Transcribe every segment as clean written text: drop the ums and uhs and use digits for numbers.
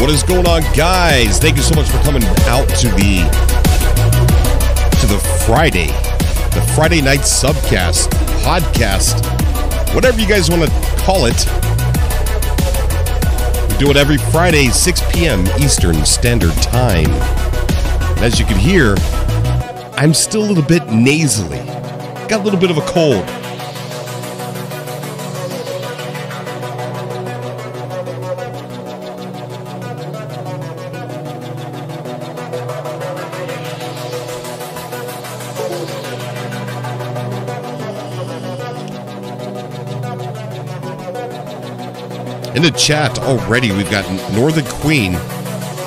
What is going on, guys? Thank you so much for coming out to the Friday night Subcast, podcast, whatever you guys want to call it. We do it every Friday, 6 p.m. Eastern Standard Time. And as you can hear, I'm still a little bit nasally. Got a little bit of a cold. In the chat already, we've got Northern Queen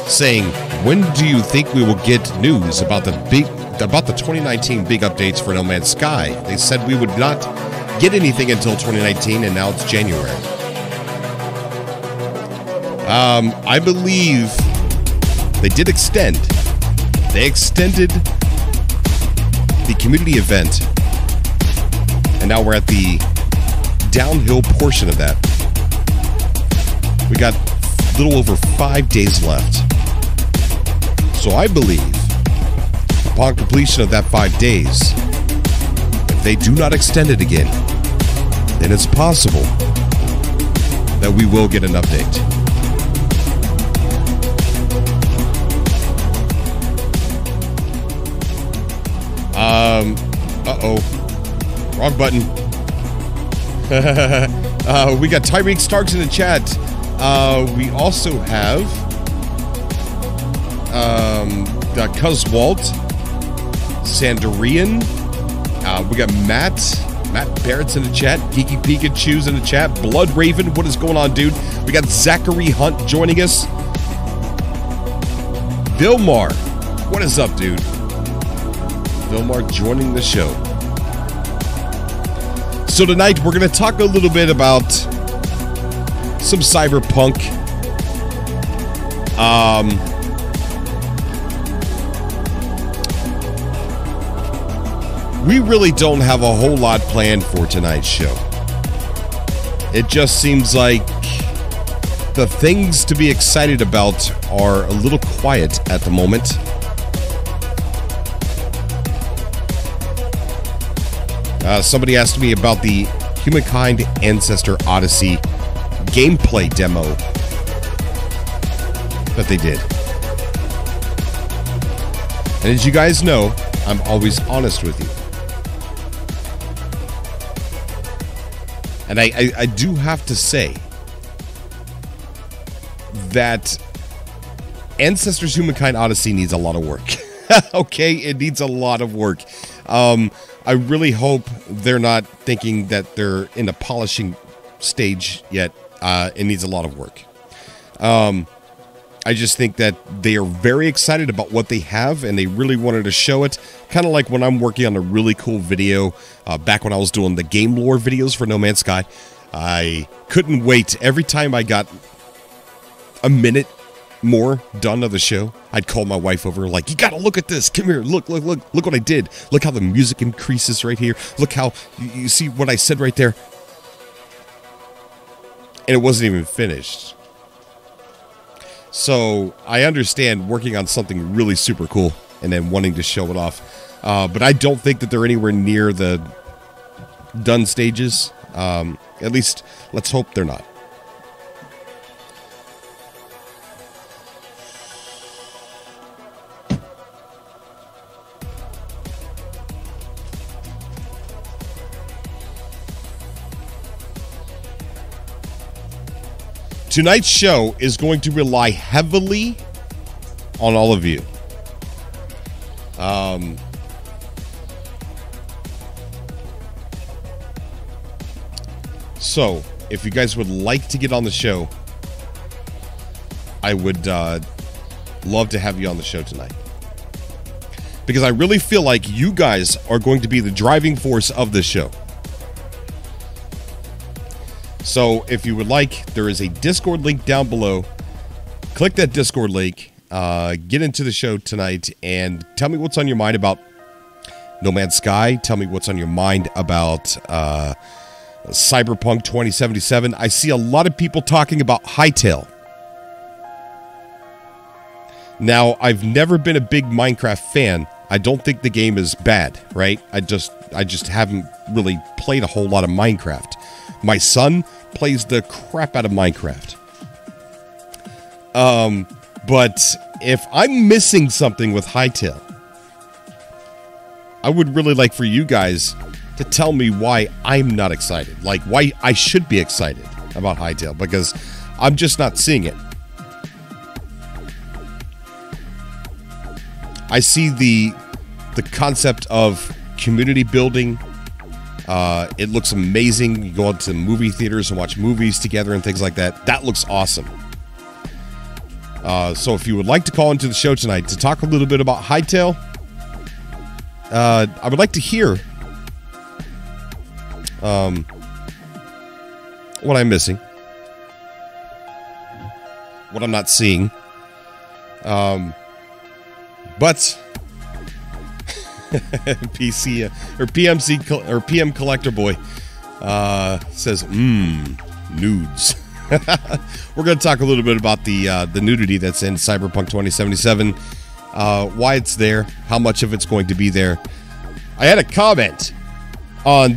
saying, when do you think we will get news about the 2019 big updates for No Man's Sky? They said we would not get anything until 2019, and now it's January. I believe they did extend. They extended the community event, and now we're at the downhill portion of that. We got a little over 5 days left. So I believe, upon completion of that 5 days, if they do not extend it again, then it's possible that we will get an update. Uh-oh. Wrong button. We got Tyreek Starks in the chat. We also have Cuzwalt, Sandarian. We got Matt Barrett's in the chat. Geeky Pikachu's in the chat. Blood Raven, what is going on, dude? We got Zachary Hunt joining us. Vilmar, what is up, dude? Vilmar joining the show. So tonight we're going to talk a little bit about some Cyberpunk. We really don't have a whole lot planned for tonight's show. It just seems like the things to be excited about are a little quiet at the moment. Somebody asked me about the Humankind Ancestor Odyssey gameplay demo that they did. And as you guys know, I'm always honest with you. And I do have to say that Ancestors Humankind Odyssey needs a lot of work. Okay, it needs a lot of work. I really hope they're not thinking that they're in a polishing stage yet. It needs a lot of work. I just think that they are very excited about what they have, and they really wanted to show it. Kind of like when I'm working on a really cool video, back when I was doing the game lore videos for No Man's Sky. I couldn't wait. Every time I got a minute more done of the show, I'd call my wife over, like, you gotta look at this. Come here, look what I did. Look how the music increases right here. Look how, you see what I said right there? And it wasn't even finished. So I understand working on something really super cool and then wanting to show it off. But I don't think that they're anywhere near the done stages. At least, let's hope they're not. Tonight's show is going to rely heavily on all of you. So, if you guys would like to get on the show, I would love to have you on the show tonight. Because I really feel like you guys are going to be the driving force of this show. So if you would like, there is a Discord link down below. Click that Discord link, get into the show tonight, and tell me what's on your mind about No Man's Sky. Tell me what's on your mind about Cyberpunk 2077. I see a lot of people talking about Hytale. Now, I've never been a big Minecraft fan. I don't think the game is bad, right? I just haven't really played a whole lot of Minecraft. My son plays the crap out of Minecraft. But if I'm missing something with Hytale, I would really like for you guys to tell me why I'm not excited. Like, why I should be excited about Hytale, because I'm just not seeing it. I see the concept of community building. It looks amazing. You go out to movie theaters and watch movies together and things like that. That looks awesome. So if you would like to call into the show tonight to talk a little bit about Hytale, I would like to hear what I'm missing, what I'm not seeing. But PC or PMC or PM Collector Boy says, nudes. We're going to talk a little bit about the nudity that's in Cyberpunk 2077, why it's there, how much of it's going to be there. I had a comment on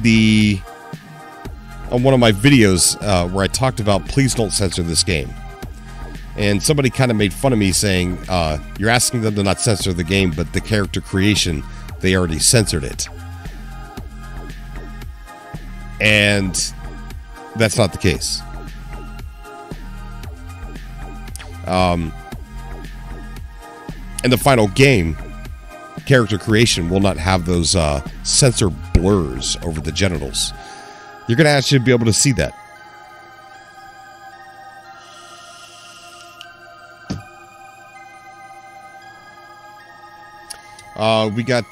one of my videos where I talked about please don't censor this game. And somebody kind of made fun of me saying, you're asking them to not censor the game, but the character creation, they already censored it. And that's not the case. In the final game, character creation will not have those censor blurs over the genitals. You're going to actually be able to see that. We got,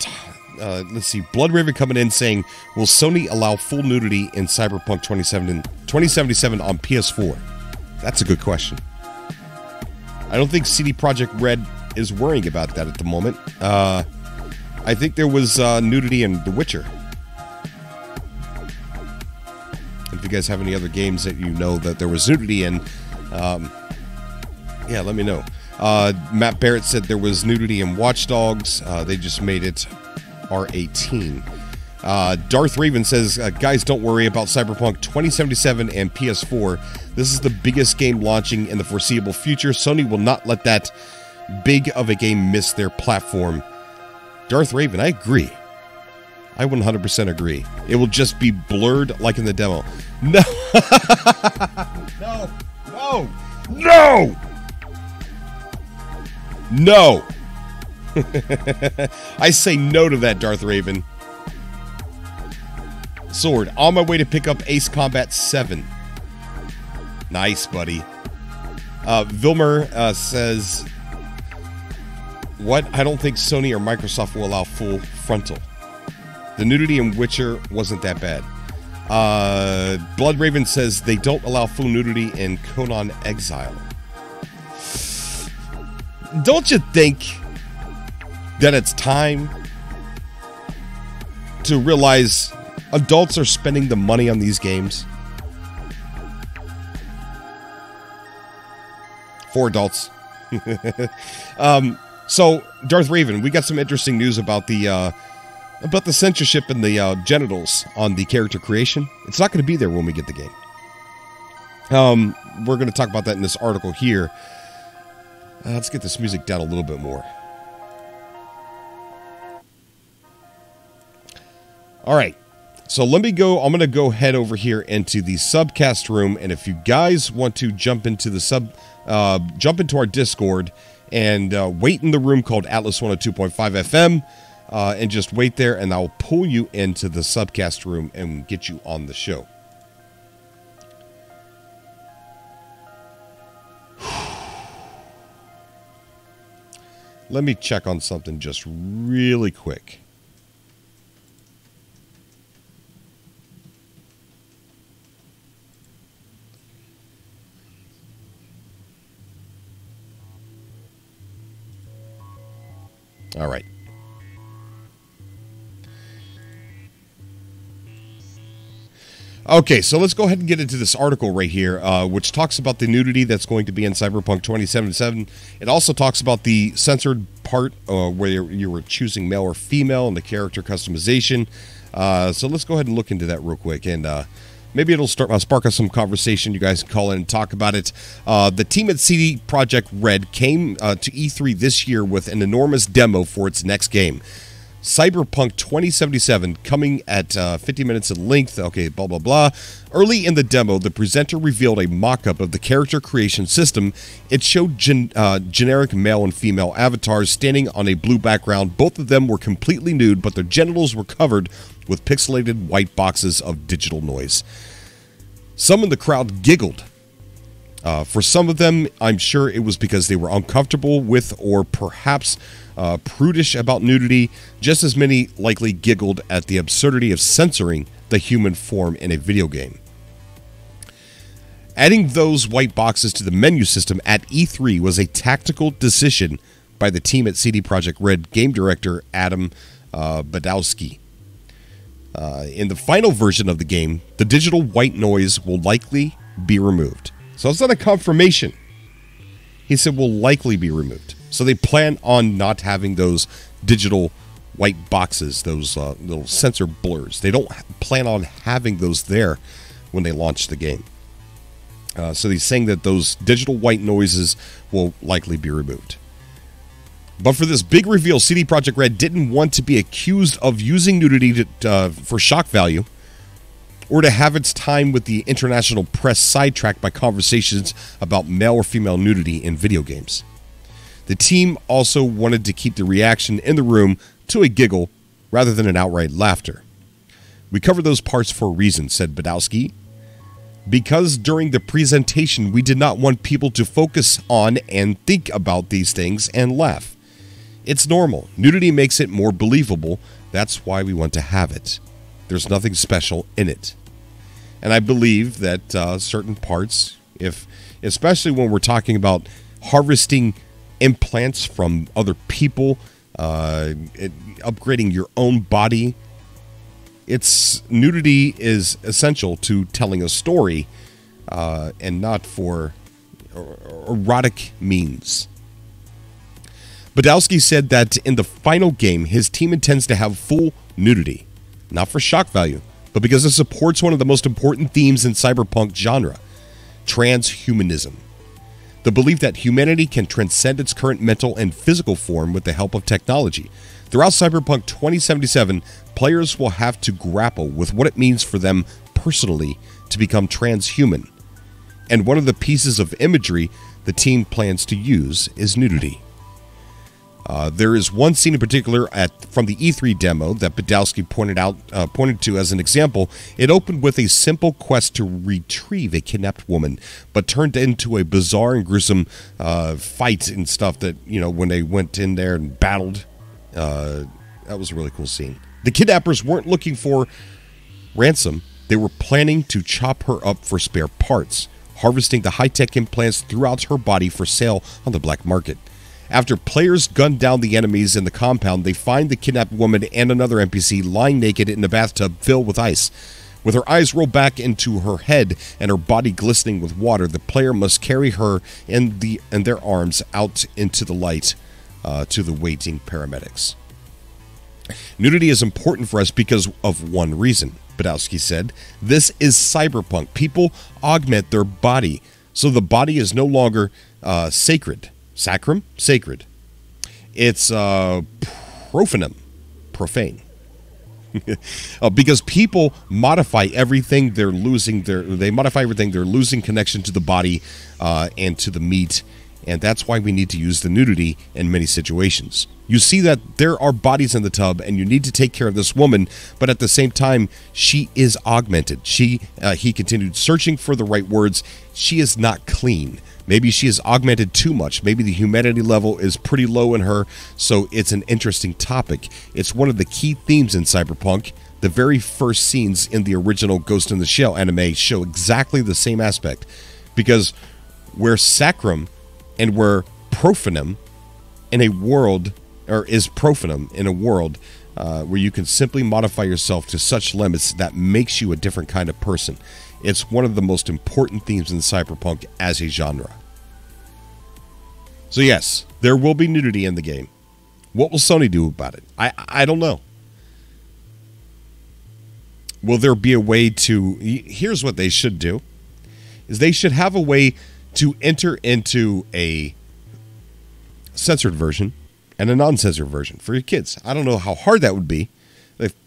let's see, Bloodraven coming in saying, will Sony allow full nudity in Cyberpunk 2077 on PS4? That's a good question. I don't think CD Projekt Red is worrying about that at the moment. I think there was nudity in The Witcher. If you guys have any other games that you know that there was nudity in, yeah, let me know. Matt Barrett said there was nudity in Watch Dogs. They just made it R18. Darth Raven says, guys, don't worry about Cyberpunk 2077 and PS4. This is the biggest game launching in the foreseeable future. Sony will not let that big of a game miss their platform. Darth Raven, I agree. I 100% agree. It will just be blurred like in the demo. No. No. No. No. I say no to that, Darth Raven. Sword, on my way to pick up Ace Combat 7. Nice, buddy. Vilmer says, what? I don't think Sony or Microsoft will allow full frontal. The nudity in Witcher wasn't that bad. Bloodraven says they don't allow full nudity in Conan Exile. Don't you think that it's time to realize adults are spending the money on these games? For adults. So, Darth Raven, we got some interesting news about the censorship and the genitals on the character creation. It's not going to be there when we get the game. We're going to talk about that in this article here. Let's get this music down a little bit more. All right. So let me go. I'm going to go head over here into the Subcast room, and if you guys want to jump into our Discord and wait in the room called Atlas 102.5 FM, and just wait there, and I'll pull you into the Subcast room and get you on the show. Let me check on something just really quick. All right. Okay, so let's go ahead and get into this article right here, which talks about the nudity that's going to be in Cyberpunk 2077. It also talks about the censored part where you were choosing male or female and the character customization. So let's go ahead and look into that real quick, and maybe it'll spark us some conversation. You guys can call in and talk about it. The team at CD Projekt Red came to E3 this year with an enormous demo for its next game. Cyberpunk 2077, coming at 50 minutes in length. Okay, blah, blah, blah. Early in the demo, the presenter revealed a mock-up of the character creation system. It showed generic male and female avatars standing on a blue background. Both of them were completely nude, but their genitals were covered with pixelated white boxes of digital noise. Some in the crowd giggled. For some of them, I'm sure it was because they were uncomfortable with or perhaps prudish about nudity. Just as many likely giggled at the absurdity of censoring the human form in a video game. Adding those white boxes to the menu system at E3 was a tactical decision by the team at CD Projekt Red game director Adam Badowski. In the final version of the game, the digital white noise will likely be removed. So it's not a confirmation. He said will likely be removed. So they plan on not having those digital white boxes, those little sensor blurs. They don't plan on having those there when they launch the game. So he's saying that those digital white noises will likely be removed. But for this big reveal, CD Projekt Red didn't want to be accused of using nudity for shock value, or to have its time with the international press sidetracked by conversations about male or female nudity in video games. The team also wanted to keep the reaction in the room to a giggle rather than an outright laughter. We covered those parts for a reason, said Badowski, because during the presentation we did not want people to focus on and think about these things and laugh. It's normal. Nudity makes it more believable. That's why we want to have it. There's nothing special in it. And I believe that certain parts, especially when we're talking about harvesting implants from other people, upgrading your own body, nudity is essential to telling a story, and not for erotic means. Badowski said that in the final game, his team intends to have full nudity, not for shock value, but because it supports one of the most important themes in cyberpunk genre, transhumanism. The belief that humanity can transcend its current mental and physical form with the help of technology. Throughout Cyberpunk 2077, players will have to grapple with what it means for them personally to become transhuman. And one of the pieces of imagery the team plans to use is nudity. There is one scene in particular from the E3 demo that Badowski pointed to as an example. It opened with a simple quest to retrieve a kidnapped woman, but turned into a bizarre and gruesome fight and stuff that, when they went in there and battled. That was a really cool scene. The kidnappers weren't looking for ransom. They were planning to chop her up for spare parts, harvesting the high-tech implants throughout her body for sale on the black market. After players gun down the enemies in the compound, they find the kidnapped woman and another NPC lying naked in a bathtub filled with ice. With her eyes rolled back into her head and her body glistening with water, the player must carry her in their arms out into the light to the waiting paramedics. Nudity is important for us because of one reason, Badowski said. This is cyberpunk. People augment their body, so the body is no longer sacred. Sacrum? Sacred. It's profane. Because people modify everything, they're losing connection to the body and to the meat, and that's why we need to use the nudity in many situations. You see that there are bodies in the tub, and you need to take care of this woman, but at the same time, she is augmented. He continued searching for the right words. She is not clean. Maybe she is augmented too much. Maybe the humanity level is pretty low in her, so it's an interesting topic. It's one of the key themes in Cyberpunk. The very first scenes in the original Ghost in the Shell anime show exactly the same aspect, because where sacrum and where profanum in a world, or is profanum in a world, where you can simply modify yourself to such limits that makes you a different kind of person. It's one of the most important themes in Cyberpunk as a genre. So yes, there will be nudity in the game. What will Sony do about it? I don't know. Will there be a way to... Here's what they should do. Is they should have a way to enter into a censored version and a non-censored version for your kids. I don't know how hard that would be.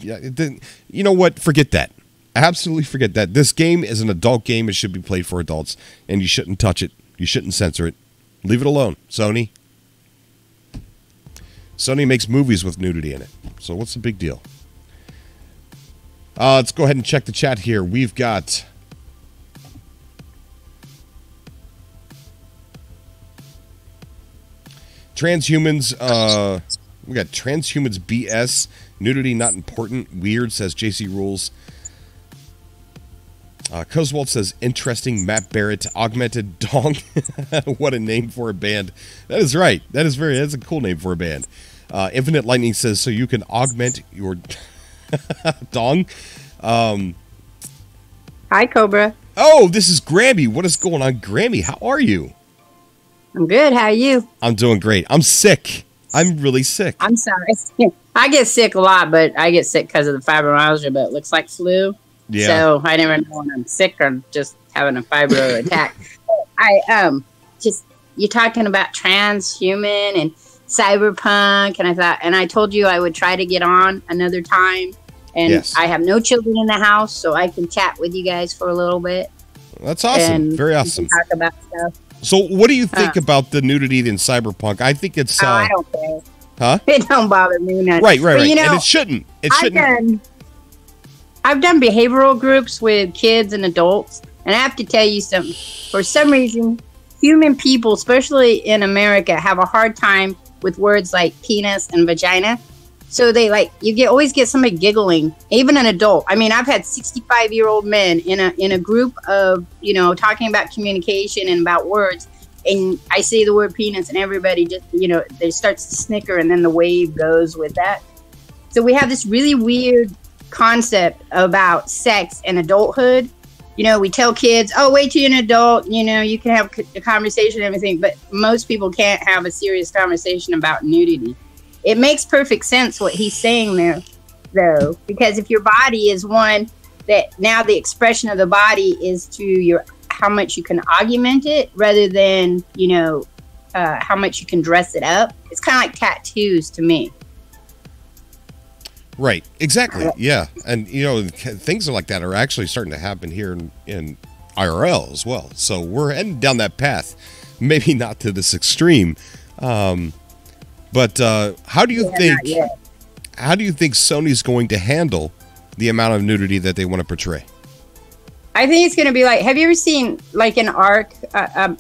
You know what? Forget that. Absolutely forget that. This game is an adult game. It should be played for adults, and you shouldn't touch it. You shouldn't censor it. Leave it alone, Sony. Sony makes movies with nudity in it. So what's the big deal? Let's go ahead and check the chat here. We've got... Transhumans, we got Transhumans BS. Nudity not important. Weird, says JC Rules. Coswald says interesting. Matt Barrett, Augmented Dong. What a name for a band. That is right. That's a cool name for a band. Infinite Lightning says so you can augment your dong. Hi, Cobra. Oh, this is Grammy. What is going on, Grammy? How are you? I'm good. How are you? I'm doing great. I'm sick. I'm really sick. I'm sorry. I get sick a lot, but I get sick because of the fibromyalgia, but it looks like flu. Yeah. So I never know when I'm sick or just having a fibro attack. You're talking about transhuman and cyberpunk, and I told you I would try to get on another time. And yes. I have no children in the house, so I can chat with you guys for a little bit. That's awesome. Very awesome. Talk about stuff. So what do you think about the nudity in Cyberpunk? I think it's... I don't care. Huh? It don't bother me none. Right. You know, and it shouldn't. I've done behavioral groups with kids and adults, and I have to tell you something. For some reason, human people, especially in America, have a hard time with words like penis and vagina. So you always get somebody giggling, even an adult. I mean, I've had 65-year-old men in a group of, talking about communication and about words, and I say the word penis, and everybody just, they starts to snicker, and then the wave goes with that. So we have this really weird concept about sex and adulthood. We tell kids, oh, wait till you're an adult, you can have a conversation and everything, but most people can't have a serious conversation about nudity. It makes perfect sense what he's saying there, though, because if your body is one that now the expression of the body is to how much you can augment it rather than, how much you can dress it up. It's kind of like tattoos to me. Right. Exactly. Yeah. And, things like that are actually starting to happen here in IRL as well. So we're heading down that path. Maybe not to this extreme. But how do you think Sony's going to handle the amount of nudity that they want to portray? I think it's going to be like, have you ever seen like an ARC?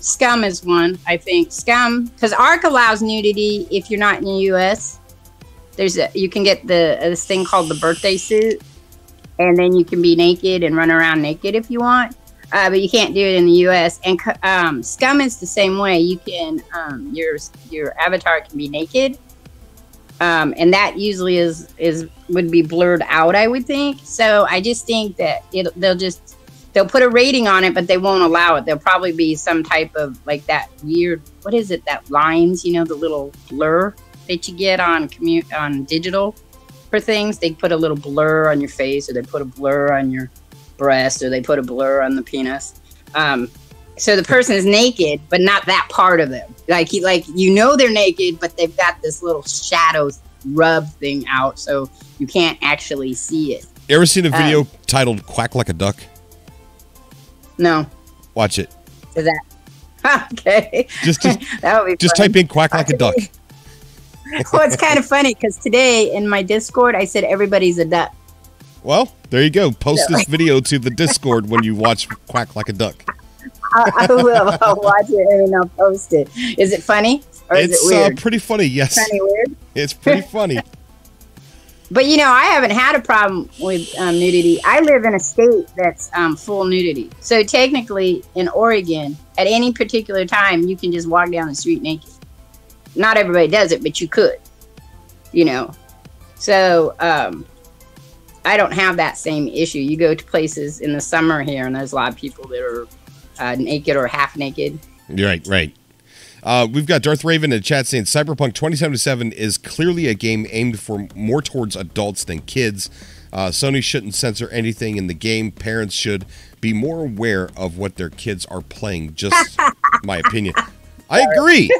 Scum is one, I think. Scum, because ARC allows nudity if you're not in the U.S. You can get this thing called the birthday suit, and then you can be naked and run around naked if you want. But you can't do it in the U.S. And Scum is the same way. You can your avatar can be naked, and that usually would be blurred out, I would think. So I just think that they'll put a rating on it, but they won't allow it. There'll probably be some type of like that weird, what is it? That lines, the little blur that you get on digital for things. They put a little blur on your face, or they put a blur on your breast, or they put a blur on the penis. So the person is naked, but not that part of them. They're naked, but they've got this little shadow rub thing out, so you can't actually see it. You ever seen a video titled "Quack Like a Duck"? No. Watch it. Is that okay? Just that would be just funny. Type in "Quack Like a Duck." Well, it's kind of funny because today in my Discord I said everybody's a duck. Well, there you go. Post this video to the Discord when you watch Quack Like a Duck. I will. I'll watch it and then I'll post it. Is it funny? Or is it weird? It's pretty funny, yes. Funny weird? It's pretty funny. But, I haven't had a problem with nudity. I live in a state that's full nudity. So technically, in Oregon, at any particular time, you can just walk down the street naked. Not everybody does it, but you could, So I don't have that same issue. You go to places in the summer here, and there's a lot of people that are naked or half naked. Right, right. We've got Darth Raven in the chat saying Cyberpunk 2077 is clearly a game aimed for more towards adults than kids. Sony shouldn't censor anything in the game. Parents should be more aware of what their kids are playing. Just my opinion. I agree.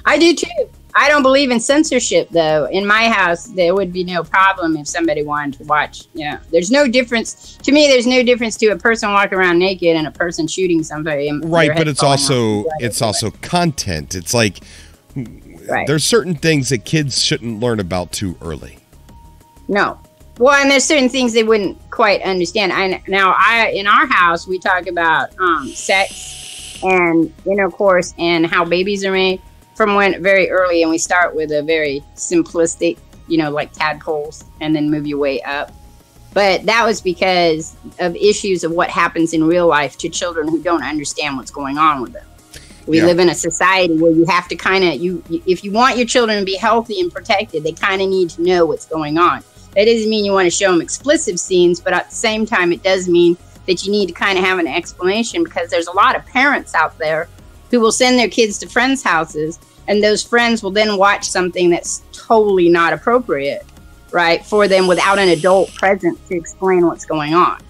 I do too. I don't believe in censorship, though. In my house, there would be no problem if somebody wanted to watch. You know, there's no difference to me. There's no difference to a person walking around naked and a person shooting somebody. Right, but it's also content. It's like there's certain things that kids shouldn't learn about too early. No. Well, and there's certain things they wouldn't quite understand. In our house, we talk about sex and intercourse and how babies are made from when very early, and we start with a very simplistic, like tadpoles, and then move your way up. But that was because of issues of what happens in real life to children who don't understand what's going on with them. We live in a society where you have to if you want your children to be healthy and protected, they kind of need to know what's going on. That doesn't mean you want to show them explicit scenes, but at the same time, it does mean that you need to kind of have an explanation, because there's a lot of parents out there who will send their kids to friends' houses, and those friends will then watch something that's totally not appropriate, right, for them without an adult present to explain what's going on.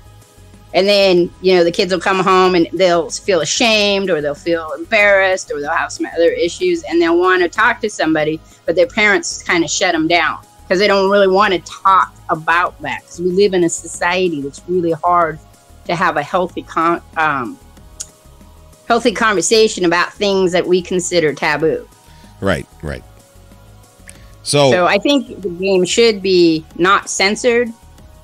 And then, the kids will come home and they'll feel ashamed, or they'll feel embarrassed, or they'll have some other issues, and they'll want to talk to somebody, but their parents kind of shut them down because they don't really want to talk about that. Because we live in a society that's really hard to have a healthy conversation about things that we consider taboo. Right, right. So I think the game should be not censored,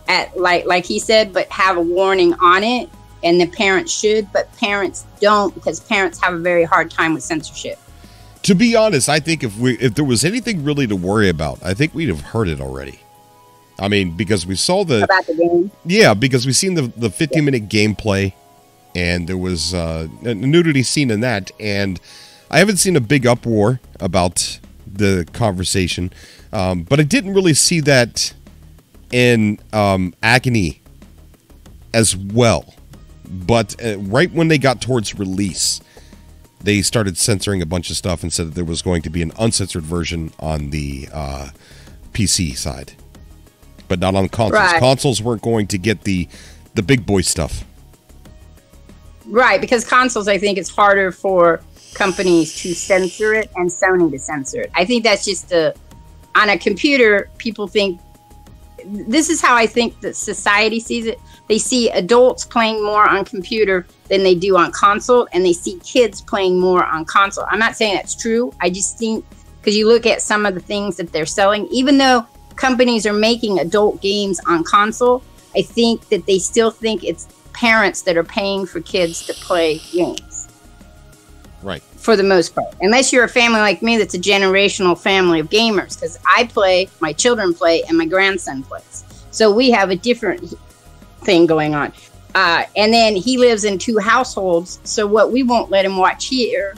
at like he said, but have a warning on it, and the parents should, but parents don't, because parents have a very hard time with censorship. To be honest, I think if there was anything really to worry about, I think we'd have heard it already. I mean, because we saw about the game. Yeah, because we've seen the 15-minute gameplay, and there was a nudity scene in that, and I haven't seen a big uproar about the conversation, but I didn't really see that in Agony as well. But right when they got towards release, they started censoring a bunch of stuff and said that there was going to be an uncensored version on the PC side, but not on consoles. Right. Consoles weren't going to get the big boy stuff. Right, because consoles, I think it's harder for companies to censor it and Sony to censor it. I think that's just on a computer, people think, this is how I think that society sees it. They see adults playing more on computer than they do on console, and they see kids playing more on console. I'm not saying that's true. I just think, because you look at some of the things that they're selling, even though companies are making adult games on console, I think that they still think it's parents that are paying for kids to play games. Right. For the most part. Unless you're a family like me that's a generational family of gamers, because I play, my children play, and my grandson plays. So we have a different thing going on. And then he lives in 2 households, so what we won't let him watch here,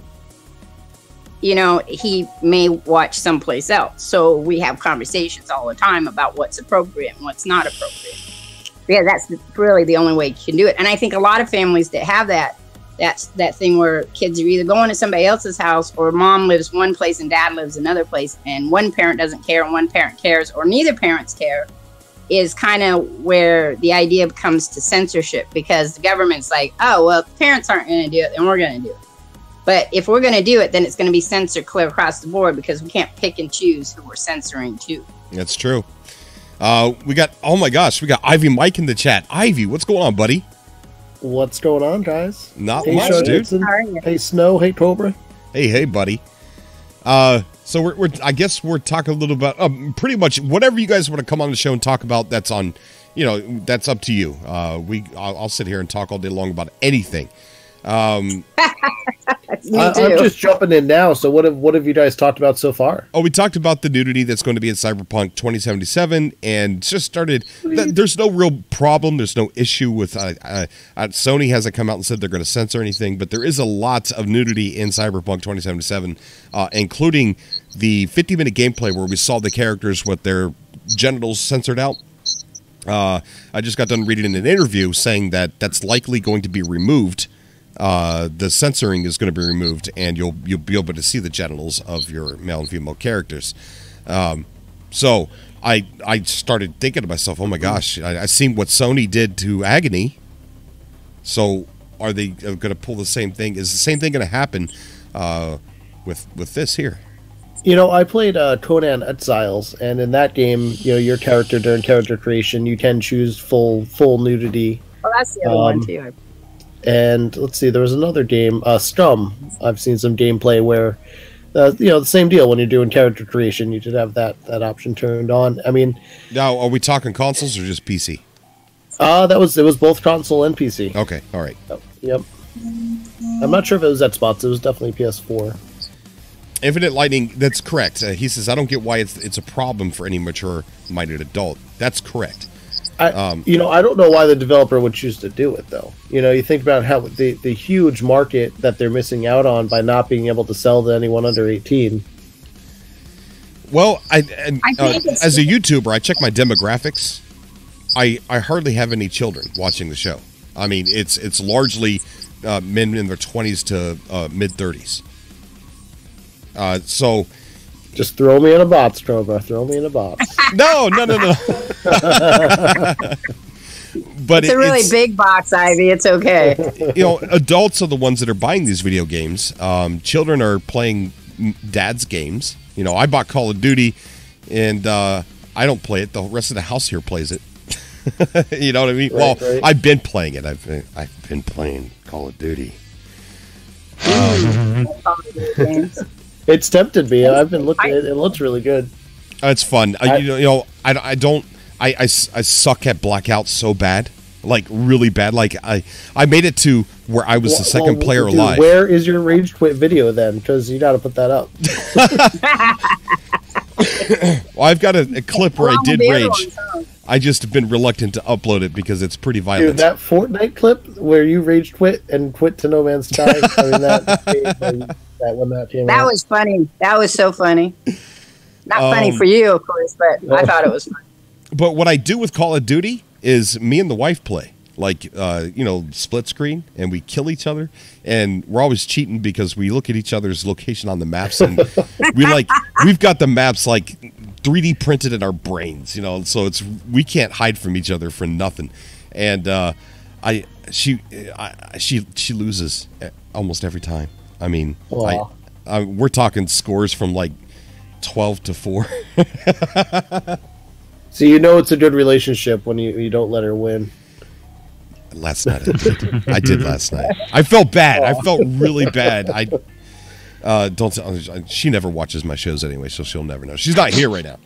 he may watch someplace else. So we have conversations all the time about what's appropriate and what's not appropriate. Yeah, that's really the only way you can do it. And I think a lot of families that have that's that thing where kids are either going to somebody else's house, or mom lives one place and dad lives another place, and one parent doesn't care and one parent cares, or neither parents care, is kind of where the idea comes to censorship, because the government's like, oh, well, if parents aren't going to do it, then we're going to do it. But if we're going to do it, then it's going to be censored clear across the board, because we can't pick and choose who we're censoring to. That's true. We got Ivy Mike in the chat. Ivy, what's going on, buddy? What's going on, guys? Not much, dude. Hey, Snow. Hey, Cobra. Hey, buddy. So I guess we're talking a little about pretty much whatever you guys want to come on the show and talk about. That's on, that's up to you. I'll sit here and talk all day long about anything. I'm just jumping in now. So what have you guys talked about so far? Oh, we talked about the nudity that's going to be in Cyberpunk 2077, and just started. There's no real problem. There's no issue with Sony hasn't come out and said they're going to censor anything, but there is a lot of nudity in Cyberpunk 2077, including the 50-minute gameplay where we saw the characters with their genitals censored out. I just got done reading an interview saying that that's likely going to be removed. The censoring is going to be removed, and you'll be able to see the genitals of your male and female characters. So I started thinking to myself, oh my gosh, I've seen what Sony did to Agony. So are they going to pull the same thing? Is the same thing going to happen with this here? You know, I played Conan Exiles, and in that game, you know, your character during character creation, you can choose full nudity. Well, that's the other one too. And let's see, there was another game, Scum. I've seen some gameplay where, you know, the same deal when you're doing character creation, you should have that option turned on. I mean, now are we talking consoles or just PC? It was both console and PC. Okay, all right. Yep. I'm not sure if it was Xbox. It was definitely PS4. Infinite Lightning, that's correct. He says, I don't get why it's a problem for any mature-minded adult. That's correct. You know, I don't know why the developer would choose to do it, though. You know, you think about how the huge market that they're missing out on by not being able to sell to anyone under 18. Well, as a YouTuber, I check my demographics. I hardly have any children watching the show. I mean, it's largely men in their 20s to mid-30s. So just throw me in a box, Trova. Throw me in a box. No. But it's a really big box, Ivy. It's okay. You know, adults are the ones that are buying these video games. Children are playing dad's games. You know, I bought Call of Duty, and I don't play it. The rest of the house here plays it. You know what I mean? Right. I've been playing it. I've been playing Call of Duty. It's tempted me. I've been looking at it. It looks really good. It's fun. I suck at Blackout so bad. Like, really bad. Like, I made it to where I was the second player alive. Where is your Rage Quit video then? Because you got to put that up. Well, I've got a clip where I did rage. I just have been reluctant to upload it because it's pretty violent. Dude, that Fortnite clip where you rage quit and quit to No Man's Sky. I mean, that when that came out. That was funny. That was so funny. Not funny for you, of course, but I thought it was funny. But what I do with Call of Duty is me and the wife play. Like, you know, split screen, and we kill each other. And we're always cheating because we look at each other's location on the maps, and we've got the maps, like, 3D printed in our brains, you know, so we can't hide from each other for nothing. And she loses almost every time. I mean, wow. We're talking scores from like 12-4. So you know it's a good relationship when you don't let her win. Last night I did last night. I felt bad. I felt really bad. She never watches my shows anyway, so she'll never know. She's not here right now.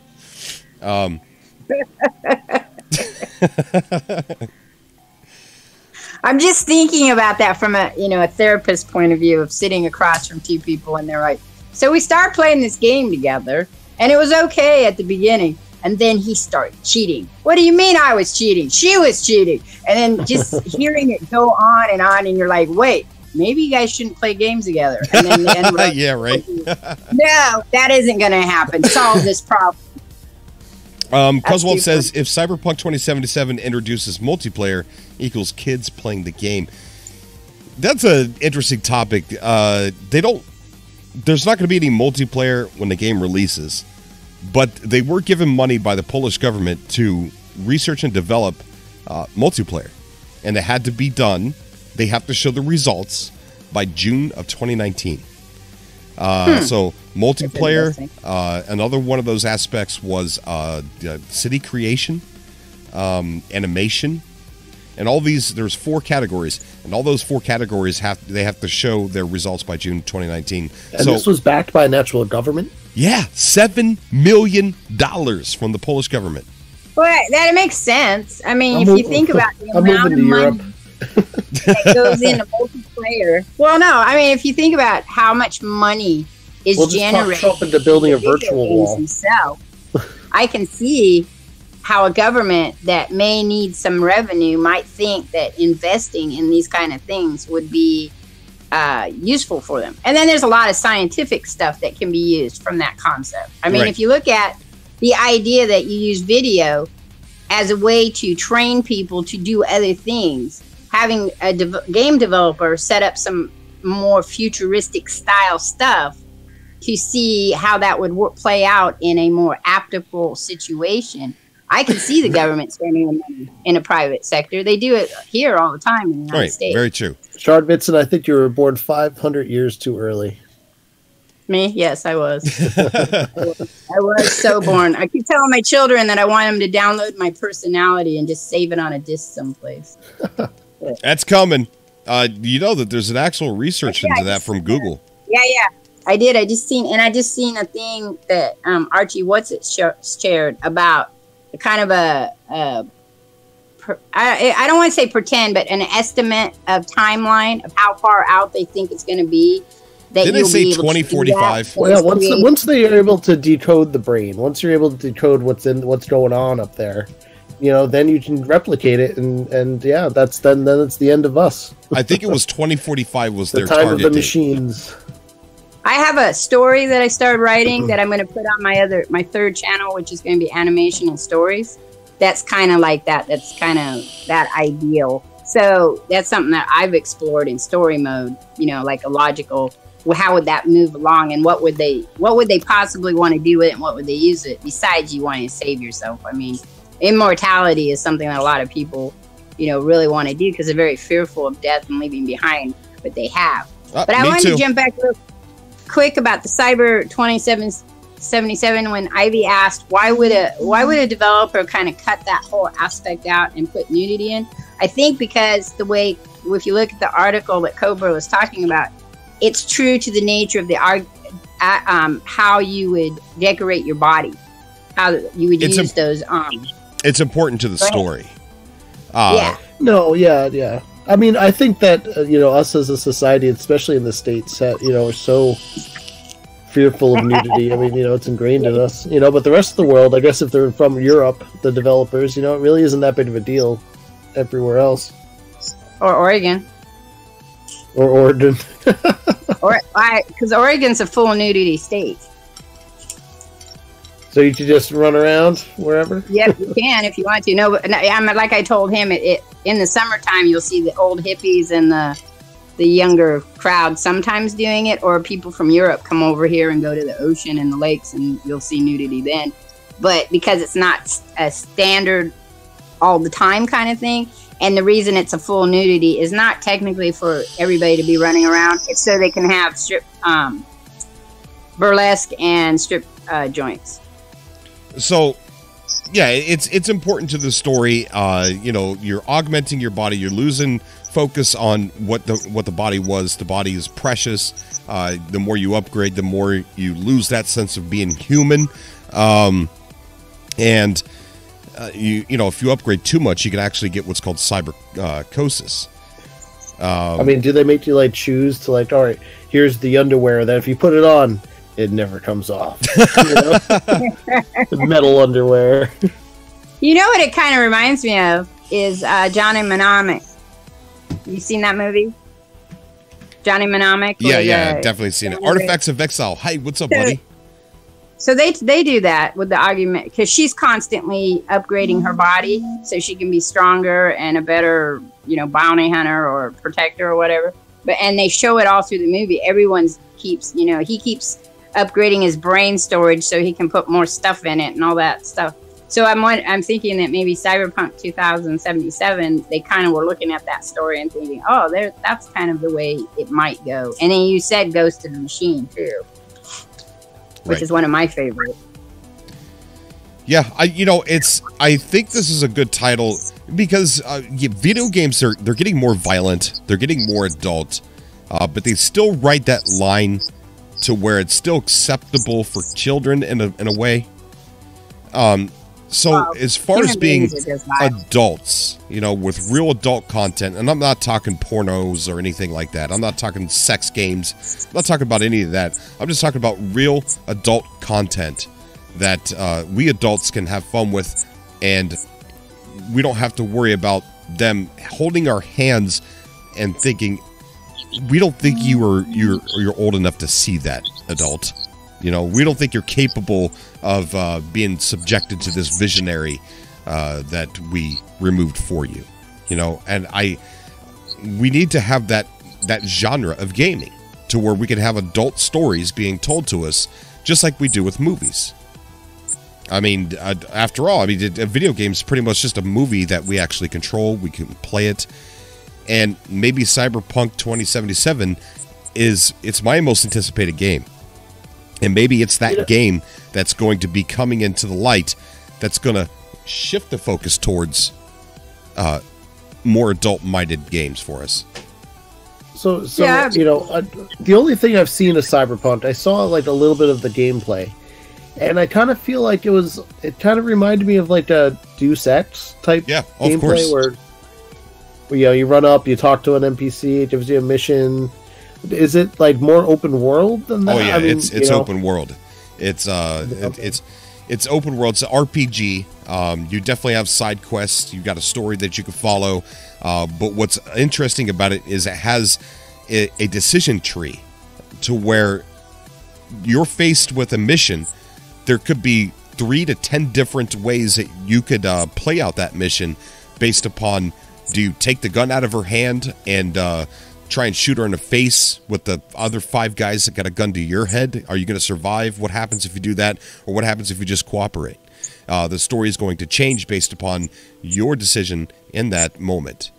I'm just thinking about that from a therapist point of view of sitting across from two people, and they're like, so we start playing this game together, and it was okay at the beginning, and then he started cheating. What do you mean I was cheating? She was cheating. And then just hearing it go on, and you're like, wait, maybe you guys shouldn't play games together. And then the end yeah, right. No, that isn't going to happen. Solve this problem. Coswell says, if Cyberpunk 2077 introduces multiplayer equals kids playing the game. That's an interesting topic. There's not going to be any multiplayer when the game releases, but they were given money by the Polish government to research and develop multiplayer, and it had to be done. They have to show the results by June of 2019. So multiplayer, another one of those aspects was city creation, animation, and all these. There's 4 categories, and all those 4 categories have to show their results by June 2019. And so, this was backed by an actual government? Yeah, $7 million from the Polish government. Well, that makes sense. I mean, if you think about the amount of money that goes into multiplayer. Well, no, I mean, if you think about how much money is generated Trump into building a virtual wall himself, I can see how a government that may need some revenue might think that investing in these kind of things would be useful for them. And then there's a lot of scientific stuff that can be used from that concept. I mean, if you look at the idea that you use video as a way to train people to do other things, having a game developer set up some more futuristic style stuff to see how that would play out in a more applicable situation. I can see the government spending money in a private sector. They do it here all the time in the United States. Very true. Shard Vincent, I think you were born 500 years too early. Me? Yes, I was. I was so born. I keep telling my children that I want them to download my personality and just save it on a disc someplace. That's coming. You know that there's an actual research into that from Google. Yeah. I did. I just seen a thing that Archie shared about kind of I don't want to say pretend, but an estimate of timeline of how far out they think it's going to be. Did they say 2045? Well, yeah, once they are able to decode the brain, once you're able to decode what's going on up there, you know, then you can replicate it, and yeah, then it's the end of us. I think it was 2045 was their time target of the date. Machines. I have a story that I started writing that I'm going to put on my third channel, which is going to be animation and stories. That's kind of like that. That's kind of that ideal. So that's something that I've explored in story mode. You know, like a logical. How would that move along, and what would they possibly want to do with it, and what would they use it besides you wanting to save yourself? I mean, immortality is something that a lot of people, you know, really want to do because they're very fearful of death and leaving behind what they have. But I wanted to jump back real quick about the Cyber 2777 when Ivy asked why would a developer kind of cut that whole aspect out and put nudity in. I think because the way, if you look at the article that Cobra was talking about, it's true to the nature of the how you would decorate your body, how you would use those. It's important to the story. Yeah. No. Yeah. I mean, I think that you know, us as a society, especially in the States, you know, are so fearful of nudity. I mean, you know, it's ingrained in us. You know, but the rest of the world, I guess, if they're from Europe, the developers, you know, it really isn't that big of a deal everywhere else. Or Oregon. Or Oregon. Because Oregon's a full nudity state. So you can just run around wherever? Yep, you can if you want to. No, but like I told him, it in the summertime you'll see the old hippies and the younger crowd sometimes doing it, or people from Europe come over here and go to the ocean and the lakes, and you'll see nudity then. But because it's not a standard all the time kind of thing, and the reason it's a full nudity is not technically for everybody to be running around. It's so they can have strip burlesque and strip joints. So, yeah, it's important to the story. You know, you're augmenting your body. You're losing focus on what the body was. The body is precious. The more you upgrade, the more you lose that sense of being human. You know, if you upgrade too much, you can actually get what's called cybercosis. I mean, do they make you like choose to like, all right, here's the underwear that if you put it on, it never comes off. You know? The metal underwear. You know what it kind of reminds me of is Johnny Mnemonic. You seen that movie? Johnny Mnemonic? Yeah, definitely seen it. Artifacts of Exile. Hi, what's up, buddy? So they do that with the argument because she's constantly upgrading her body so she can be stronger and a better, you know, bounty hunter or protector or whatever. And they show it all through the movie. He keeps upgrading his brain storage so he can put more stuff in it and all that stuff. So I'm thinking that maybe Cyberpunk 2077, they kind of were looking at that story and thinking, oh, that's kind of the way it might go. And then you said Ghost of the Machine too. Which is one of my favorites. Yeah, I think this is a good title because video games they're getting more violent, they're getting more adult, but they still write that line to where it's still acceptable for children in a way. So as far as being adults, you know, with real adult content, and I'm not talking pornos or anything like that. I'm not talking sex games. I'm not talking about any of that. I'm just talking about real adult content that we adults can have fun with, and we don't have to worry about them holding our hands and thinking, we don't think you're old enough to see that, adult. You know, we don't think you're capable of being subjected to this visionary that we removed for you. You know, and we need to have that genre of gaming to where we can have adult stories being told to us, just like we do with movies. I mean, after all, I mean, a video game is pretty much just a movie that we actually control. We can play it. And maybe Cyberpunk 2077 it's my most anticipated game. And maybe it's that game that's going to be coming into the light that's going to shift the focus towards more adult-minded games for us. So yeah. You know, the only thing I've seen of Cyberpunk, I saw like a little bit of the gameplay. And I kind of feel like it kind of reminded me of like a Deus Ex type gameplay where you know, you run up, you talk to an NPC, it gives you a mission. Is it like more open world than that? Oh yeah, I mean, it's open world. It's open world. It's an RPG. You definitely have side quests. You've got a story that you can follow. But what's interesting about it is it has a decision tree to where you're faced with a mission. There could be 3 to 10 different ways that you could play out that mission based upon, do you take the gun out of her hand and try and shoot her in the face with the other 5 guys that got a gun to your head? Are you going to survive? What happens if you do that? Or what happens if you just cooperate? The story is going to change based upon your decision in that moment.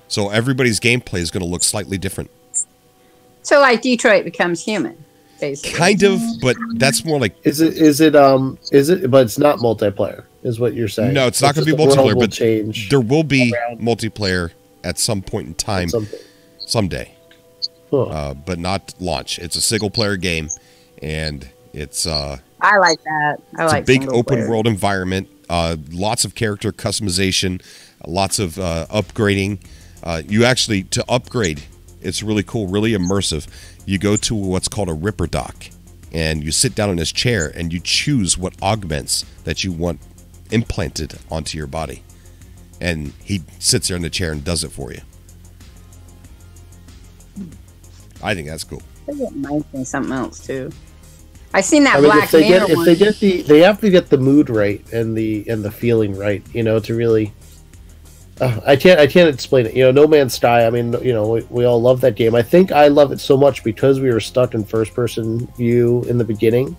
So everybody's gameplay is going to look slightly different. So like Detroit becomes human. Basically. Kind of, but that's more like is it but it's not multiplayer is what you're saying. No, it's not going to be multiplayer, but there will be multiplayer at some point in time someday. Huh. But not launch. It's a single player game, and it's I like that. It's a big open world environment, lots of character customization, lots of upgrading. You actually, to upgrade, it's really cool, really immersive. You go to what's called a Ripper Dock, and you sit down in this chair, and you choose what augments that you want implanted onto your body. And he sits there in the chair and does it for you. I think that's cool. I think it might be something else, too. I've seen that Black Mirror one. They have to get the mood right and the feeling right, you know, to really... I can't explain it. You know, No Man's Sky, I mean, you know, we all love that game. I think I love it so much because we were stuck in first-person view in the beginning.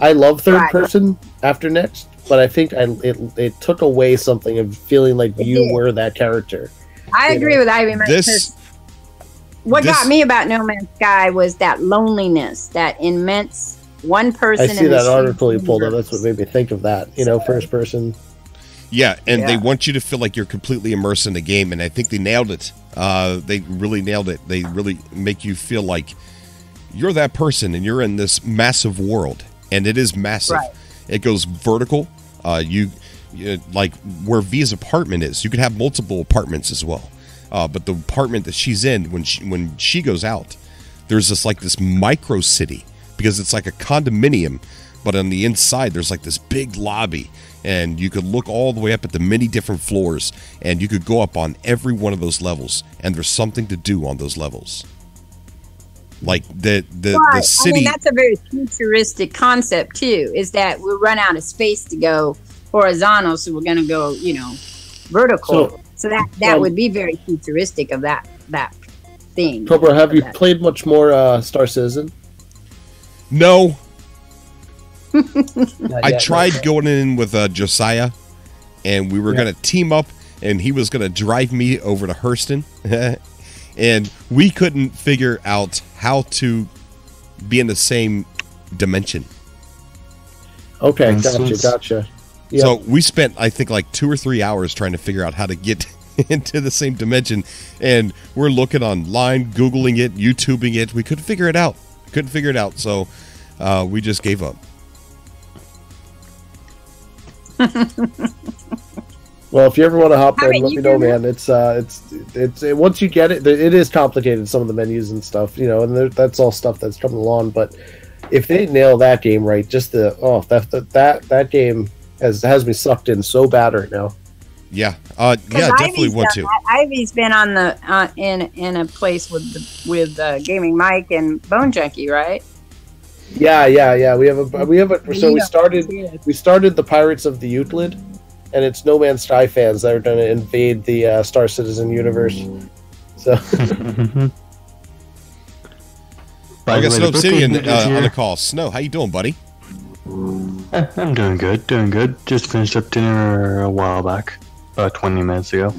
I love third-person after Next, but I think it took away something of feeling like you were that character. I agree with Ivy. What got me about No Man's Sky was that loneliness, that immense one person. I see that article you pulled up. That's what made me think of that. You know, first-person... Yeah, and they want you to feel like you're completely immersed in the game, and I think they nailed it. They really nailed it. They really make you feel like you're that person, and you're in this massive world, and it is massive. Right. It goes vertical. You like where V's apartment is. You could have multiple apartments as well, but the apartment that she's in, when she goes out, there's this micro city because it's like a condominium, but on the inside there's like this big lobby. And you could look all the way up at the many different floors, and you could go up on every one of those levels, and there's something to do on those levels. Like the city. I mean, that's a very futuristic concept too. Is that we'll run out of space to go horizontal, so we're going to go, you know, vertical. So that would be very futuristic of that thing. Cobra, have you played much more Star Citizen? No. I tried going in with Josiah, and we were going to team up, and he was going to drive me over to Hurston, and we couldn't figure out how to be in the same dimension. Okay, gotcha. Yep. So we spent, I think, like 2 or 3 hours trying to figure out how to get into the same dimension, and we're looking online, Googling it, YouTubing it. We couldn't figure it out. So we just gave up. Well, if you ever want to hop in, let me know, man. It's once you get it, it is complicated, some of the menus and stuff, you know, and that's all stuff that's coming along. But if they nail that game right, just that game has me sucked in so bad right now. Yeah. Yeah, definitely want to. Ivy's been on the in a place with Gaming Mike and Bone Junkie, right? Yeah. We have a. So we started the Pirates of the Euclid, and it's No Man's Sky fans that are going to invade the Star Citizen universe. So. I got Snow Obsidian on the call. Snow, how you doing, buddy? I'm doing good. Just finished up dinner a while back, about 20 minutes ago.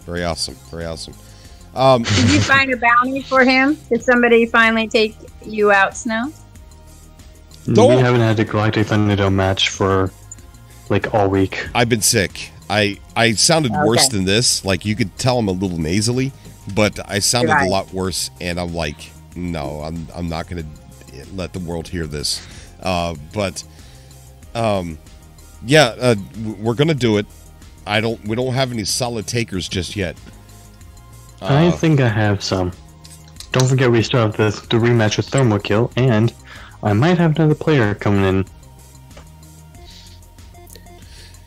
Very awesome. Did you find a bounty for him? Did somebody finally take you out, Snow? We haven't had a Galactic Thunderdome match for like all week. I've been sick. I sounded worse than this. Like, you could tell I'm a little nasally, but I sounded a lot worse, and I'm like, no, I'm not going to let the world hear this. But we're going to do it. We don't have any solid takers just yet. I think I have some. Don't forget we still have the rematch with Thermokill, and I might have another player coming in.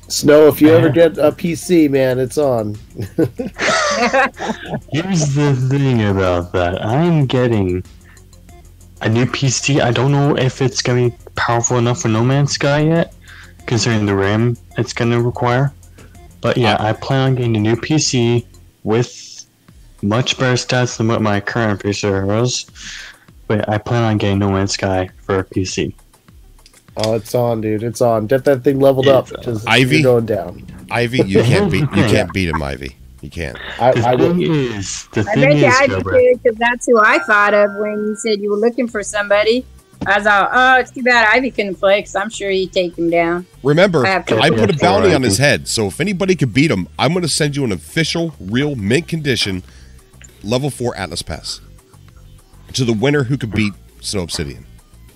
Snow, if you ever get a PC, man, it's on. Here's the thing about that. I'm getting a new PC. I don't know if it's going to be powerful enough for No Man's Sky yet, considering the RAM it's going to require. But yeah, I plan on getting a new PC with much better stats than what my current PC was. But I plan on getting No Man's Sky for a PC. Oh, it's on, dude. It's on. Get that thing leveled up. Ivy, you're going down. Ivy, you can't beat him, Ivy. You can't. I bet you I did, because that's who I thought of when you said you were looking for somebody. I was like, oh, it's too bad Ivy couldn't play, because I'm sure he'd take him down. Remember, I put a bounty on his head, so if anybody could beat him, I'm going to send you an official, real, mint condition, level 4 Atlas Pass to the winner who could beat Snow Obsidian.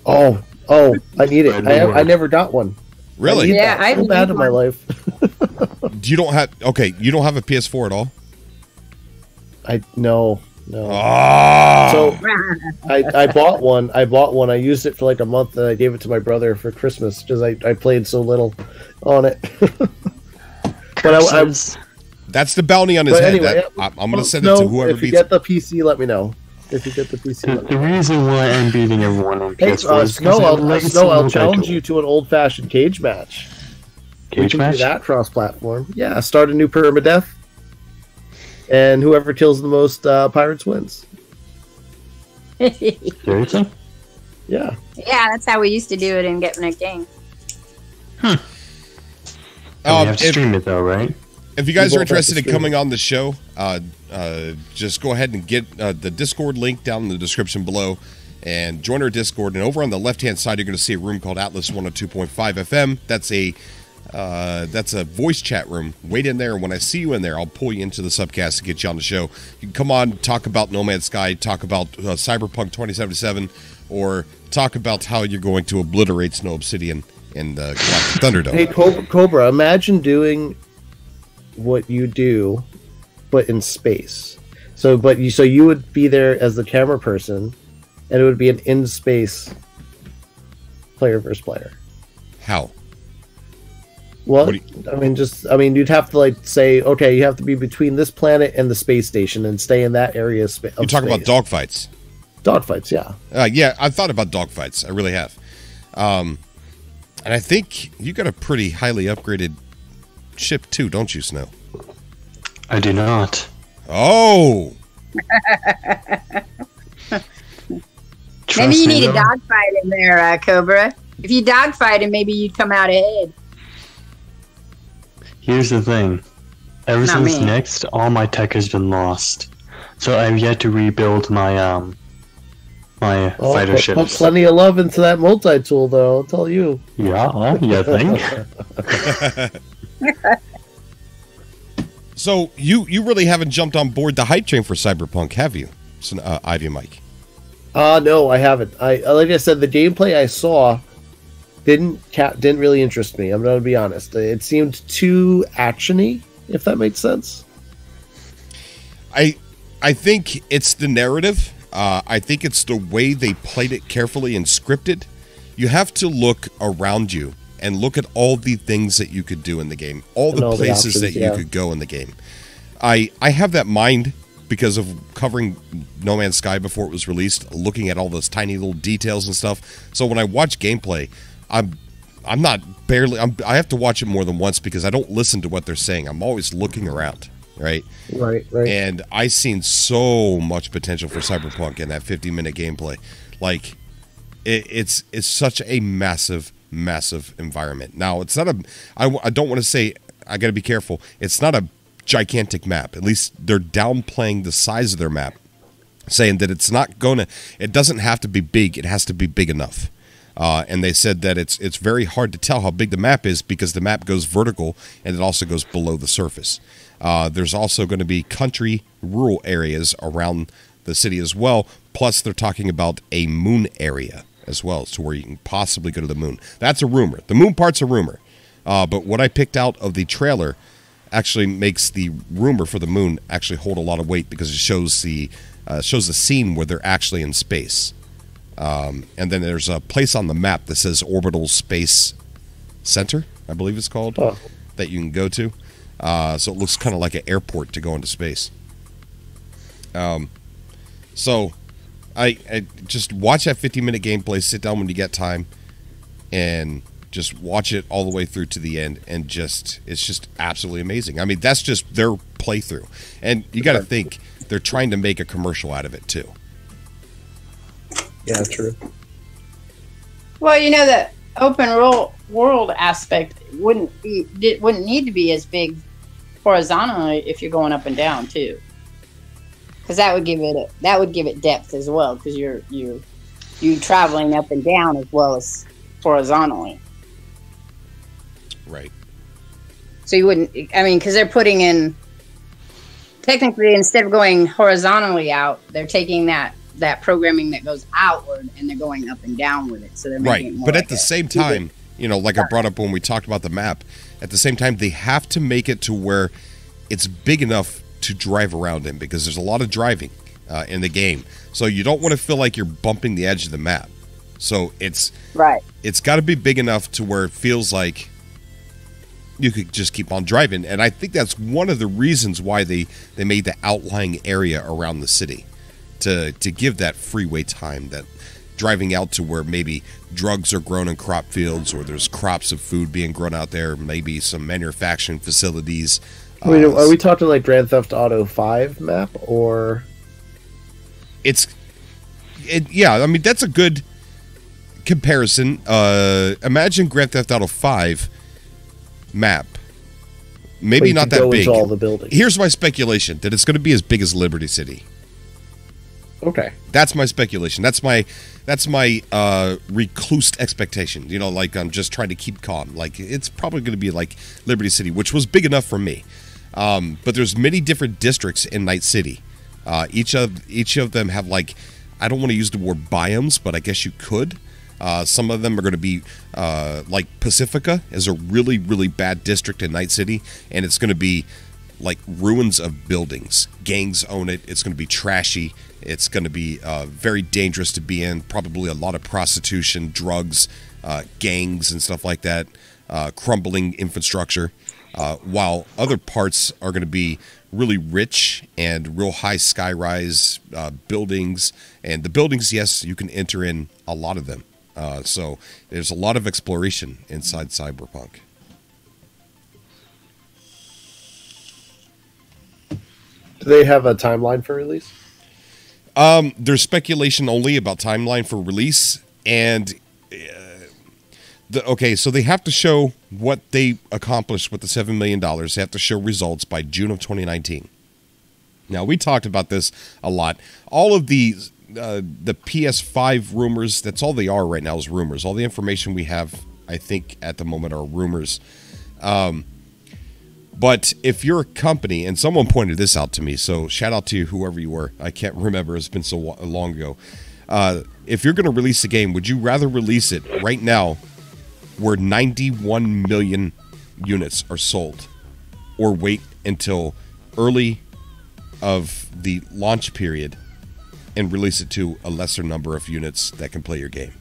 Oh, I need it. I never got one. Really? Yeah, I feel bad in my life. You don't have a PS4 at all? No. Oh. So I bought one. I used it for like a month, and I gave it to my brother for Christmas because I played so little on it. But that's the bounty on his head. Anyway, I'm going to send it to whoever beats. If you get the PC, let me know. If you get the PC, the reason why I'm beating everyone on PS4 is because I'll challenge you to an old-fashioned cage match. Cage match? Do that cross-platform. Yeah, start a new permadeath, and whoever kills the most pirates wins. Seriously? Yeah. Yeah, that's how we used to do it in Getting a Game. You have to stream it though, right? If you guys are interested in coming on the show, just go ahead and get the Discord link down in the description below and join our Discord. And over on the left-hand side, you're going to see a room called Atlas 102.5 FM. That's a voice chat room. Wait in there, and when I see you in there, I'll pull you into the Subcast to get you on the show. You can come on, talk about No Man's Sky, talk about Cyberpunk 2077, or talk about how you're going to obliterate Snow Obsidian and Galactic Thunderdome. Hey, Cobra, imagine doing what you do, but in space. So you would be there as the camera person, and it would be an in-space player versus player. How? Well, you'd have to say, okay, you have to be between this planet and the space station and stay in that area of space. You talk about dogfights. Dogfights, yeah. Yeah, I've thought about dogfights. I really have. And I think you got a pretty highly upgraded ship too, don't you, Snow? I do not. Oh! Maybe you need a dogfight in there, Cobra. If you dogfight him, maybe you'd come out ahead. Here's the thing. Ever since Next, all my tech has been lost. So I've yet to rebuild my my fighter ships. Put plenty of love into that multi-tool, though, I'll tell you. Yeah, you think? So you really haven't jumped on board the hype train for Cyberpunk, have you, Ivy Mike? No, I haven't. Like I said, the gameplay I saw didn't really interest me. I'm going to be honest. It seemed too actiony, if that makes sense. I think it's the narrative. I think it's the way they played it carefully and scripted. You have to look around you and look at all the things that you could do in the game, all the places that you could go in the game. I have that mind because of covering No Man's Sky before it was released, looking at all those tiny little details and stuff. So when I watch gameplay, I have to watch it more than once because I don't listen to what they're saying. I'm always looking around, right? Right. And I've seen so much potential for Cyberpunk in that 50-minute gameplay. Like, it's such a massive environment. Now, it's not I don't want to say, I got to be careful. It's not a gigantic map. At least they're downplaying the size of their map, saying that it doesn't have to be big, it has to be big enough. And they said that it's very hard to tell how big the map is because the map goes vertical and it also goes below the surface. There's also going to be country, rural areas around the city as well, plus they're talking about a moon area as well, to where you can possibly go to the moon. That's a rumor. The moon part's a rumor. But what I picked out of the trailer actually makes the rumor for the moon actually hold a lot of weight because it shows the scene where they're actually in space. And then there's a place on the map that says Orbital Space Center, I believe it's called, that you can go to. So it looks kind of like an airport to go into space. So I just watch that 50-minute gameplay, sit down when you get time, and just watch it all the way through to the end, and it's just absolutely amazing. I mean, that's just their playthrough. And you got to think, they're trying to make a commercial out of it, too. Yeah, true. Well, the open world aspect wouldn't need to be as big horizontally if you're going up and down, too. Because that would give it depth as well, because you're traveling up and down as well as horizontally. Right. So you wouldn't, because they're putting in, technically, instead of going horizontally out, they're taking that programming that goes outward and they're going up and down with it. So they're making it more but like at the same time, like I brought up when we talked about the map, at the same time, they have to make it to where it's big enough to drive around in, because there's a lot of driving in the game. So you don't want to feel like you're bumping the edge of the map. So it's got to be big enough to where it feels like you could just keep on driving. And I think that's one of the reasons why they made the outlying area around the city, to give that freeway time, that driving out to where maybe drugs are grown in crop fields, or there's crops of food being grown out there, maybe some manufacturing facilities. I mean, are we talking like Grand Theft Auto 5 map, or? Yeah, I mean, that's a good comparison. Imagine Grand Theft Auto 5 map. Maybe not that big. All the buildings. Here's my speculation, that it's going to be as big as Liberty City. Okay. That's my speculation. That's my recluse expectation. Like, I'm just trying to keep calm. Like, it's probably going to be like Liberty City, which was big enough for me. But there's many different districts in Night City. Each of them have, like, I don't want to use the word biomes, but I guess you could. Some of them are going to be like Pacifica is a really, really bad district in Night City, and it's going to be like ruins of buildings. Gangs own it. It's going to be trashy. It's going to be very dangerous to be in. Probably a lot of prostitution, drugs, gangs, and stuff like that. Crumbling infrastructure. While other parts are going to be really rich and real high skyrise buildings. And the buildings, yes, you can enter in a lot of them. So there's a lot of exploration inside Cyberpunk. Do they have a timeline for release? There's speculation only about timeline for release, and so they have to show what they accomplished with the $7 million. They have to show results by June of 2019. Now, we talked about this a lot. All of the PS5 rumors, that's all they are right now, is rumors. All the information we have, I think, at the moment are rumors. But if you're a company, and someone pointed this out to me, so shout out to whoever you were. I can't remember. It's been so long ago. If you're going to release a game, would you rather release it right now where 91 million units are sold, or wait until early of the launch period and release it to a lesser number of units that can play your game?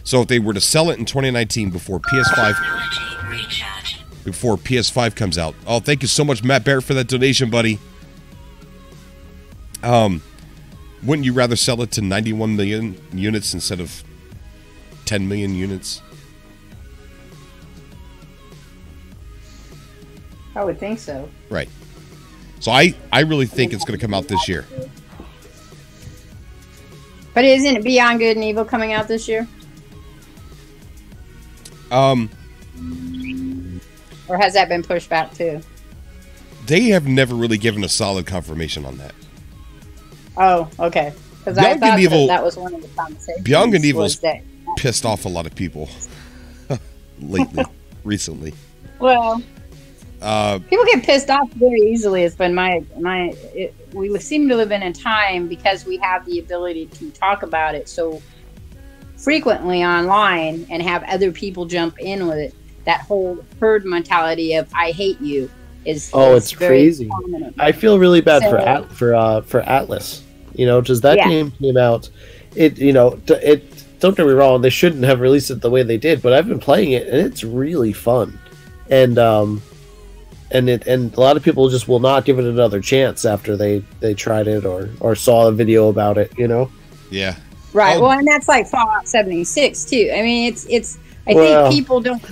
So if they were to sell it in 2019 before PS5 comes out. Oh, thank you so much, Matt Barrett, for that donation, buddy. Wouldn't you rather sell it to 91 million units instead of 10 million units? I would think so. Right. So I really think it's going to come out this year. But isn't it Beyond Good and Evil coming out this year? Or has that been pushed back too? They have never really given a solid confirmation on that. Oh, okay. Because I thought that was one of the conversations. Beyond Good and Evil's pissed off a lot of people recently. Well, people get pissed off very easily. It's been we seem to live in a time, because we have the ability to talk about it so frequently online and have other people jump in with it. That whole herd mentality of "I hate you" it's crazy. Prominent. I feel really bad for Atlas. Just that game came out. Don't get me wrong, they shouldn't have released it the way they did, but I've been playing it and it's really fun. And a lot of people just will not give it another chance after they tried it or saw a video about it, Yeah. Right. Well, and that's like Fallout 76 too. I mean, I think people don't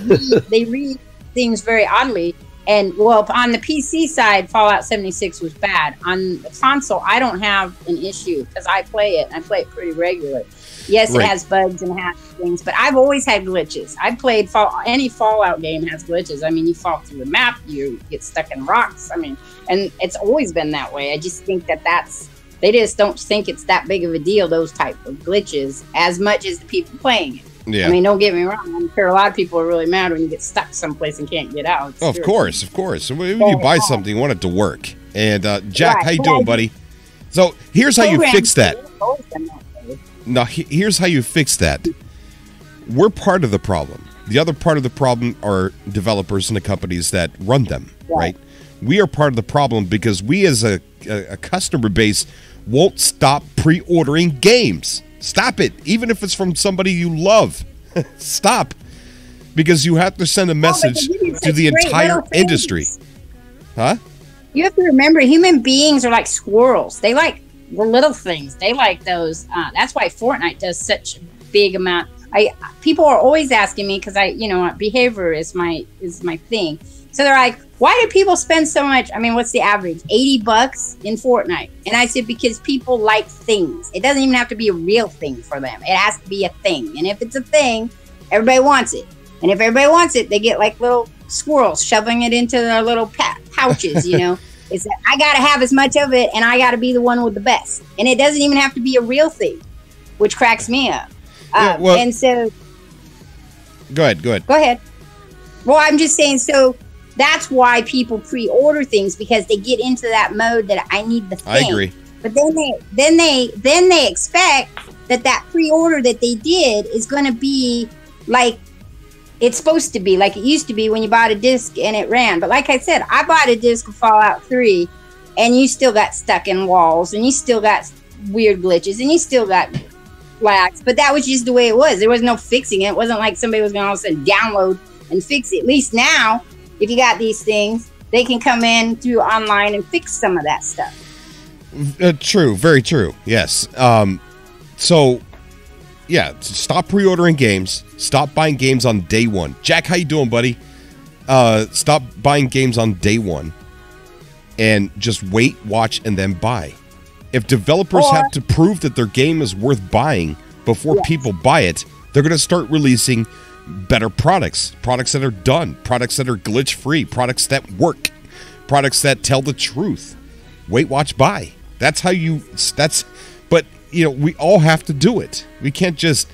they read things very oddly. And on the PC side, Fallout 76 was bad. On the console, I don't have an issue because I play it and I play it pretty regularly. Yes, It has bugs and has things, but I've always had glitches. I've played any Fallout game has glitches. I mean, you fall through the map, you get stuck in rocks. I mean, and it's always been that way. I just think they just don't think it's that big of a deal, those type of glitches, as much as the people playing it. Yeah. I mean, don't get me wrong. I'm sure a lot of people are really mad when you get stuck someplace and can't get out. Oh, of course. When you buy something, you want it to work. And Jack, how you doing, buddy? So here's how you fix that. Now, here's how you fix that. We're part of the problem. The other part of the problem are developers and the companies that run them, right? We are part of the problem because we as a customer base won't stop pre-ordering games. Stop it. Even if it's from somebody you love. Stop. Because you have to send a message to the entire industry. Huh? You have to remember, human beings are like squirrels. They like the little things. They like those. That's why Fortnite does such a big amount. People are always asking me, because behavior is my thing. So they're like, why do people spend so much? I mean, what's the average? $80 in Fortnite. And I said, because people like things. It doesn't even have to be a real thing for them. It has to be a thing. And if it's a thing, everybody wants it. And if everybody wants it, they get like little squirrels shoving it into their little pouches, It's that I got to have as much of it, and I got to be the one with the best. And it doesn't even have to be a real thing, which cracks me up. And so... Go ahead. Go ahead. Well, I'm just saying, so... That's why people pre-order things, because they get into that mode that I need the thing. I agree. But then they expect that pre-order that they did is going to be like it's supposed to be, like it used to be when you bought a disc and it ran. But like I said, I bought a disc of Fallout 3, and you still got stuck in walls, and you still got weird glitches, and you still got lags. But that was just the way it was. There was no fixing it. It wasn't like somebody was going to all of a sudden download and fix it. At least now, if you got these things, they can come in through online and fix some of that stuff. True. Very true. Yes. Stop pre-ordering games. Stop buying games on day one. Jack, how you doing, buddy? Stop buying games on day one. And just wait, watch, and then buy. If developers have to prove that their game is worth buying before people buy it, they're going to start releasing better products that are done, products that are glitch free, products that work, products that tell the truth. Wait, watch, buy. But we all have to do it. We can't just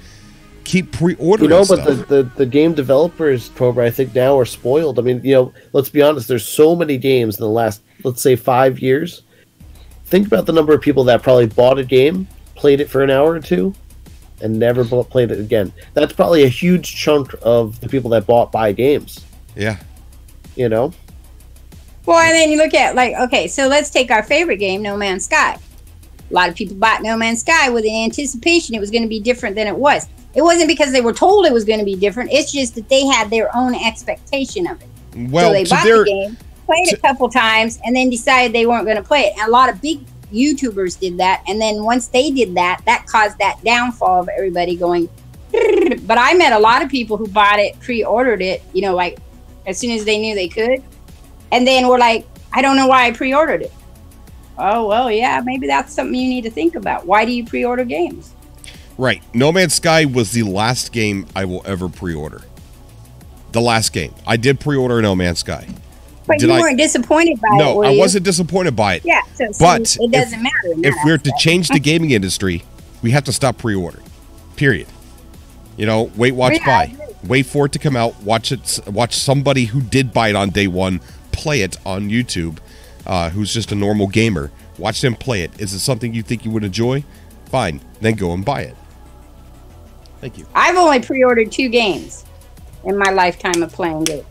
keep pre-ordering stuff. But the game developers, Cobra, I think now are spoiled. I mean, let's be honest, there's so many games in the last, let's say, 5 years. Think about the number of people that probably bought a game, played it for an hour or two, and never played it again. That's probably a huge chunk of the people that buy games. Yeah. Well, and then you look at, so let's take our favorite game, No Man's Sky. A lot of people bought No Man's Sky with the anticipation it was going to be different than it was. It wasn't because they were told it was going to be different. It's just that they had their own expectation of it. Well, so they bought the game, played a couple times, and then decided they weren't going to play it. And a lot of big YouTubers did that. And then once they did that, that caused that downfall of everybody going. But I met a lot of people who bought it, pre-ordered it, you know, like as soon as they knew they could. And then were like, I don't know why I pre-ordered it. Oh, well, yeah, maybe that's something you need to think about. Why do you pre-order games? Right. No Man's Sky was the last game I will ever pre-order. The last game. I did pre-order No Man's Sky. But you weren't disappointed by it, No, I wasn't disappointed by it. Yeah, but it doesn't matter. If we're to change the gaming industry, we have to stop pre-ordering. Period. You know, wait, watch, buy. Wait for it to come out. Watch it. Watch somebody who did buy it on day one play it on YouTube, who's just a normal gamer. Watch them play it. Is it something you think you would enjoy? Fine. Then go and buy it. Thank you. I've only pre-ordered 2 games in my lifetime of playing it.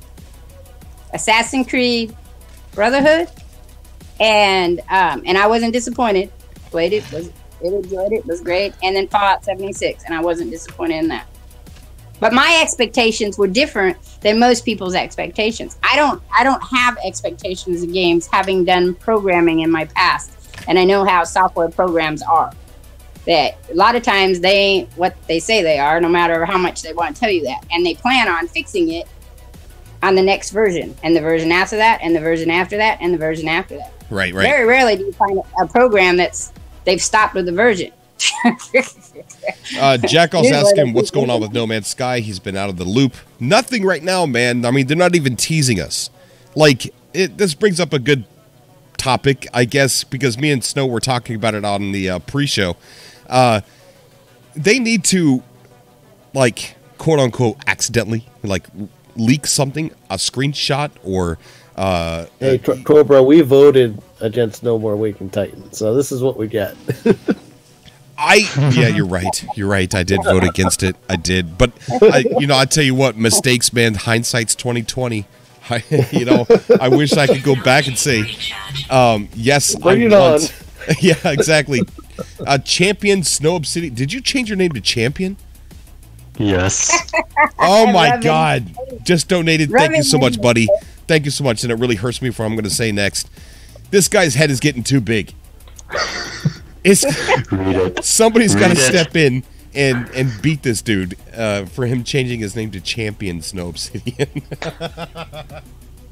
Assassin's Creed Brotherhood, and I wasn't disappointed. Played it, enjoyed it, was great. And then Fallout 76, and I wasn't disappointed in that. But my expectations were different than most people's expectations. I don't have expectations of games, having done programming in my past, and I know how software programs are. That a lot of times they ain't what they say they are, no matter how much they want to tell you that, and they plan on fixing it on the next version, and the version after that, and the version after that, and the version after that. Right. Very rarely do you find a program they've stopped with the version. Jackal's asking what's going on with No Man's Sky. He's been out of the loop. Nothing right now, man. I mean, they're not even teasing us. Like, this brings up a good topic, I guess, because me and Snow were talking about it on the pre-show. They need to, like, quote-unquote, accidentally, like, leak something, a screenshot, or... hey, Cobra, we voted against No More Waking Titan, so this is what we get. Yeah, you're right. You're right. I did vote against it. I did. But, I tell you what, mistakes, man, hindsight's 2020. I wish I could go back and say, yes, Bring it on. Yeah, exactly. Champion Snow Obsidian. Did you change your name to Champion? Yes. Oh, my God. Just donated. Thank you so much, buddy. Thank you so much. And it really hurts me for what I'm going to say next. This guy's head is getting too big. Somebody's got to step in and beat this dude for him changing his name to Champion Snow Obsidian.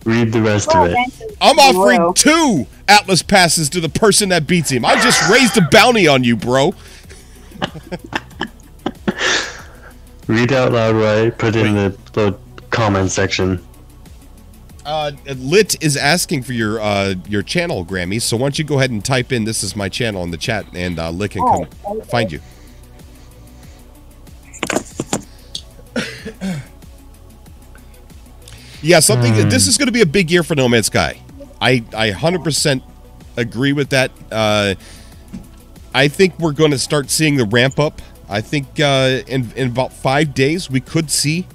Read the rest of it. I'm offering 2 Atlas passes to the person that beats him. I just raised a bounty on you, bro. Read out loud, right? Put it in the comment section. Lit is asking for your channel, Grammy. So why don't you go ahead and type in "This is my channel" in the chat, and Lit can come find you. Yeah, this is going to be a big year for No Man's Sky. I 100% agree with that. I think we're going to start seeing the ramp up. I think in about 5 days we could see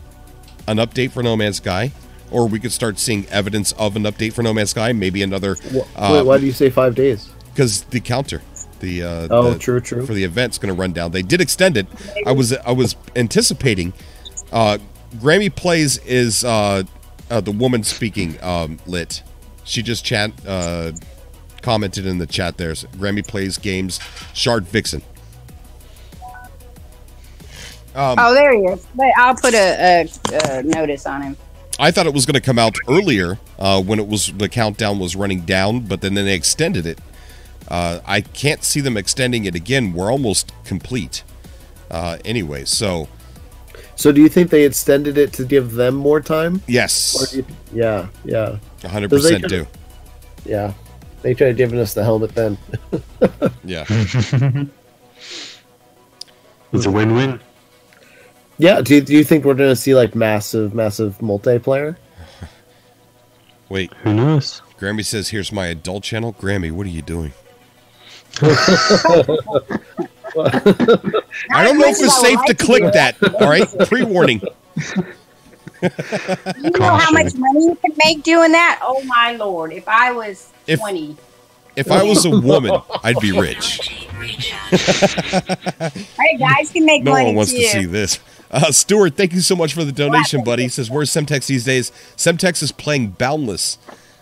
an update for No Man's Sky. Or we could start seeing evidence of an update for No Man's Sky. Maybe another. Wait, why do you say 5 days? Because the counter, true for the event's going to run down. They did extend it. I was anticipating. Grammy Plays is the woman speaking. Lit. She just commented in the chat. There's Grammy Plays Games Shard Vixen. There he is. But I'll put a notice on him. I thought it was going to come out earlier when the countdown was running down, but then they extended it. I can't see them extending it again. We're almost complete. Anyway, so do you think they extended it to give them more time? Yes. Yeah. 100% do. Yeah. They tried giving us the helmet then. Yeah. It's a win-win. Yeah, do you think we're going to see like massive multiplayer? Wait. Who knows? Grammy says, here's my adult channel. Grammy, what are you doing? I don't know if it's safe to click that. All right? Pre-warning. You know how much money you can make doing that? Oh, my Lord. If I was 20. If I was a woman, I'd be rich. Hey, guys can make No money one wants too. to see this. Stuart, thank you so much for the donation, buddy. He says, where's Semtex these days? Semtex is playing Boundless.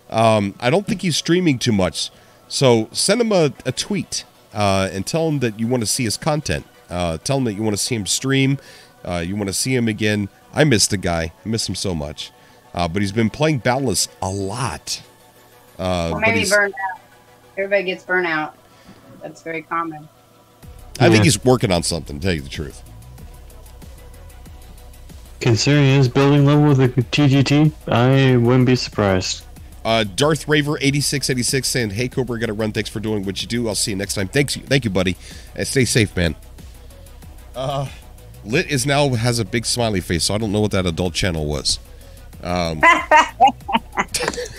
I don't think he's streaming too much. So send him a tweet and tell him that you want to see his content. Tell him that you want to see him stream. You want to see him again. I miss the guy. I miss him so much. But he's been playing Boundless a lot. Or maybe burned out. Everybody gets burnt out. That's very common. I think he's working on something, to tell you the truth. Considering his building level with the TGT, I wouldn't be surprised. Darth Raver 8686 saying, "Hey Cobra, gotta run. Thanks for doing what you do. I'll see you next time." Thank you, buddy. And stay safe, man. Lit is now has a big smiley face, so I don't know what that adult channel was. I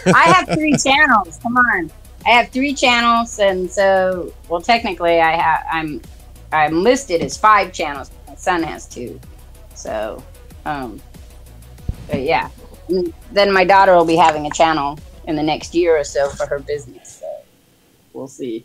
have 3 channels. Come on, I have 3 channels, and so well, technically, I'm listed as 5 channels. My son has 2, so but yeah. Then my daughter will be having a channel in the next year or so for her business. So we'll see.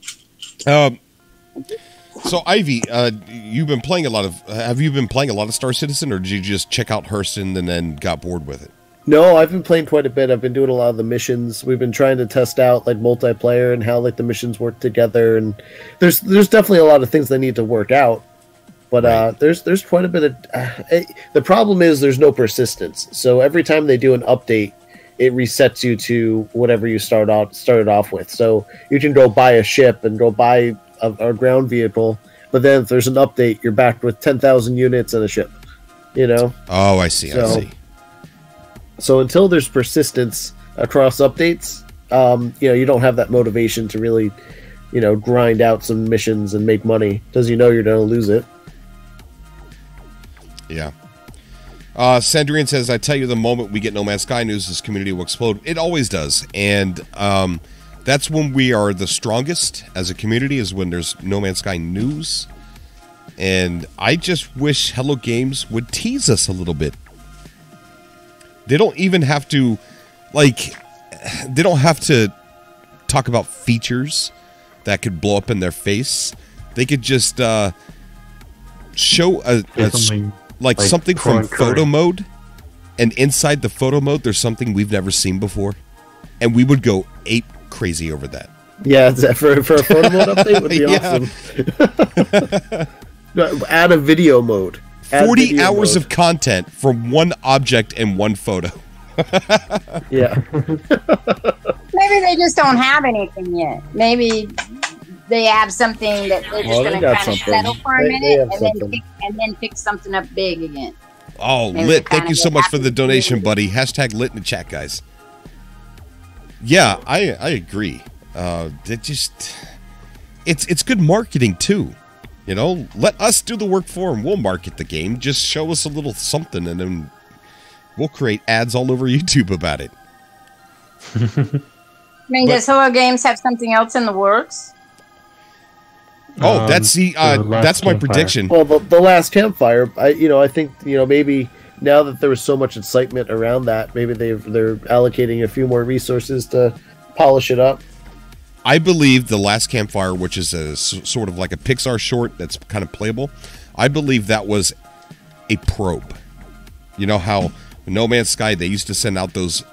So Ivy, you've been playing a lot of. Have you been playing a lot of Star Citizen, or did you just check out Hurston and then got bored with it? No, I've been playing quite a bit. I've been doing a lot of the missions. We've been trying to test out like multiplayer and how like the missions work together. And there's definitely a lot of things that need to work out. But right. There's quite a bit of. The problem is there's no persistence. So every time they do an update, it resets you to whatever you started off with. So you can go buy a ship and go buy a ground vehicle, but then if there's an update, you're back with 10,000 units and a ship. You know? Oh, I see. I see. So until there's persistence across updates, you don't have that motivation to really, grind out some missions and make money because you're going to lose it. Yeah. Sandrian says, "I tell you, the moment we get No Man's Sky news, this community will explode." It always does, and that's when we are the strongest as a community. Is when there's No Man's Sky news, and I just wish Hello Games would tease us a little bit. They don't even have to, they don't have to talk about features that could blow up in their face. They could just show something from photo mode, and inside the photo mode, there's something we've never seen before, and we would go ape crazy over that. Yeah, for a photo mode update would be awesome. Add a video mode. 40 hours of content from one object and one photo. Yeah. Maybe they just don't have anything yet. Maybe they have something that they're just going to kind of settle for a minute and then pick something up big again. Oh, Maybe Lit, thank you so much for the donation, buddy. Hashtag Lit in the chat, guys. Yeah, I agree. It's good marketing, too. Let us do the work for them. We'll market the game. Just show us a little something, and then we'll create ads all over YouTube about it. Does Hello Games have something else in the works? Oh, that's my prediction. Well, the last campfire. I think maybe now that there was so much excitement around that, maybe they're allocating a few more resources to polish it up. I believe the last campfire, which is a sort of like a Pixar short that's kind of playable, I believe that was a probe. You know how No Man's Sky, they used to send out those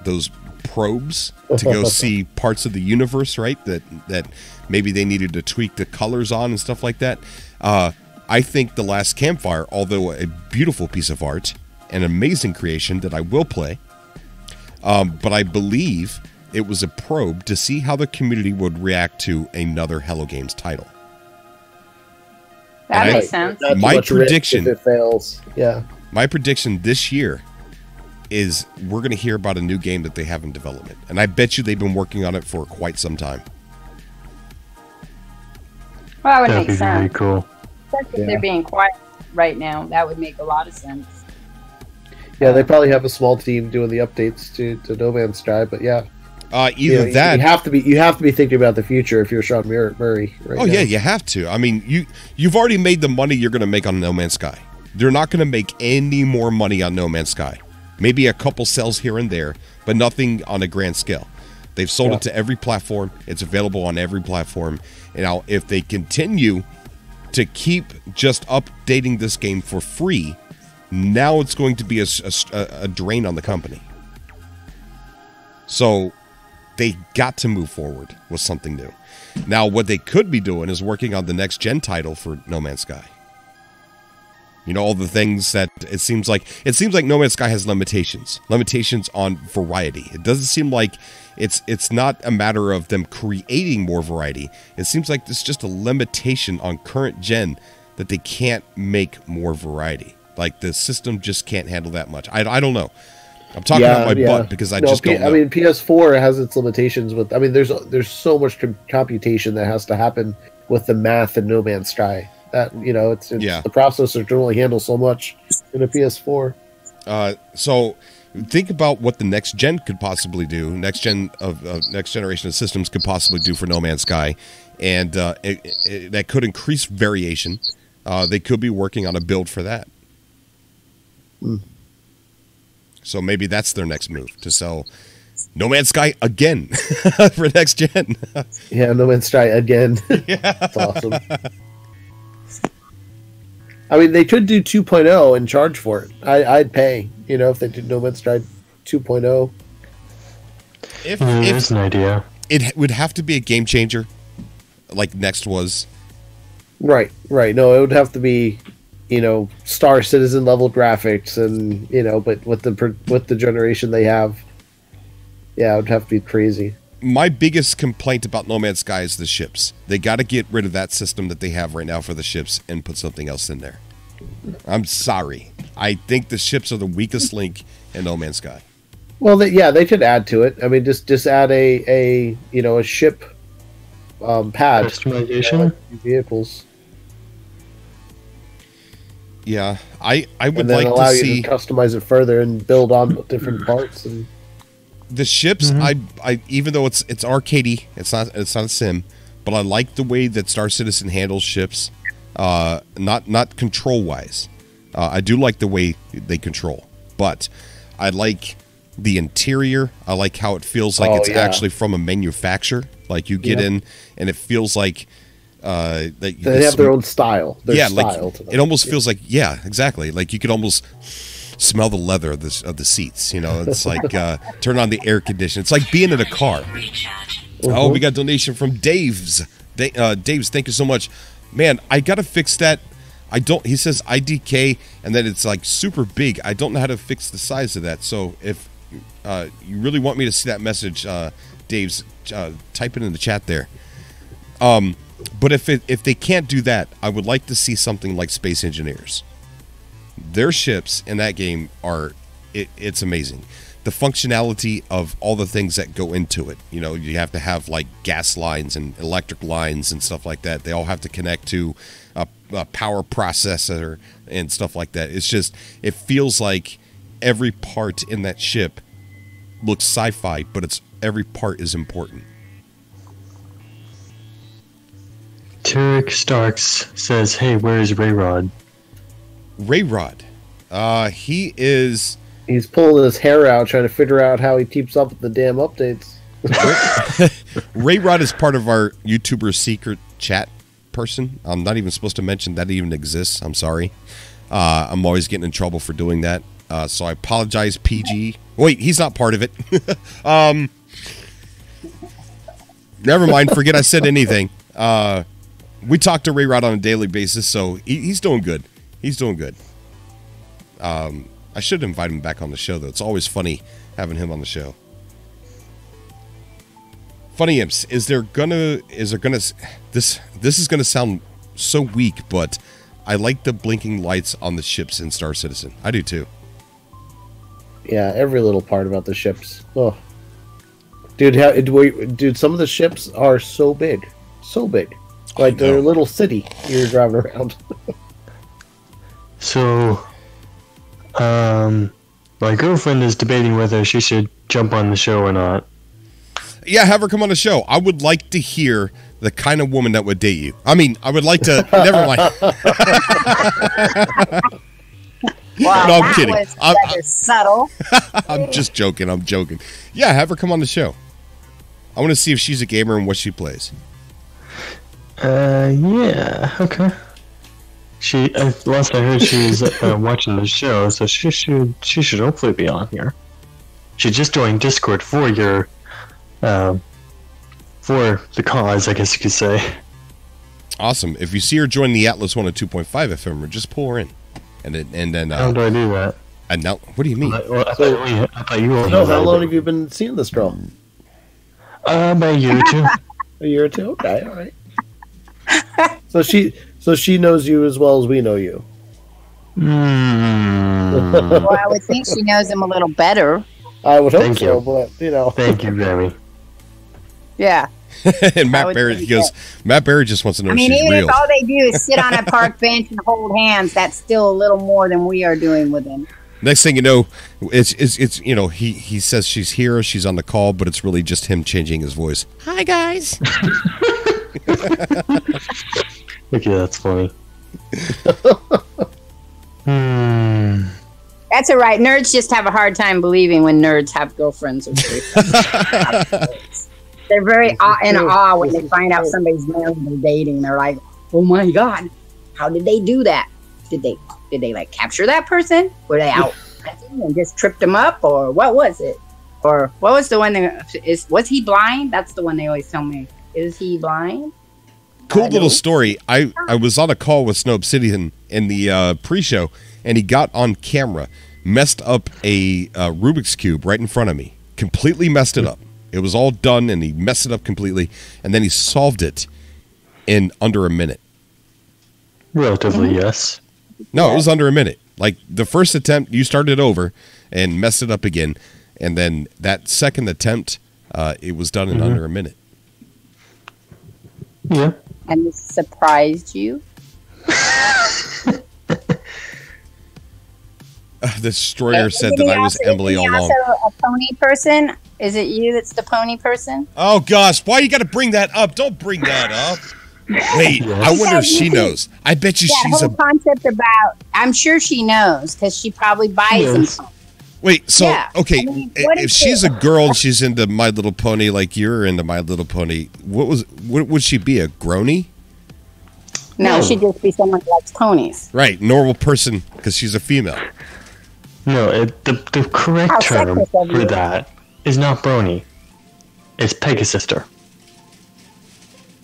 probes to go see parts of the universe, right? That maybe they needed to tweak the colors on and stuff like that. I think the last campfire, although a beautiful piece of art, an amazing creation that I will play, but I believe it was a probe to see how the community would react to another Hello Games title. That makes sense. My prediction, if it fails, yeah. My prediction this year is we're going to hear about a new game that they have in development, and I bet you they've been working on it for quite some time. Well, that would make sense. Very cool. Especially if they're being quiet right now. That would make a lot of sense. Yeah, they probably have a small team doing the updates to No Man's Sky, but yeah. You have to be thinking about the future if you're Sean Murray. Right now. Yeah, you have to. I mean, you've already made the money you're going to make on No Man's Sky. They're not going to make any more money on No Man's Sky. Maybe a couple sales here and there, but nothing on a grand scale. They've sold it to every platform. It's available on every platform. And now, if they continue to keep just updating this game for free, now it's going to be a drain on the company. So they got to move forward with something new. Now, what they could be doing is working on the next gen title for No Man's Sky. You know, all the things that it seems like No Man's Sky has limitations on variety. It doesn't seem like it's not a matter of them creating more variety. It seems like it's just a limitation on current gen that they can't make more variety. Like the system just can't handle that much. I don't know. I'm talking about my butt because I just don't know. I mean, PS4 has its limitations with. I mean, there's so much computation that has to happen with the math in No Man's Sky. That, you know, it's the processor can only handle so much in a PS4. So think about what the next gen could possibly do. Next generation of systems could possibly do for No Man's Sky, and that could increase variation. They could be working on a build for that. So maybe that's their next move, to sell No Man's Sky again for next gen. Yeah, No Man's Sky again. Yeah. That's awesome. I mean, they could do 2.0 and charge for it. I'd pay, you know, if they did No Man's Sky 2.0. If that's an idea. It would have to be a game changer, like Next was. Right. No, it would have to be, you know, Star Citizen level graphics, and, you know, but with the generation they have, yeah, it would have to be crazy. My biggest complaint about No Man's Sky is the ships. They got to get rid of that system that they have right now for the ships and put something else in there. I'm sorry. I think the ships are the weakest link in No Man's Sky. Well, they could add to it. I mean, just add a you know, a ship pad customization vehicles. Yeah, I would and then like allow to you see to customize it further and build on different parts. And the ships. I even though it's arcadey, it's not a sim, but I like the way that Star Citizen handles ships. Not control wise. I do like the way they control, but I like the interior. I like how it feels like it's actually from a manufacturer. Like you get in and it feels like that they have their own style. Style to them. It almost feels like exactly. Like you could almost smell the leather of the seats. You know, it's like turn on the air conditioner. It's like being in a car. Oh, we got a donation from Dave's. Dave's, thank you so much, man. I gotta fix that. He says IDK, and then it's like super big. I don't know how to fix the size of that. So if you really want me to see that message, Dave's, type it in the chat there. But if they can't do that, I would like to see something like Space Engineers. Their ships in that game it's amazing. The functionality of all the things that go into it. You know, you have to have like gas lines and electric lines and stuff like that. They all have to connect to a power processor and stuff like that. It's just, it feels like every part in that ship looks sci-fi, but every part is important. Tarek Starks says, "Hey, where is Rayrod?" Rayrod, he's pulling his hair out trying to figure out how he keeps up with the damn updates. Rayrod is part of our YouTuber secret chat person. I'm not even supposed to mention that even exists. I'm sorry. I'm always getting in trouble for doing that. So I apologize, PG. Wait, he's not part of it. Never mind. Forget I said anything. We talk to Rayrod on a daily basis, so he's doing good. He's doing good. I should invite him back on the show, though. It's always funny having him on the show. Funny Imps, this is gonna sound so weak, but I like the blinking lights on the ships in Star Citizen. I do too. Yeah, every little part about the ships. Oh, dude, some of the ships are so big, like they're a little city you're driving around. So, my girlfriend is debating whether she should jump on the show or not. Yeah, have her come on the show. I would like to hear the kind of woman that would date you. I mean, I would like to. Never mind. Wow, no, I'm kidding. I'm subtle. I'm just joking. I'm joking. Yeah, have her come on the show. I want to see if she's a gamer and what she plays. Yeah. Okay. last I heard, she was watching the show, so she should hopefully be on here. She just joined Discord for your, for the cause, I guess you could say. Awesome. If you see her join the Atlas 102.5 FM, just pull her in, and then. How do I do that? And now, what do you mean? I thought you were. No, how long have you been seeing this girl? About a year or two. A year or two. Okay, all right. So she knows you as well as we know you. Well, I would think she knows him a little better. I would hope Thank so, you. but you know. Thank you, Grammy. Yeah. And Matt Barrett, he goes, Matt Barrett just wants to know if she's even real. if all they do is sit on a park bench and hold hands, that's still a little more than we are doing with them. Next thing you know, it's you know, he says she's here, she's on the call, but it's really just him changing his voice. Hi, guys. Okay, that's funny. That's all right. Nerds just have a hard time believing when nerds have girlfriends or boyfriends. They're very in awe when they find out somebody's married and dating. They're like, "Oh my god, how did they do that? Did they like capture that person? Were they out and just tripped him up, or what was it? Or what was the one that was he blind? That's the one they always tell me. Is he blind?" Cool little story. I was on a call with Snow Obsidian in the pre-show, and he got on camera, messed up a Rubik's Cube right in front of me. Completely messed it up. It was all done, and he messed it up completely, and then he solved it in under a minute. Relatively, yes. No, it was under a minute. Like, the first attempt, you started over and messed it up again, and then that second attempt, it was done in under a minute. Yeah. And this surprised you? The destroyer said that I was Emily all along. Also a pony person? Is it you that's the pony person? Oh gosh, why you got to bring that up? Don't bring that up. Wait, I wonder if she knows. I bet you she's whole concept about. I'm sure she knows because she probably buys them. Wait, so Yeah. okay, I mean, if she's a girl and she's into My Little Pony like you're into My Little Pony, what would she be, a grony? No, she'd just be someone who likes ponies. Right, normal person because she's a female. No, the correct term for that is not brony. It's Pegasister.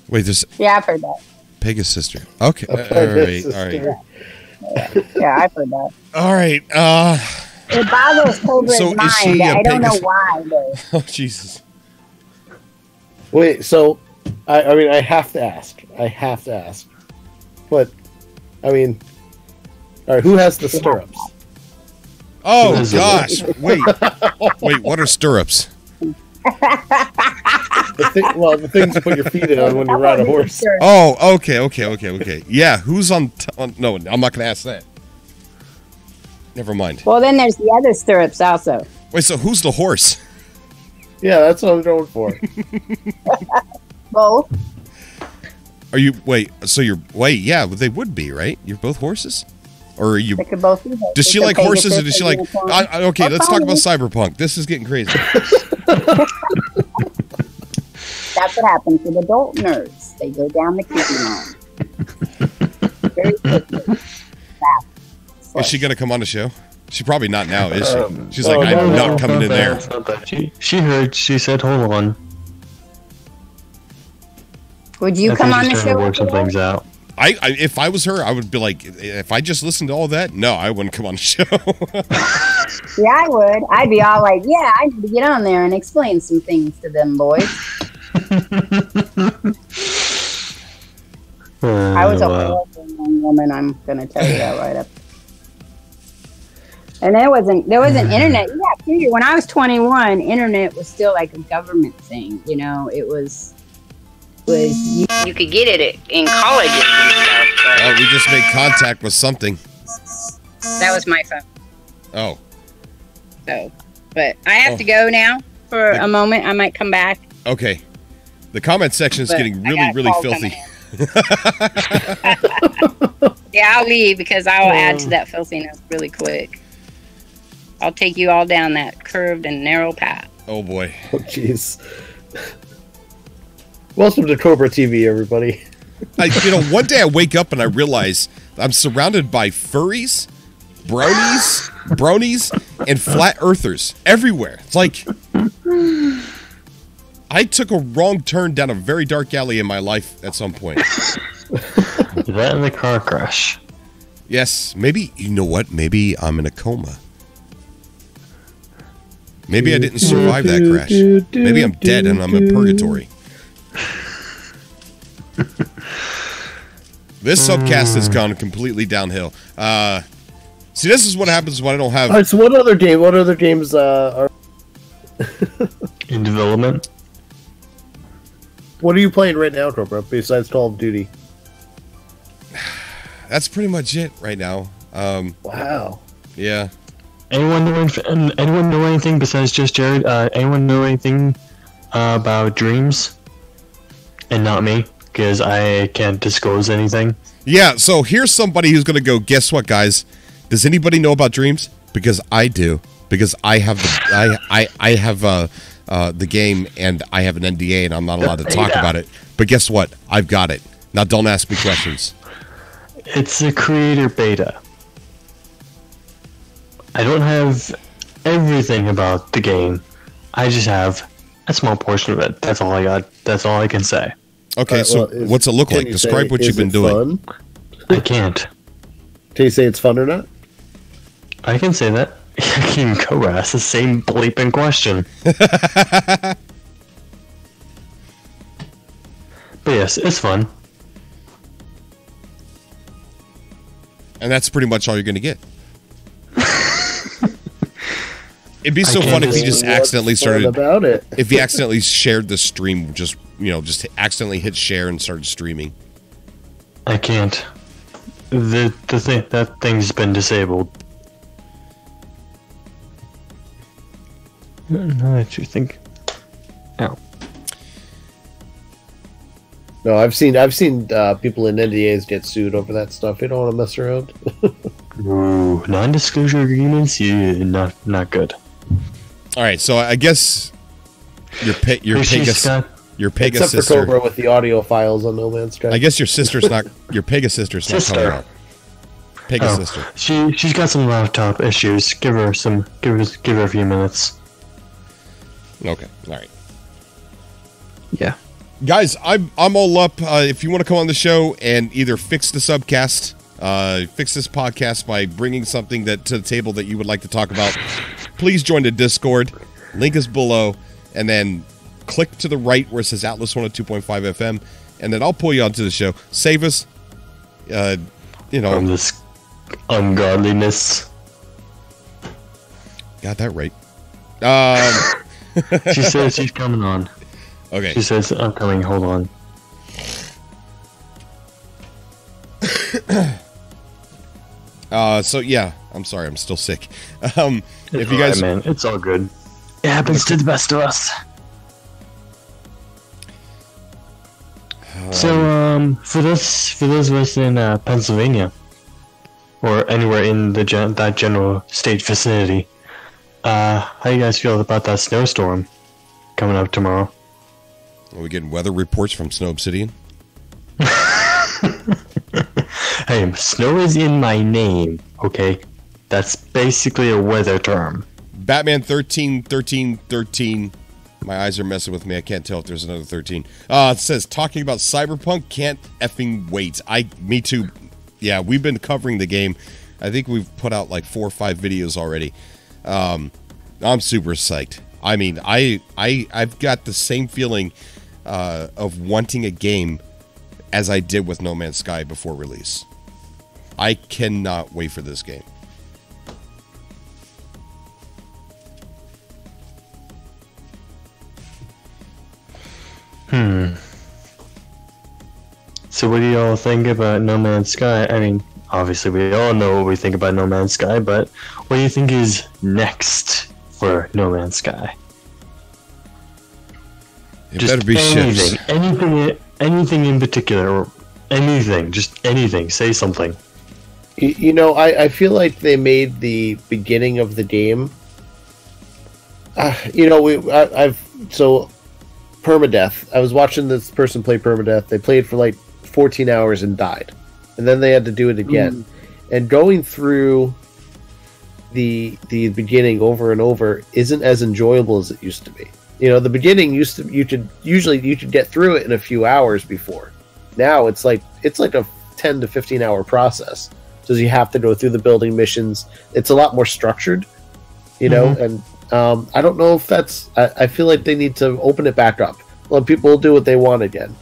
Wait, there's I've heard that. Pegasister. Okay, all right. Yeah, I've heard that. All right. It boggles Cobra's So is mind. she a I don't know Pegasus? why, though. Oh Jesus. Wait, so I mean, I have to ask. But I mean, all right, who has the stirrups? Oh gosh. Wait, what are stirrups? The things you put your feet in on when you ride a horse. Oh, okay. Yeah, who's on? No, I'm not going to ask that. Never mind. Well, then there's the other stirrups also. Wait, so who's the horse? Yeah, that's what I'm going for. Both. Are you? Wait, yeah, they would be, right? You're both horses, or are you? They could both be horses. Does she like horses, or does she like? Okay, let's talk about Cyberpunk. This is getting crazy. That's what happens with adult nerds. They go down the creepy line. Very quickly. Is she gonna come on the show? She's probably not now, is she? She's like, I'm not coming in there. She heard. She said, "Hold on." Would you come on the show? Work some things out. If I was her, I would be like, if I just listened to all that, no, I wouldn't come on the show. Yeah, I would. I'd be all like, yeah, I need to get on there and explain some things to them boys. I was a horrible young woman. I'm gonna tell you that right up. And there wasn't internet. You got to figure, when I was 21, internet was still like a government thing. You know, it was you could get it in colleges and stuff. But We just made contact with something. that was my phone. Oh, So, but I have to go now for a moment. I might come back. okay. The comment section is But getting I really, got a really call filthy. Yeah, I'll leave because I will add to that filthiness really quick. I'll take you all down that curved and narrow path. Oh boy. Oh, jeez. Welcome to Cobra TV, everybody. One day I wake up and I realize I'm surrounded by furries, bronies, and flat earthers everywhere. It's like I took a wrong turn down a very dark alley in my life at some point. That and the car crash. Yes, maybe, you know what? Maybe I'm in a coma. Maybe I didn't survive that crash. Maybe I'm dead and I'm in purgatory. This subcast has gone completely downhill. See, this is what happens when I don't have... All right, so what other games are... in development? What are you playing right now, Cobra, besides Call of Duty? That's pretty much it right now. Wow. Yeah. Anyone know anything besides just Jared? Anyone know anything about Dreams? And not me, because I can't disclose anything. Yeah, so here's somebody who's going to go, guess what, guys? Does anybody know about Dreams? Because I do. Because I have the game, and I have an NDA, and I'm not allowed to talk about it. But guess what? I've got it. Now don't ask me questions. It's a creator beta. I don't have everything about the game. I just have a small portion of it. That's all I got. That's all I can say. Okay, so what's it look like? Describe what you've been doing. Fun? I can't. Can you say it's fun or not? I can say that. I can go ask the same bleeping question. But yes, it's fun. And that's pretty much all you're going to get. It'd be so fun if you just accidentally started about it. If you accidentally shared the stream, just accidentally hit share and started streaming. I can't. That thing's been disabled. Now that you think. Ow. No, I've seen people in NDAs get sued over that stuff. They don't want to mess around. Ooh, non-disclosure agreements, not good. All right, so I guess your Pegasus Except sister. for Cobra with the audio files on No Man's Sky. I guess your sister's not your Pegasus sister's not coming out. Pegasus sister. She's got some laptop issues. Give her a few minutes. Okay, all right. Yeah. Guys, I'm all up. If you want to come on the show and either fix the subcast, fix this podcast by bringing something to the table that you would like to talk about, please join the Discord. Link is below, and then click to the right where it says Atlas 102.5 FM, and then I'll pull you onto the show. Save us, from this ungodliness. Got that right. She says she's coming on. Okay. She says, I'm coming, hold on. So yeah, I'm sorry, I'm still sick. If It's you guys, man, it's all good. It happens to the best of us. So, for those of us in Pennsylvania, or anywhere in that general state vicinity, how do you guys feel about that snowstorm coming up tomorrow? are we getting weather reports from Snow Obsidian? Hey, snow is in my name, okay? That's basically a weather term. Batman 13. My eyes are messing with me. I can't tell if there's another 13. It says, talking about Cyberpunk, can't effing wait. Me too. Yeah, we've been covering the game. I think we've put out like 4 or 5 videos already. I'm super psyched. I mean, I've got the same feeling of wanting a game as I did with No Man's Sky before release. I cannot wait for this game. So what do y'all think about No Man's Sky? I mean, obviously we all know what we think about No Man's Sky, but what do you think is next for No Man's Sky? It better be ships. Anything in particular, or anything, just anything. Say something. I feel like they made the beginning of the game. Permadeath. I was watching this person play permadeath. They played for like 14 hours and died, and then they had to do it again. And going through the beginning over and over isn't as enjoyable as it used to be. You know, the beginning you could get through it in a few hours before. Now it's like a 10 to 15 hour process, because you have to go through the building missions. It's a lot more structured, you know. And I don't know if that's. I feel like they need to open it back up. Let people do what they want again.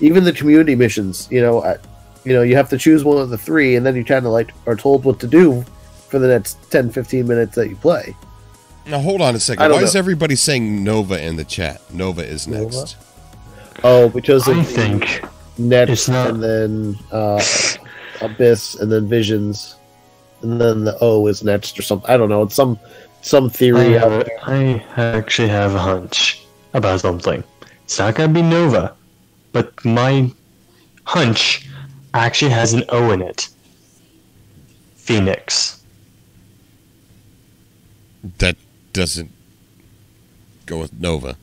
Even the community missions, you know, you have to choose one of the three, and then you kind of like are told what to do for the next 10, 15 minutes that you play. Now, hold on a second. Why is everybody saying Nova in the chat? Nova is next. Oh, because I think Next, and then Abyss, and then Visions, and then the O is next, or something. I don't know. It's some theory out there. I actually have a hunch about something. It's not gonna be Nova, but my hunch actually has an O in it. Phoenix. That doesn't go with Nova.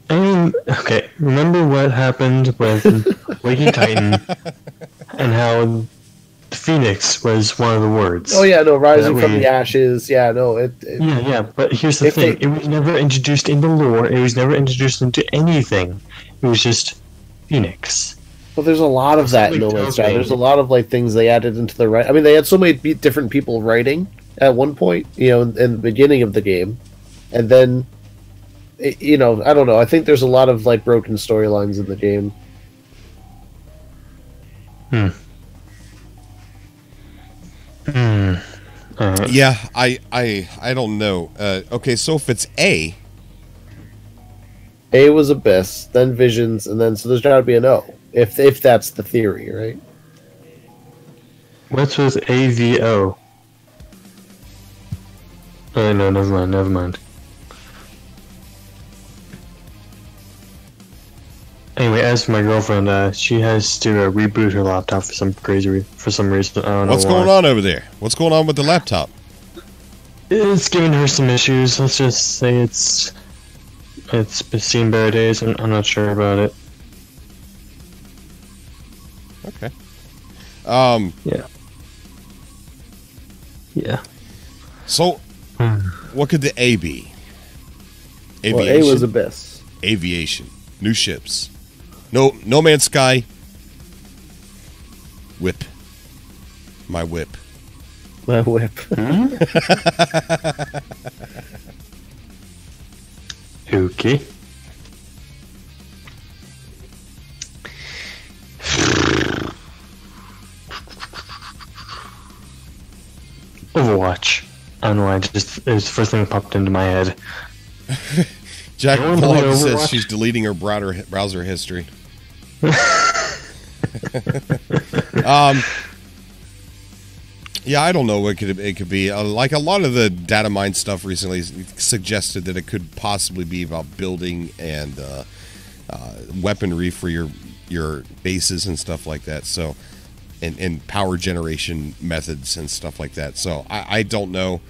I mean, okay, remember what happened with Waking Titan and how the Phoenix was one of the words? Oh yeah, no, rising from the ashes. Yeah, no, Yeah, but here's the thing. It was never introduced in the lore. It was never introduced into anything. It was just Phoenix. Well, there's a lot of that in No Man's Sky. There's a lot of like things they added into the right. I mean, they had so many different people writing at one point, you know, in the beginning of the game, and then, you know, I don't know. I think there's a lot of like broken storylines in the game. Yeah, I don't know. Okay, so if it's A was Abyss, then Visions, and then so there's got to be an O. If that's the theory, right? What's with AVO? Oh, no, never mind. Anyway, as for my girlfriend, she has to reboot her laptop for some reason. I don't know what's going on over there. What's going on with the laptop? It's giving her some issues. Let's just say it's seen better days. I'm not sure about it. Okay. Yeah. So, what could the A be? Aviation? Well, A was Abyss. Aviation. New ships. No Man's Sky. Whip. My whip. My whip. Okay. Overwatch. I don't know why, it was the first thing that popped into my head. Jack Vlog says she's deleting her browser history. Yeah, I don't know what it could be. Like a lot of the data mine stuff recently suggested that it could possibly be about building and weaponry for your bases and stuff like that. So, and power generation methods and stuff like that. So I don't know.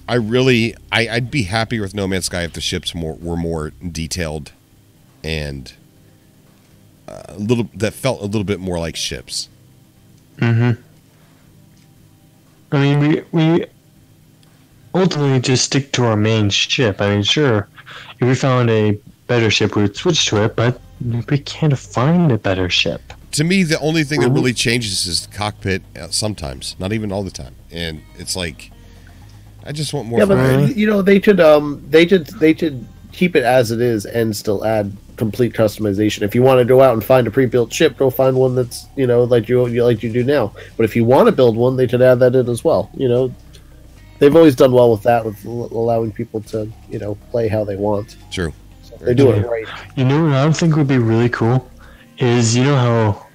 I'd be happier with No Man's Sky if the ships were more detailed and that felt a little bit more like ships. Mm-hmm. I mean, we ultimately just stick to our main ship. I mean, sure, if we found a better ship, we would switch to it, but we can't find a better ship. To me, the only thing that really changes is the cockpit sometimes, not even all the time. And it's like, I just want more. Yeah, but you know, they should keep it as it is and still add complete customization. If you want to go out and find a pre-built ship, go find one that's, you know, like you do now. But if you want to build one, they should add that in as well. You know, they've always done well with that, with allowing people to, you know, play how they want. True. So they do it right. You know what I think would be really cool is, you know how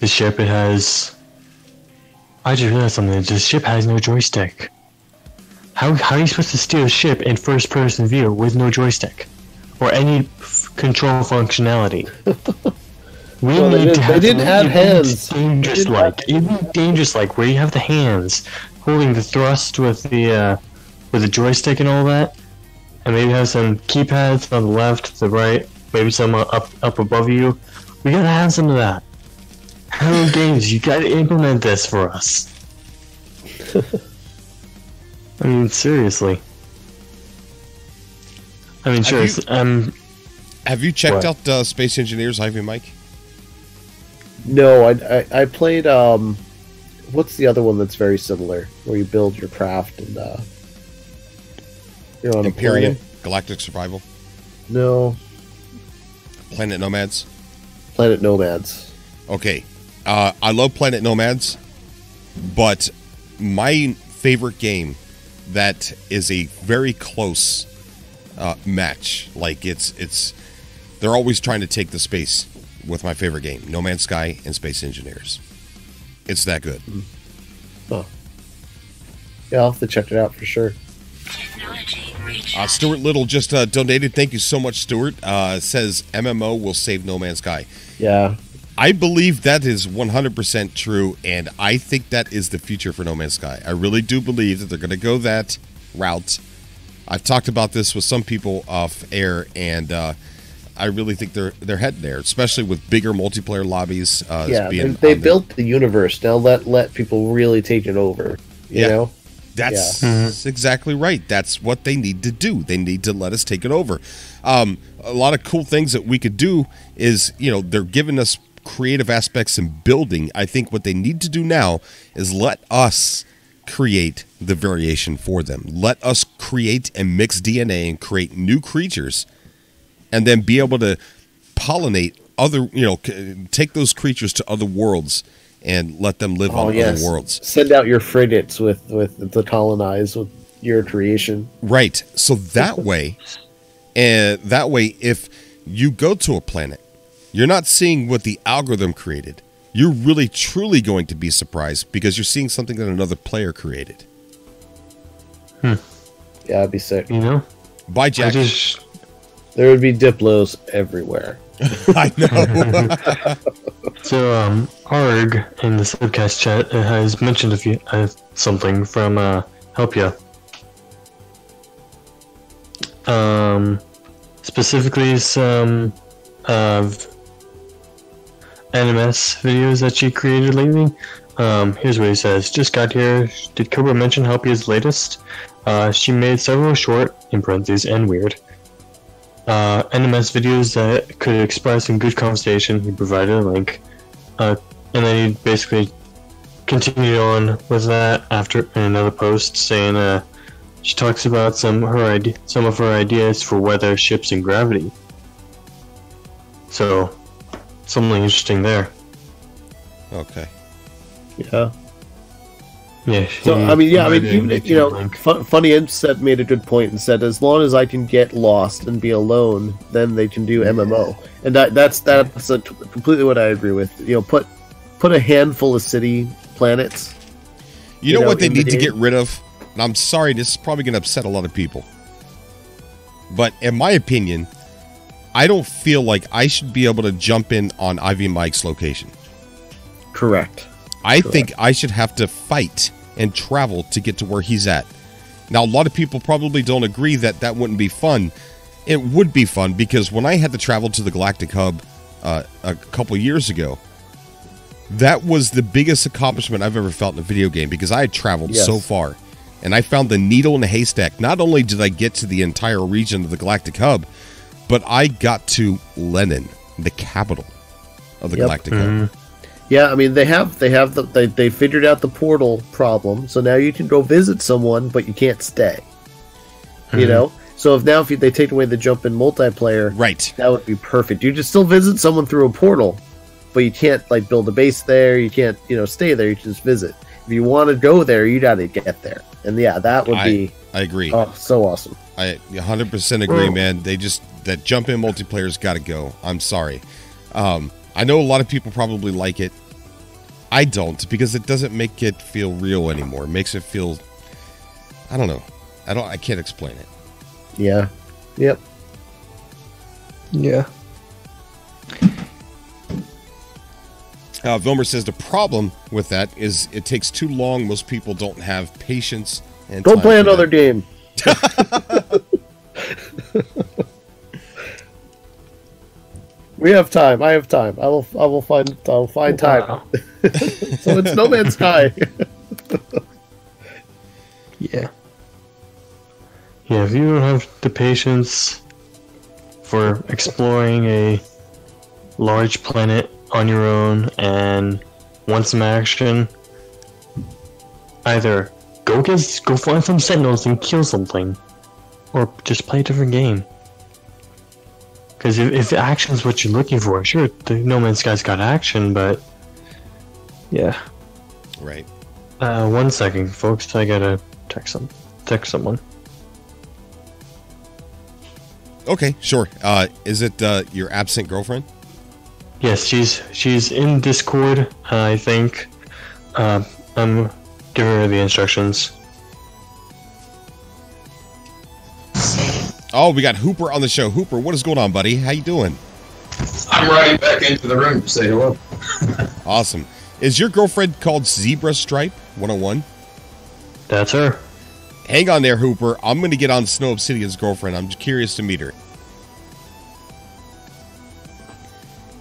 the ship, it has... I just realized something. The ship has no joystick. How are you supposed to steal a ship in first-person view with no joystick? Or any control functionality? They didn't have hands. Dangerous-like, where you have the hands holding the thrust with the joystick and all that, and maybe have some keypads on the left, the right, maybe some up above you. We gotta have some of that. Hello Games, you gotta implement this for us. I mean, seriously. I mean, sure. Have you checked out Space Engineers, Ivy Mike? No, I played. What's the other one that's very similar, where you build your craft and you're on Imperium? a planet? Galactic Survival? No. Planet Nomads? Planet Nomads. Okay. I love Planet Nomads, but my favorite game that is a very close match, like they're always trying to take the space with my favorite game, No Man's Sky and Space Engineers. It's that good. Oh. Yeah, I'll have to check it out for sure. Stuart Little just donated. Thank you so much, Stuart. Says MMO will save No Man's Sky. Yeah. I believe that is 100% true, and I think that is the future for No Man's Sky. I really do believe that they're going to go that route. I've talked about this with some people off air, and I really think they're heading there, especially with bigger multiplayer lobbies. They built the universe. Now let people really take it over. You know? That's exactly right. That's what they need to do. They need to let us take it over. A lot of cool things that we could do is, they're giving us creative aspects in building. I think what they need to do now is let us create the variation for them. Let us create and mix DNA and create new creatures, and then be able to pollinate other, take those creatures to other worlds and let them live on other worlds. Send out your frigates with the colonize with your creation. Right. So that way, if you go to a planet, you're not seeing what the algorithm created. You're really, truly going to be surprised because you're seeing something that another player created. Yeah, that'd be sick. Bye, Jack. There would be Diplos everywhere. I know. So, Arg in the Subcast chat has mentioned something from Helpia. Specifically some NMS videos that she created lately. Here's what he says. Just got here. Did Cobra mention Helpia's latest? She made several short, in parentheses, and weird, NMS videos that could express some good conversation. He provided a link. And then he basically continued on with that after in another post saying she talks about some of her ideas for weather, ships, and gravity. So, something interesting there. Okay. Yeah. Yeah. So Funny Imp made a good point and said, as long as I can get lost and be alone, then they can do MMO, and that's completely what I agree with. Put a handful of city planets. You know what they need to get rid of? And I'm sorry, this is probably going to upset a lot of people, but in my opinion, I don't feel like I should be able to jump in on Ivy Mike's location. Correct. I think I should have to fight and travel to get to where he's at. Now, a lot of people probably don't agree that wouldn't be fun. It would be fun because when I had to travel to the Galactic Hub a couple years ago, that was the biggest accomplishment I've ever felt in a video game because I had traveled so far. And I found the needle in the haystack. Not only did I get to the entire region of the Galactic Hub, but I got to Lenin, the capital of the Galactic Hub. Yeah, I mean they figured out the portal problem, so now you can go visit someone, but you can't stay. So if they take away the jump in multiplayer, right, that would be perfect. You can still visit someone through a portal, but you can't build a base there. You can't stay there. You can just visit. If you want to go there, you got to get there. And yeah, that would be. I agree. Oh, so awesome. I 100% agree, man. That jump in multiplayer's got to go. I'm sorry. I know a lot of people probably like it. I don't, because it doesn't make it feel real anymore. It makes it feel, I don't know. I can't explain it. Yeah. Yep. Yeah. Vilmer says the problem with that is it takes too long. Most people don't have patience. And go play another game. We have time. I have time. I'll find time. So it's No Man's Sky. Yeah. Yeah, if you don't have the patience for exploring a large planet on your own and want some action, either go find some sentinels and kill something, or just play a different game. Because if action is what you're looking for, sure, the No Man's Sky's got action, but yeah. Right. 1 second, folks. I gotta text someone. Okay, sure. Is it your absent girlfriend? Yes, she's in Discord. I think. I'm giving her the instructions. Oh, we got Hooper on the show. Hooper, what is going on, buddy? How you doing? I'm riding back into the room to say hello. Awesome. Is your girlfriend called Zebra Stripe 101? That's her. Hang on there, Hooper. I'm going to get on Snow Obsidian's girlfriend. I'm curious to meet her.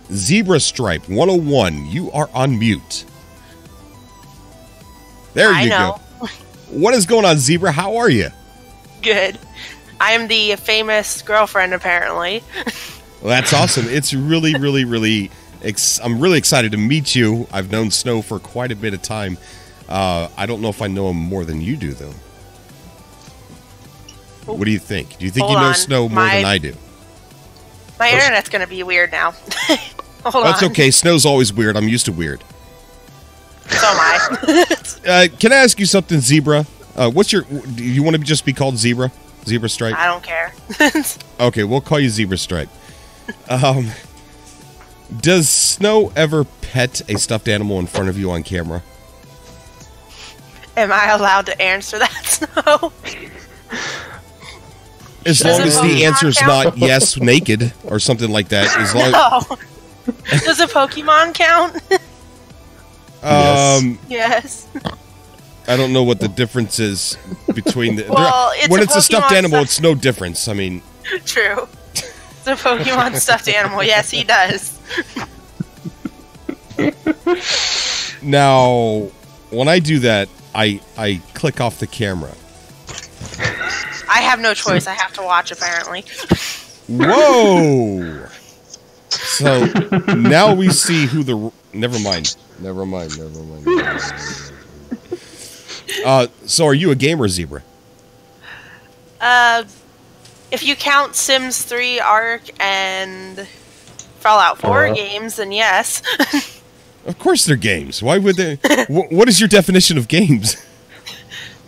Zebra Stripe 101, you are on mute. There you go. What is going on, Zebra? How are you? Good. I am the famous girlfriend, apparently. Well, that's awesome. It's really, really, really... I'm really excited to meet you. I've known Snow for quite a bit of time. I don't know if I know him more than you do, though. What do you think? Do you think you know Snow more than I do? My internet's going to be weird now. Hold That's on. okay. Snow's always weird. I'm used to weird. So am I. Can I ask you something, Zebra? What's your... Do you want to just be called Zebra? Zebra Stripe? I don't care. Okay, we'll call you Zebra Stripe. Does Snow ever pet a stuffed animal in front of you on camera? Am I allowed to answer that, Snow? As long as the answer's not yes, naked, or something like that. As long No. Does a Pokemon count? Yes. I don't know what the difference is between the... Well, when it's a stuffed Pokemon animal, it's no difference. I mean... True. It's a Pokemon stuffed animal. Yes, he does. Now, when I do that, I click off the camera. I have no choice. I have to watch, apparently. Whoa! So, now we see who the... Never mind. So are you a gamer, Zebra? If you count Sims 3, Ark, and Fallout 4 games, then yes. Of course they're games. Why would they... What is your definition of games?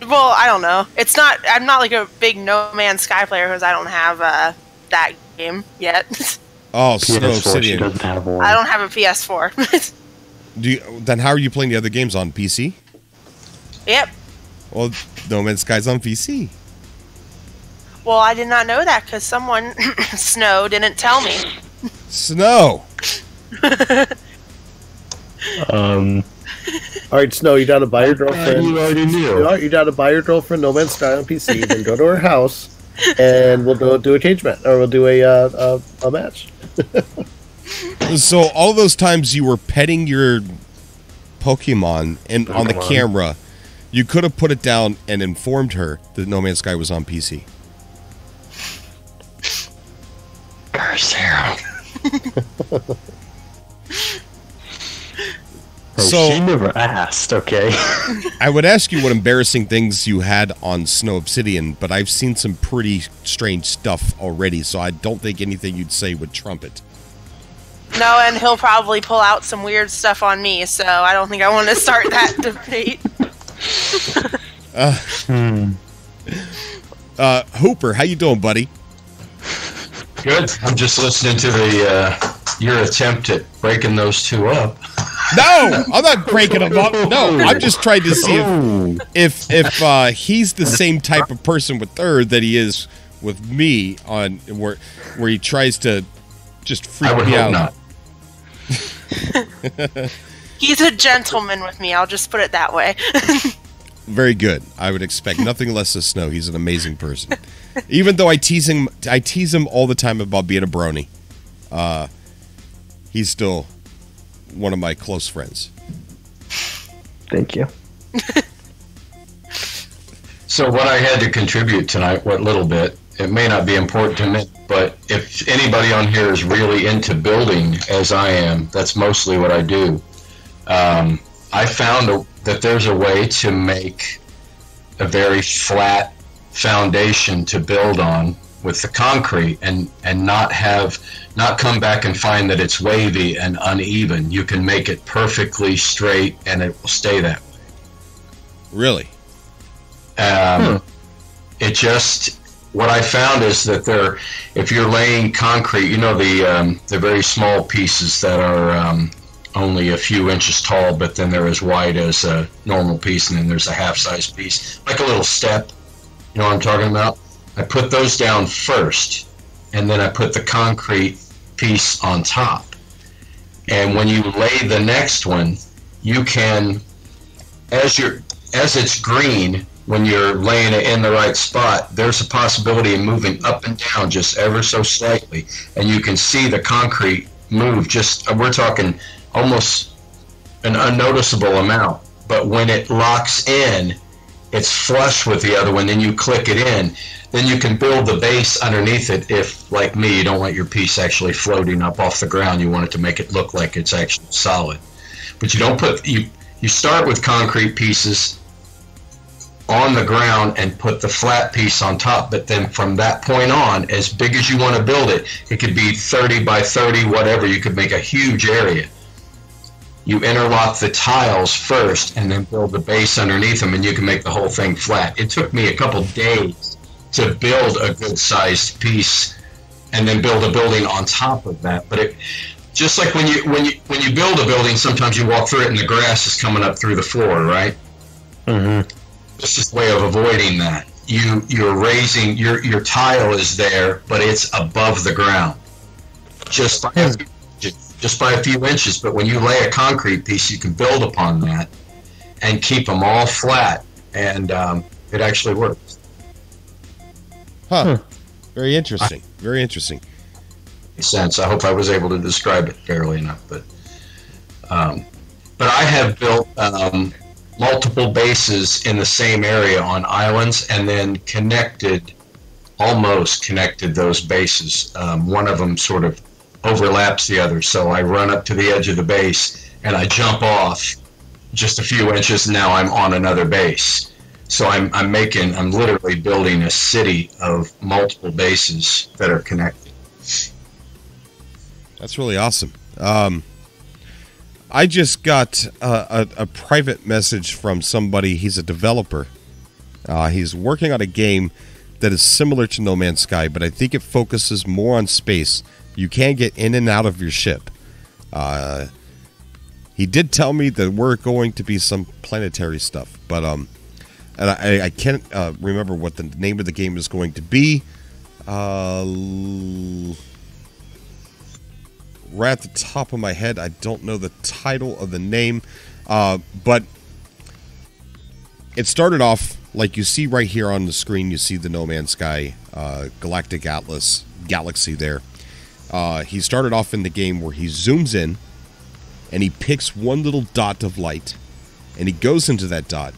Well, I don't know. It's not... I'm not like a big No Man's Sky player because I don't have that game yet. Oh, Snow Obsidian. Doesn't have one. I don't have a PS4. Then how are you playing the other games on PC? Yep. Well, No Man's Sky's on PC. Well, I did not know that because someone, Snow, didn't tell me. Snow! Alright, Snow, you gotta buy your girlfriend. You already knew. You gotta buy your girlfriend No Man's Sky on PC, then go to her house, and we'll do a cage match, or we'll do a match. So all those times you were petting your Pokemon and on the camera, you could have put it down and informed her that No Man's Sky was on PC. Sarah. So she never asked, okay? I would ask you what embarrassing things you had on Snow Obsidian, but I've seen some pretty strange stuff already, so I don't think anything you'd say would trump it. No, and he'll probably pull out some weird stuff on me, so I don't think I want to start that debate. Hooper, how you doing, buddy? Good. I'm just listening to your attempt at breaking those two up. No, I'm not breaking them up. No, I'm just trying to see if he's the same type of person with her that he is with me on where he tries to just freak me out. Not. He's a gentleman with me, I'll just put it that way. Very good. I would expect nothing less of Snow. He's an amazing person. Even though I tease him all the time about being a brony. he's still one of my close friends. Thank you. So what I had to contribute tonight, what little bit, it may not be important to me, but if anybody on here is really into building, as I am, that's mostly what I do. I found that there's a way to make a very flat foundation to build on with the concrete and not come back and find that it's wavy and uneven. You can make it perfectly straight and it will stay that way. Really? It just, what I found is that if you're laying concrete, you know, the very small pieces that are only a few inches tall, but then they're as wide as a normal piece, and then there's a half-size piece, like a little step. You know what I'm talking about? I put those down first, and then I put the concrete piece on top. And when you lay the next one, you can, as it's green, when you're laying it in the right spot, there's a possibility of moving up and down just ever so slightly, and you can see the concrete move. We're talking almost an unnoticeable amount, but when it locks in, it's flush with the other one, then you click it in, then you can build the base underneath it. If, like me, you don't want your piece actually floating up off the ground, you want it to make it look like it's actually solid. But you don't you start with concrete pieces on the ground and put the flat piece on top, but then from that point on, as big as you want to build it, it could be 30 by 30, whatever, you could make a huge area. You interlock the tiles first and then build the base underneath them, and you can make the whole thing flat. It took me a couple days to build a good-sized piece and then build a building on top of that. But it, just like when you build a building, sometimes you walk through it and the grass is coming up through the floor, right? Mm-hmm. It's just a way of avoiding that. You're raising your tile is there, but it's above the ground, just by a few inches. But when you lay a concrete piece, you can build upon that and keep them all flat, and it actually works. Huh. Very interesting. Very interesting. Makes sense. I hope I was able to describe it fairly enough, but I have built multiple bases in the same area on islands, and then almost connected those bases. One of them sort of overlaps the other, so I run up to the edge of the base and I jump off just a few inches, and now I'm on another base. So I'm literally building a city of multiple bases that are connected. That's really awesome. I just got a private message from somebody. He's a developer. He's working on a game that is similar to No Man's Sky, but I think it focuses more on space. You can get in and out of your ship. He did tell me that we're going to be some planetary stuff, but and I can't remember what the name of the game is going to be. Right at the top of my head, I don't know the title of the name, but it started off like you see right here on the screen. You see the No Man's Sky Galactic Atlas galaxy there. He started off in the game where he zooms in and he picks one little dot of light and he goes into that dot,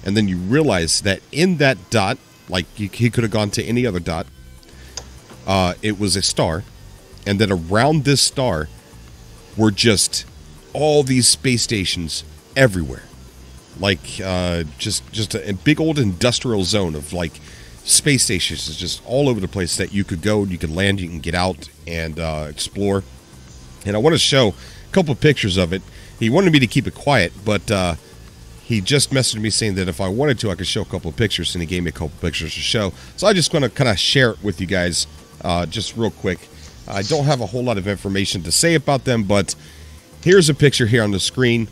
and then you realize that in that dot, like he could have gone to any other dot, it was a star. And then around this star were just all these space stations everywhere. Like just a big old industrial zone of like space stations is just all over the place that you could go, you could land, you can get out and explore. And I want to show a couple of pictures of it. He wanted me to keep it quiet, but he just messaged me saying that if I wanted to, I could show a couple of pictures, and he gave me a couple of pictures to show. So I just want to kind of share it with you guys just real quick. I don't have a whole lot of information to say about them, but here's a picture here on the screen.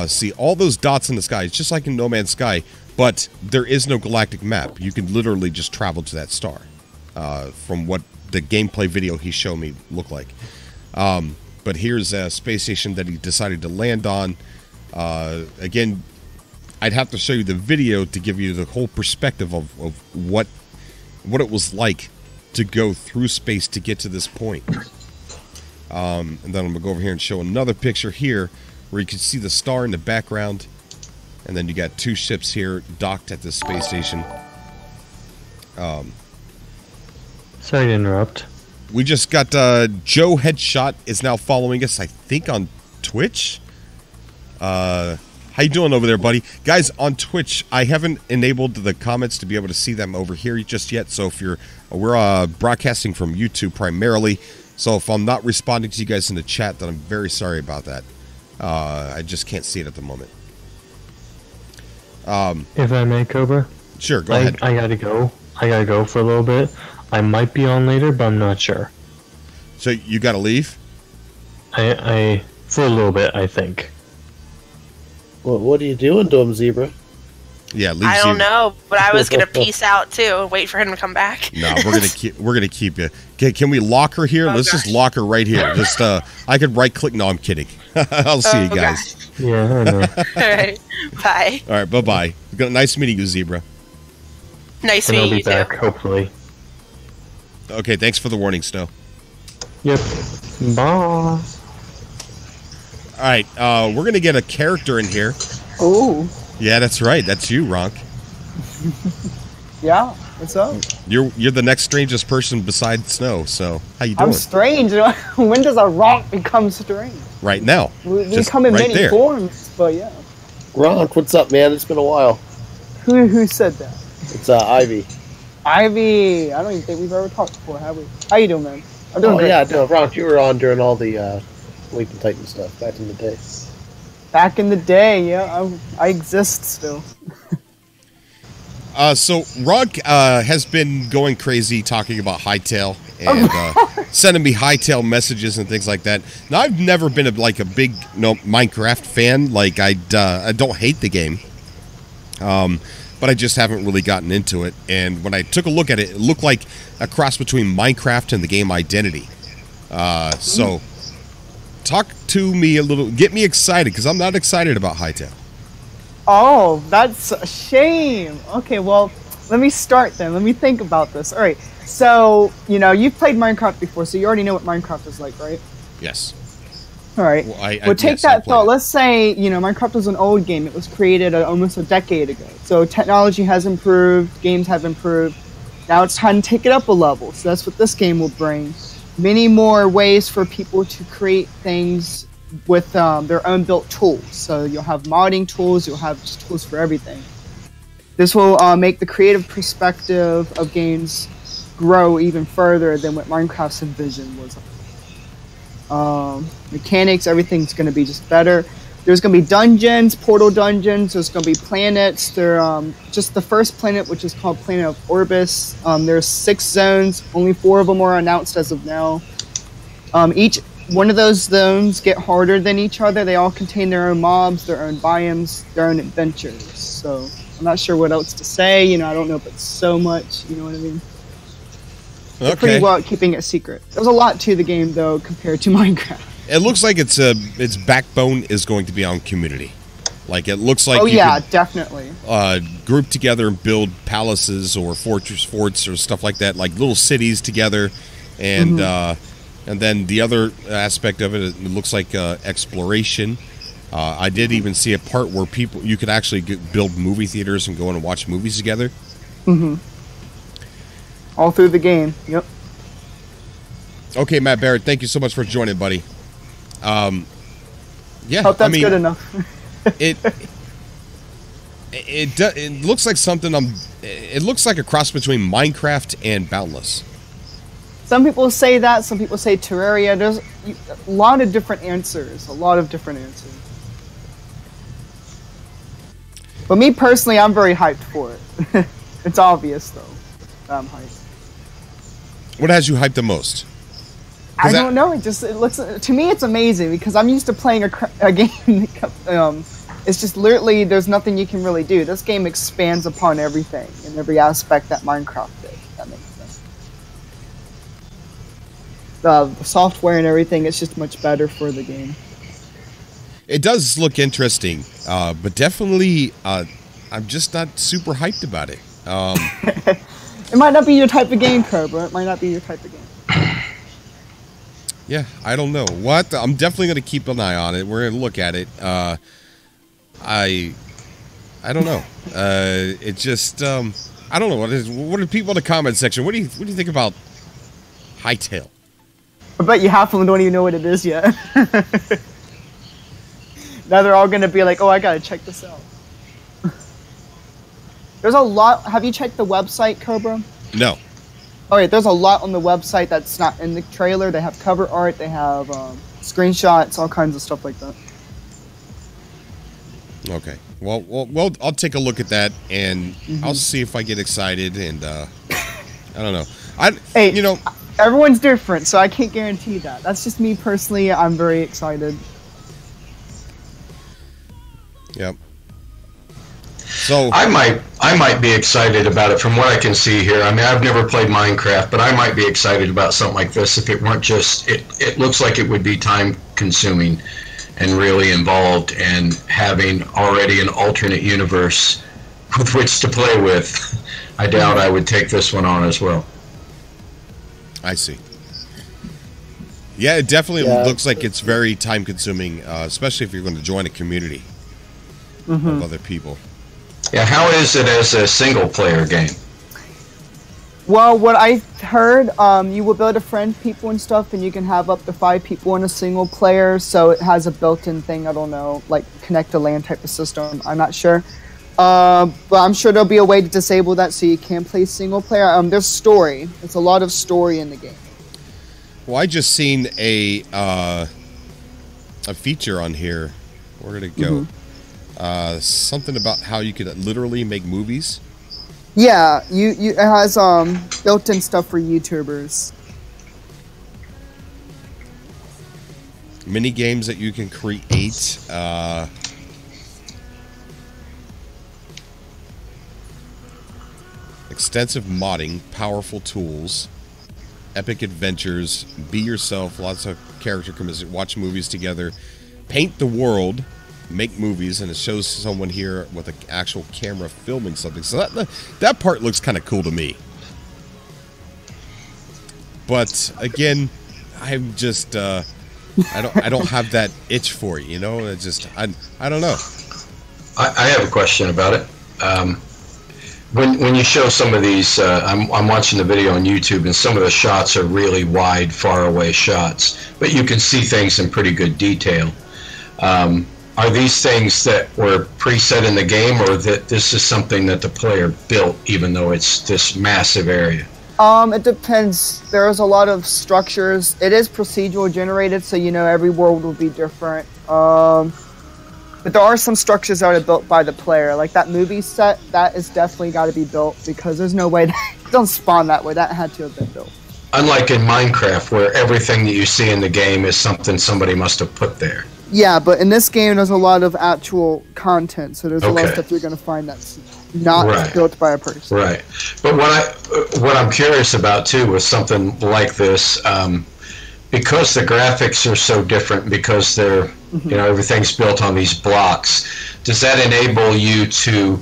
See all those dots in the sky. It's just like in No Man's Sky, but there is no galactic map. You can literally just travel to that star from what the gameplay video he showed me looked like. But here's a space station that he decided to land on. Again, I'd have to show you the video to give you the whole perspective of what it was like to go through space to get to this point. And then I'm going to go over here and show another picture here where you can see the star in the background. And then you got 2 ships here docked at this space station. Sorry to interrupt. We just got Joe Headshot is now following us, I think, on Twitch. How you doing over there, buddy? Guys, on Twitch, I haven't enabled the comments to be able to see them over here just yet. So if we're broadcasting from YouTube primarily. So if I'm not responding to you guys in the chat, then I'm very sorry about that. I just can't see it at the moment. If I may, Cobra? Sure, go ahead. I gotta go. I gotta go for a little bit. I might be on later, but I'm not sure. So you gotta leave? I for a little bit, I think. Well, what are you doing to him, Zebra? Yeah, leave. I don't know, but I was gonna peace out too and wait for him to come back. No, we're gonna keep you. Can we lock her here? Let's just lock her right here. Just I could right click. No, I'm kidding. I'll see you guys. Yeah, I know. All right, bye. All right, bye. Nice meeting you, Zebra. Nice And I'll meeting be you back, too. hopefully. Okay, thanks for the warning, Snow. Yep. Bye. All right, we're gonna get a character in here. Ooh. Yeah, that's right. That's you, Ronk. Yeah. What's up? You're the next strangest person besides Snow. So how you doing? I'm strange. When does a rock become strange? Right now. We Just come in right many there. forms, but yeah. Ronk, what's up, man? It's been a while. Who said that? It's Ivy. Ivy. I don't even think we've ever talked before, have we? How you doing, man? I'm doing great. Yeah, no, Ronk, you were on during all the Leap Titan stuff back in the day. Back in the day, yeah, I exist still. So Ronk has been going crazy talking about Hytale and sending me Hytale messages and things like that. Now I've never been a big Minecraft fan. Like I don't hate the game, but I just haven't really gotten into it. And when I took a look at it, it looked like a cross between Minecraft and the game Identity. So talk to me a little, get me excited because I'm not excited about Hytale. Oh, that's a shame. Okay, well, let me start then. Let me think about this. All right, so, you've played Minecraft before, so you already know what Minecraft is like, right? Yes. All right. Well, take that thought. Let's say, Minecraft was an old game. It was created almost a decade ago. So technology has improved, games have improved. Now it's time to take it up a level. So that's what this game will bring. Many more ways for people to create things with their own built tools. So you'll have modding tools, you'll have just tools for everything. This will make the creative perspective of games grow even further than what Minecraft's envision was. Mechanics, everything's going to be just better. There's going to be dungeons, portal dungeons, there's going to be planets. Just the first planet, which is called Planet of Orbis. There's 6 zones, only 4 of them are announced as of now. Each one of those zones get harder than each other. They all contain their own mobs, their own biomes, their own adventures. So I'm not sure what else to say. I don't know if it's so much. You know what I mean? They're pretty well at keeping it secret. There's a lot to the game, though, compared to Minecraft. It looks like its backbone is going to be on community. Like, it looks like definitely. Group together and build palaces or forts or stuff like that, like little cities together. And and then the other aspect of it looks like exploration. I did even see a part where you could actually build movie theaters and go in and watch movies together. All through the game. Yep. Okay, Matt Barrett, thank you so much for joining, buddy. Yeah, hope that's good enough. It looks like something. It looks like a cross between Minecraft and Boundless. Some people say that. Some people say Terraria. There's a lot of different answers. But me personally, I'm very hyped for it. It's obvious though that I'm hyped. What has you hyped the most? I don't know. It looks to me it's amazing because I'm used to playing a game. It's just literally there's nothing you can really do. This game expands upon everything in every aspect that Minecraft did. If that makes sense. The software and everything is just much better for the game. It does look interesting, but definitely I'm just not super hyped about it. It might not be your type of game, Cobra. It might not be your type of game. Yeah, I don't know. What? I'm definitely going to keep an eye on it. We're going to look at it. I don't know. It just I don't know what are people in the comment section? What do you think about Hytale? I bet you half of them don't even know what it is yet. Now they're all gonna be like, "Oh, I gotta check this out." There's a lot. Have you checked the website, Cobra? No. Alright, there's a lot on the website that's not in the trailer. They have cover art, they have screenshots, all kinds of stuff like that. Okay. Well, I'll take a look at that, and I'll see if I get excited. And I don't know. Hey, you know, everyone's different, so I can't guarantee that. That's just me personally. I'm very excited. Yep. So I might be excited about it from what I can see here. I mean, I've never played Minecraft, but I might be excited about something like this if it weren't just. It looks like it would be time consuming and really involved, and having already an alternate universe with which to play with. I doubt I would take this one on as well. I see. Yeah, it definitely looks like it's very time consuming, especially if you're going to join a community of other people. Yeah, how is it as a single player game? Well, what I heard, you will be able to friend people and stuff, and you can have up to 5 people in a single player, so it has a built-in thing, I don't know, like connect to LAN type of system, I'm not sure. But I'm sure there'll be a way to disable that so you can play single player. There's story. There's a lot of story in the game. Well, I just seen a feature on here. Where did it go? Something about how you could literally make movies. Yeah, it has built-in stuff for YouTubers. Mini games that you can create. Extensive modding, powerful tools, epic adventures, be yourself, lots of character commission, watch movies together, paint the world, make movies, and it shows someone here with an actual camera filming something. So that part looks kind of cool to me. But again, I'm just I don't have that itch for it, you know. It's just I don't know. I have a question about it. When you show some of these, I'm watching the video on YouTube, and some of the shots are really wide, far away shots, but you can see things in pretty good detail. Are these things that were preset in the game, or that this is something that the player built, even though it's this massive area? It depends. There's a lot of structures. It is procedural generated, so you know every world will be different. But there are some structures that are built by the player, like that movie set. That is definitely got to be built, because there's no way that don't spawn that way. That had to have been built. Unlike in Minecraft, where everything that you see in the game is something somebody must have put there. Yeah, but in this game, there's a lot of actual content, so there's a lot of stuff you're going to find that's not built by a person. Right. But what I'm curious about, too, with something like this, because the graphics are so different, because they're, you know, everything's built on these blocks, does that enable you to,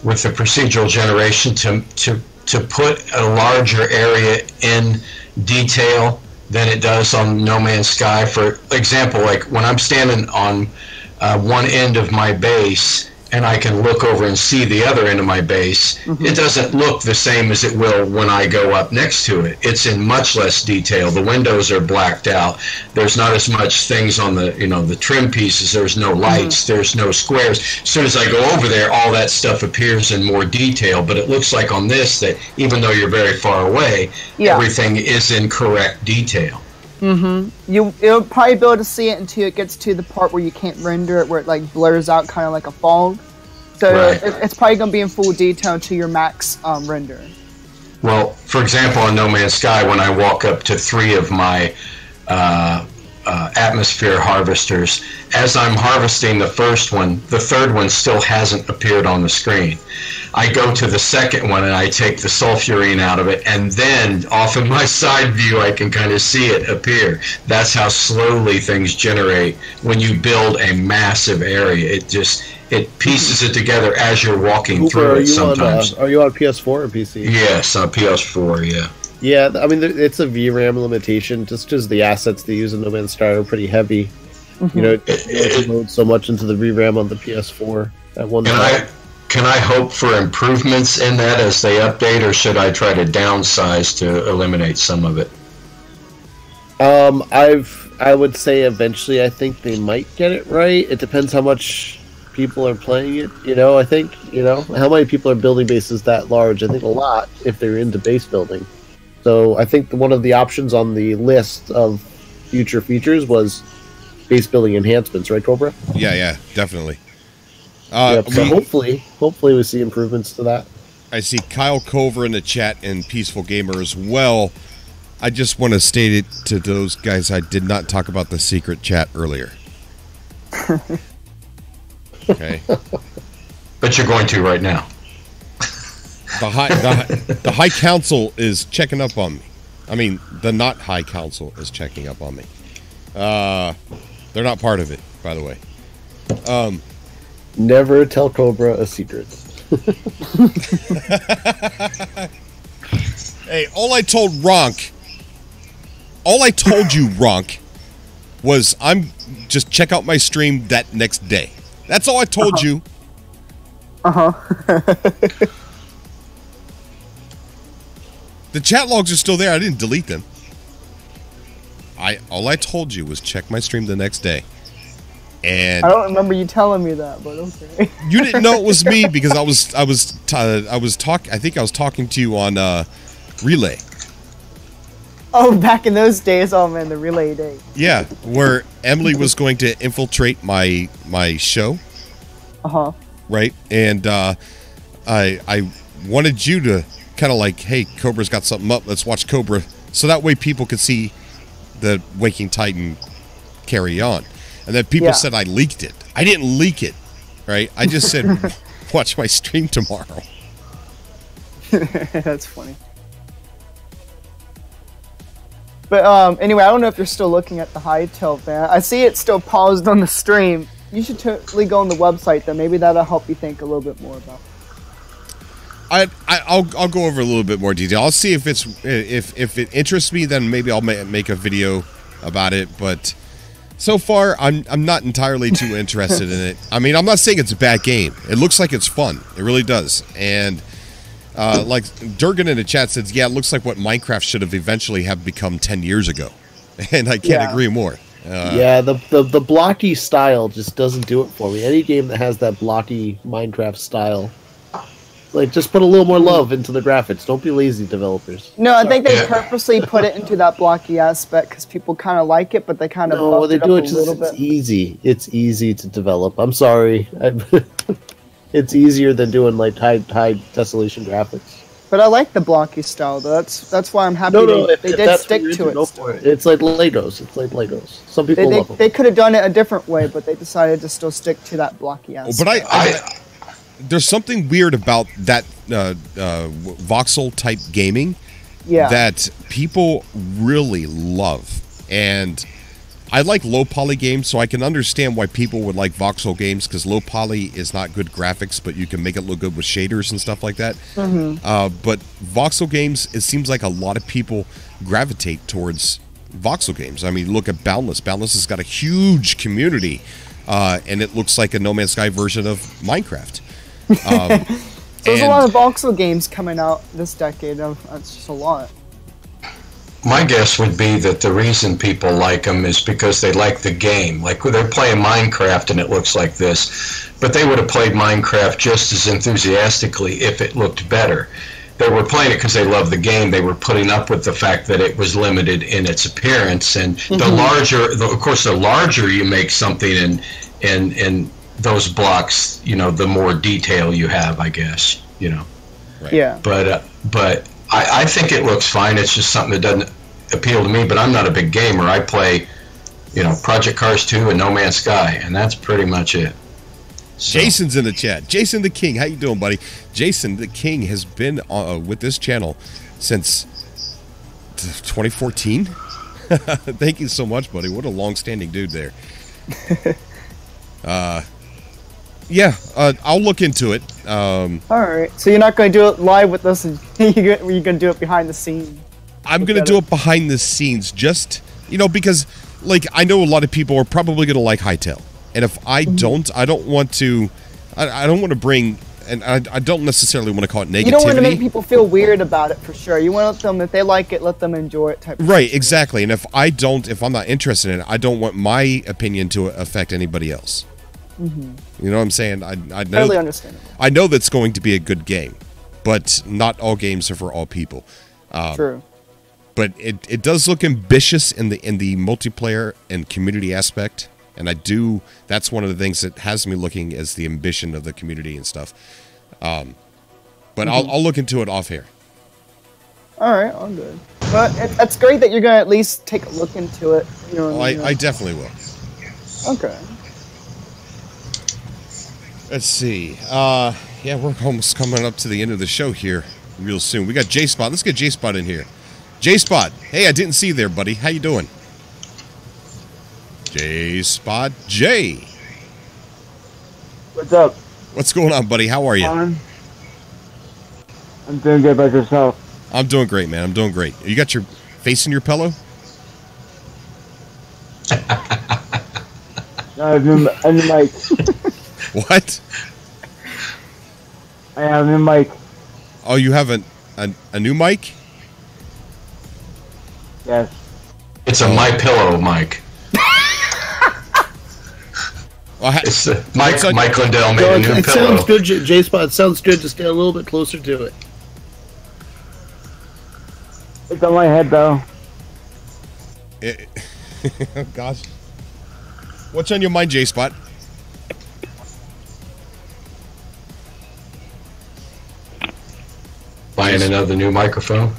with the procedural generation, to put a larger area in detail than it does on No Man's Sky? For example, like when I'm standing on one end of my base and I can look over and see the other end of my base, it doesn't look the same as it will when I go up next to it. It's in much less detail. The windows are blacked out. There's not as much things on the, you know, the trim pieces. There's no lights. There's no squares. As soon as I go over there, all that stuff appears in more detail. But it looks like on this that even though you're very far away, everything is in correct detail. You'll probably be able to see it until it gets to the part where you can't render it, where it like blurs out kind of like a fog. So it's probably going to be in full detail to your max render. Well, for example, on No Man's Sky, when I walk up to 3 of my atmosphere harvesters, as I'm harvesting the first one, the third one still hasn't appeared on the screen. I go to the second one and I take the sulfurine out of it, and then off in my side view I can kind of see it appear. That's how slowly things generate when you build a massive area. It pieces it together as you're walking through it sometimes. Are you on PS4 or PC? Yes, on PS4, yeah. Yeah, I mean, it's a VRAM limitation just because the assets they use in No Man's Sky are pretty heavy. You know, it loads so much into the VRAM on the PS4 at one time. Can I hope for improvements in that as they update, or should I try to downsize to eliminate some of it? I would say eventually I think they might get it right. It depends how much people are playing it, you know, I think, you know, how many people are building bases that large? I think a lot if they're into base building. So I think one of the options on the list of future features was base building enhancements, right, Cobra? Yeah, definitely. So hopefully we see improvements to that. I see Kyle Cover in the chat and Peaceful Gamer as well. I just want to state it to those guys, I did not talk about the secret chat earlier. Okay. But you're going to right now. The High Council is checking up on me. I mean, the not High Council is checking up on me. They're not part of it, by the way. Never tell Cobra a secret. Hey, all I told you, Ronk, was I'm just check out my stream that next day. That's all I told you. The chat logs are still there. I didn't delete them. All I told you was check my stream the next day. And I don't remember you telling me that, but okay. You didn't know it was me because I was talking to you on Relay. Oh, back in those days, oh man, the Relay days. Yeah, where Emily was going to infiltrate my show. Right, and I wanted you to kind of like, hey, Cobra's got something up. Let's watch Cobra, so that way people could see the Waking Titan carry on. And then people said I leaked it. I didn't leak it, right? I just said, watch my stream tomorrow. That's funny. But anyway, I don't know if you're still looking at the Hytale fan. I see it still paused on the stream. You should totally go on the website, though. Maybe that'll help you think a little bit more about it. I'll go over a little bit more detail. I'll see if if it interests me, then maybe I'll make a video about it. But so far, I'm not entirely too interested in it. I mean, I'm not saying it's a bad game. It looks like it's fun. It really does. And like Durgan in the chat says, yeah, it looks like what Minecraft should have eventually have become 10 years ago. And I can't agree more. Yeah, the blocky style just doesn't do it for me. Any game that has that blocky Minecraft style, like, just put a little more love into the graphics. Don't be lazy, developers. No, I think they purposely put it into that blocky aspect because people kind of like it, but they kind of no, they do it just it's easy. It's easy to develop. I'm sorry, it's easier than doing like high tessellation graphics. But I like the blocky style, though. That's why I'm happy they did stick to it. Go for it. It's like Legos. It's like Legos. Some people love them. They could have done it a different way, but they decided to still stick to that blocky aspect. But I there's something weird about that voxel type gaming that people really love, and I like low poly games, so I can understand why people would like voxel games, because low poly is not good graphics, but you can make it look good with shaders and stuff like that. But voxel games, it seems like a lot of people gravitate towards voxel games. I mean, look at Boundless. Boundless has got a huge community, and it looks like a No Man's Sky version of Minecraft. There's a lot of voxel games coming out this decade. That's just a lot. My guess would be that the reason people like them is because they like the game. Like, they're playing Minecraft and it looks like this, but they would have played Minecraft just as enthusiastically if it looked better. They were playing it because they love the game. They were putting up with the fact that it was limited in its appearance. And the larger you make something and those blocks, you know, the more detail you have, I guess, you know. Right. Yeah. But I think it looks fine. It's just something that doesn't appeal to me, but I'm not a big gamer. I play, you know, Project Cars 2 and No Man's Sky, and that's pretty much it. So. Jason's in the chat. Jason the King, how you doing, buddy? Jason the King has been with this channel since 2014. Thank you so much, buddy. What a long-standing dude there. Yeah, I'll look into it. All right, so you're not going to do it live with us, and you're going to do it behind the scenes. I'm going to do it behind the scenes, just, you know, because, like, I know a lot of people are probably going to like Hytale. And if I don't, I don't want to, I don't want to bring, and I don't necessarily want to call it negativity. You don't want to make people feel weird about it, for sure. You want to let them, if they like it, let them enjoy it type of Right, situation. exactly. And if I'm not interested in it, I don't want my opinion to affect anybody else. You know what I'm saying? I know, Totally understandable. I know that's going to be a good game, but not all games are for all people. True. But it does look ambitious in the multiplayer and community aspect. And that's one of the things that has me looking as the ambition of the community and stuff. But I'll look into it off here. All right, all good. But that's great that you're going to at least take a look into it. You know what I mean? I definitely will. Okay. Let's see. Yeah, we're almost coming up to the end of the show here real soon. We got J-Spot. Let's get J-Spot in here. J-Spot. Hey, I didn't see you there, buddy. How you doing? J-Spot J. What's up? What's going on, buddy? How are you? I'm doing good by yourself. I'm doing great, man. I'm doing great. You got your face in your pillow? No, I have a new mic. What? I have a new mic. Oh, you have a new mic? Yes. It's a My Pillow mic. Well, It's Mike Lindell made No, a new it pillow. sounds good, J-Spot. It sounds good. Just get a little bit closer to it. It's on my head, though. Oh, gosh. What's on your mind, J-Spot? Buying another new microphone.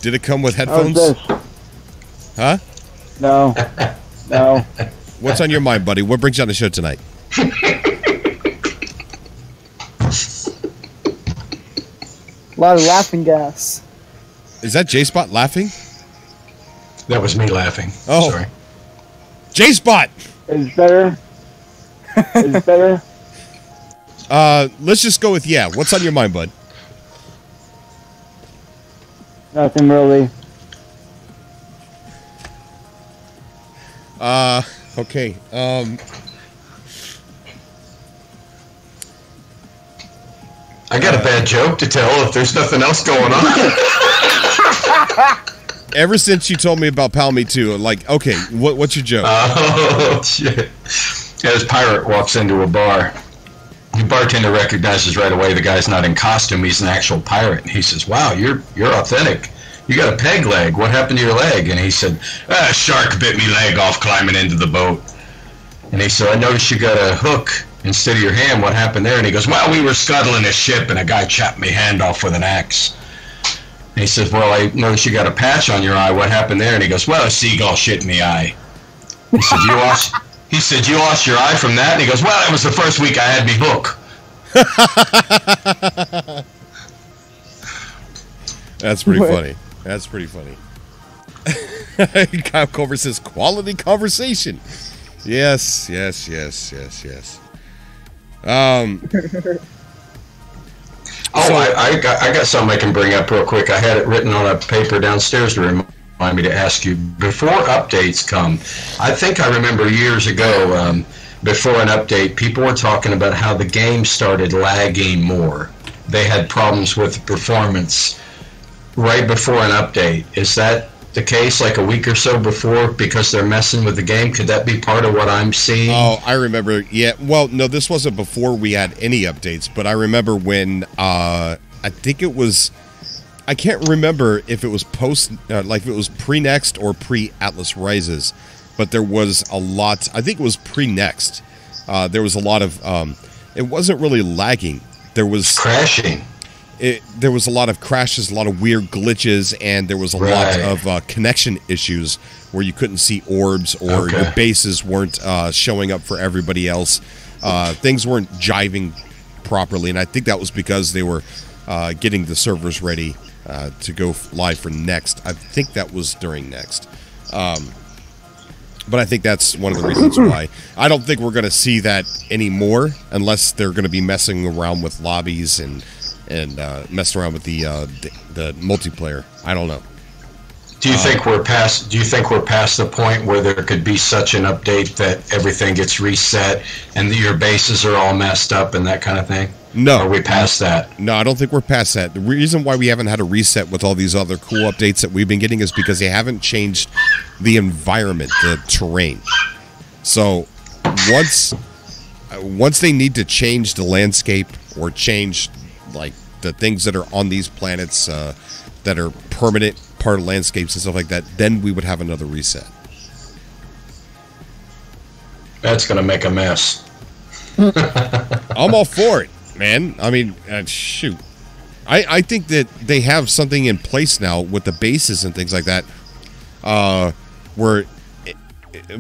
Did it come with How's headphones? this? Huh? No. No. What's on your mind, buddy? What brings you on the show tonight? A lot of laughing gas. Is that J-Spot laughing? That was me laughing. Oh. Sorry. J-Spot! Is it better? Is it better? Let's just go with yeah. What's on your mind, bud? Nothing really. Okay. I got a bad joke to tell if there's nothing else going on. Ever since you told me about Pal Me 2, like, okay, what's your joke? Oh, shit. This pirate walks into a bar. The bartender recognizes right away the guy's not in costume. He's an actual pirate. He says, wow, you're authentic. You got a peg leg. What happened to your leg? And he said, a shark bit me leg off climbing into the boat. And he said, I noticed you got a hook instead of your hand. What happened there? And he goes, well, we were scuttling a ship and a guy chopped me hand off with an axe. And he says, well, I noticed you got a patch on your eye. What happened there? And he goes, well, a seagull shit in the eye. He said, you lost your eye from that? And he goes, well, it was the first week I had me hook. That's pretty funny. That's pretty funny. Kyle Culver says, quality conversation. Yes. I got something I can bring up real quick. I had it written on a paper downstairs to remind me to ask you. Before updates come, I think I remember years ago, before an update, people were talking about how the game started lagging more. They had problems with performance right before an update. Is that the case, like a week or so before, because they're messing with the game? Could that be part of what I'm seeing? Oh, I remember. Yeah. Well, no, this wasn't before we had any updates, but I remember when I think it was. I can't remember if it was like if it was pre-Next or pre-Atlas Rises, but there was a lot. I think it was pre-Next. There was a lot of. It wasn't really lagging. There was crashing. There was a lot of crashes, a lot of weird glitches, and there was a lot of connection issues where you couldn't see orbs or your bases weren't showing up for everybody else. Things weren't jiving properly, and I think that was because they were getting the servers ready to go live for Next. I think that was during Next. But I think that's one of the reasons why. I don't think we're going to see that anymore unless they're going to be messing around with lobbies and and messing around with the multiplayer. I don't know. Do you think we're past? Do you think we're past the point where there could be such an update that everything gets reset and your bases are all messed up and that kind of thing? No. Are we past that? No, I don't think we're past that. The reason why we haven't had a reset with all these other cool updates that we've been getting is because they haven't changed the environment, the terrain. So once they need to change the landscape or change like the things that are on these planets that are permanent part of landscapes and stuff like that, then we would have another reset. That's going to make a mess. I'm all for it, man. I mean, shoot. I think that they have something in place now with the bases and things like that, where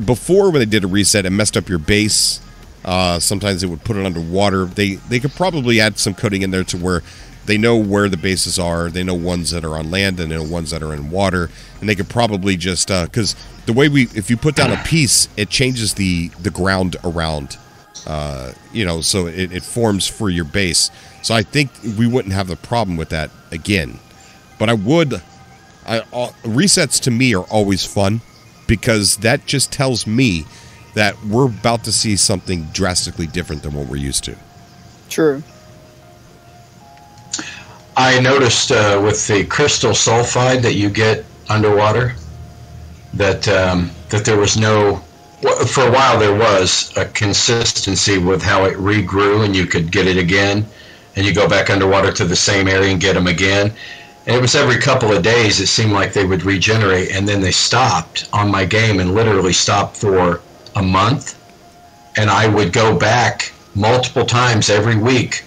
before when they did a reset and messed up your base, sometimes they would put it underwater. They could probably add some coding in there to where they know where the bases are. They know ones that are on land and they know ones that are in water. And they could probably just, because the way if you put down a piece, it changes the ground around, so it forms for your base. So I think we wouldn't have the problem with that again. But resets to me are always fun because that just tells me that we're about to see something drastically different than what we're used to. True. I noticed with the crystal sulfide that you get underwater that there was no, for a while there was a consistency with how it regrew and you could get it again and you go back underwater to the same area and get them again. And it was every couple of days it seemed like they would regenerate, and then they stopped on my game and literally stopped for a month. And I would go back multiple times every week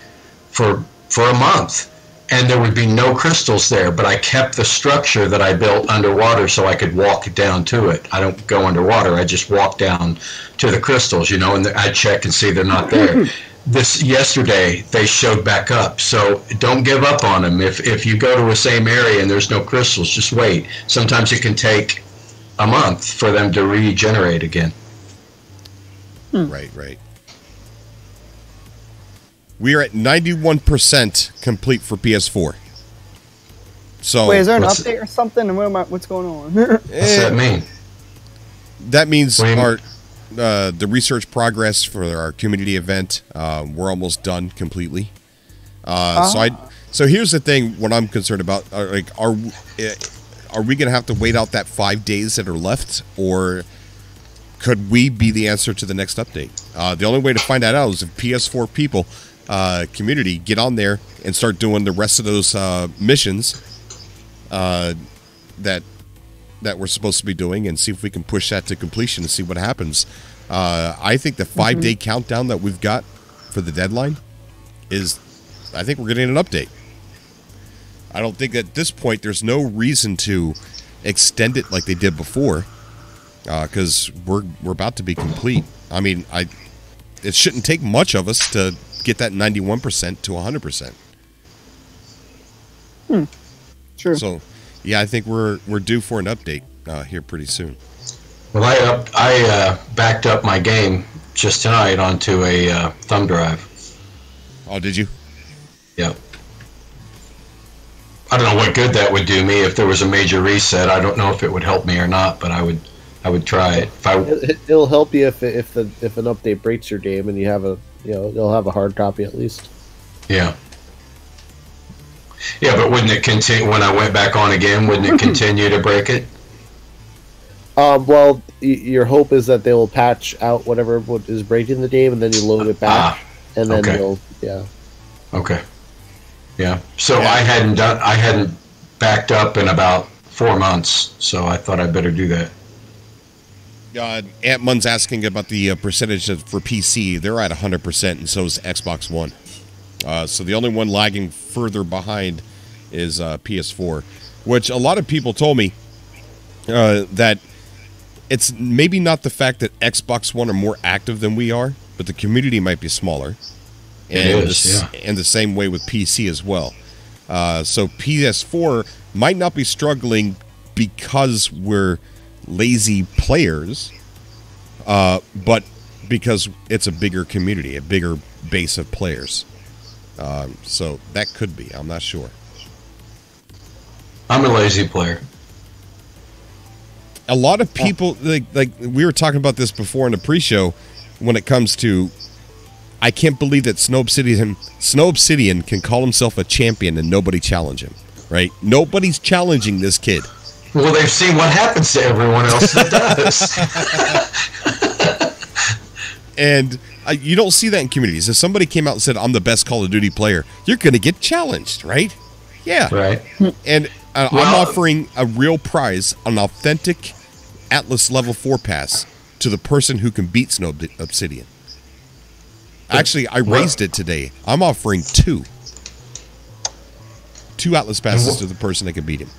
for a month. And there would be no crystals there, but I kept the structure that I built underwater so I could walk down to it. I don't go underwater. I just walk down to the crystals, and I check and see they're not there. Yesterday, they showed back up, so don't give up on them. If you go to a same area and there's no crystals, just wait. Sometimes it can take a month for them to regenerate again. Right. We are at 91% complete for PS4. So wait, is there an update or something? And what's going on? What's that mean? That means the research progress for our community event. We're almost done completely. So here's the thing. What I'm concerned about, are we going to have to wait out that 5 days that are left, or could we be the answer to the next update? The only way to find that out is if PS4 people. Community get on there and start doing the rest of those missions that we're supposed to be doing, and see if we can push that to completion and see what happens. I think the 5-day countdown that we've got for the deadline is, I think we're getting an update. I don't think at this point there's no reason to extend it like they did before, because we're about to be complete. I mean, it shouldn't take much of us to get that 91% to 100%. True. So, yeah, I think we're due for an update here pretty soon. Well, I backed up my game just tonight onto a thumb drive. Oh, did you? Yep. I don't know what good that would do me if there was a major reset. I don't know if it would help me or not, but I would try it. It'll help you if an update breaks your game and you have you'll have a hard copy at least. Yeah. Yeah, but wouldn't it continue when I went back on again? Wouldn't it continue to break it? Well, your hope is that they will patch out whatever is breaking the game, and then you load it back, and then you'll Okay. Yeah. So I hadn't backed up in about 4 months, so I thought I'd better do that. Ant-Mun's asking about the percentage for PC. They're at 100%, and so is Xbox One. So the only one lagging further behind is PS4, which a lot of people told me that it's maybe not the fact that Xbox One are more active than we are, but the community might be smaller. And the same way with PC as well. So PS4 might not be struggling because we're lazy players, but because it's a bigger community, a bigger base of players. So that could be. I'm not sure. I'm a lazy player. A lot of people, like we were talking about this before in the pre-show, when it comes to, I can't believe that Snow Obsidian can call himself a champion and nobody challenge him, right? Nobody's challenging this kid. Well, they've seen what happens to everyone else that does. And you don't see that in communities. If somebody came out and said, I'm the best Call of Duty player, you're going to get challenged, right? Yeah. Right. And I'm offering a real prize, an authentic Atlas level 4 pass to the person who can beat Snow Obsidian. Actually, I raised it today. I'm offering 2 Atlas passes to the person that can beat him.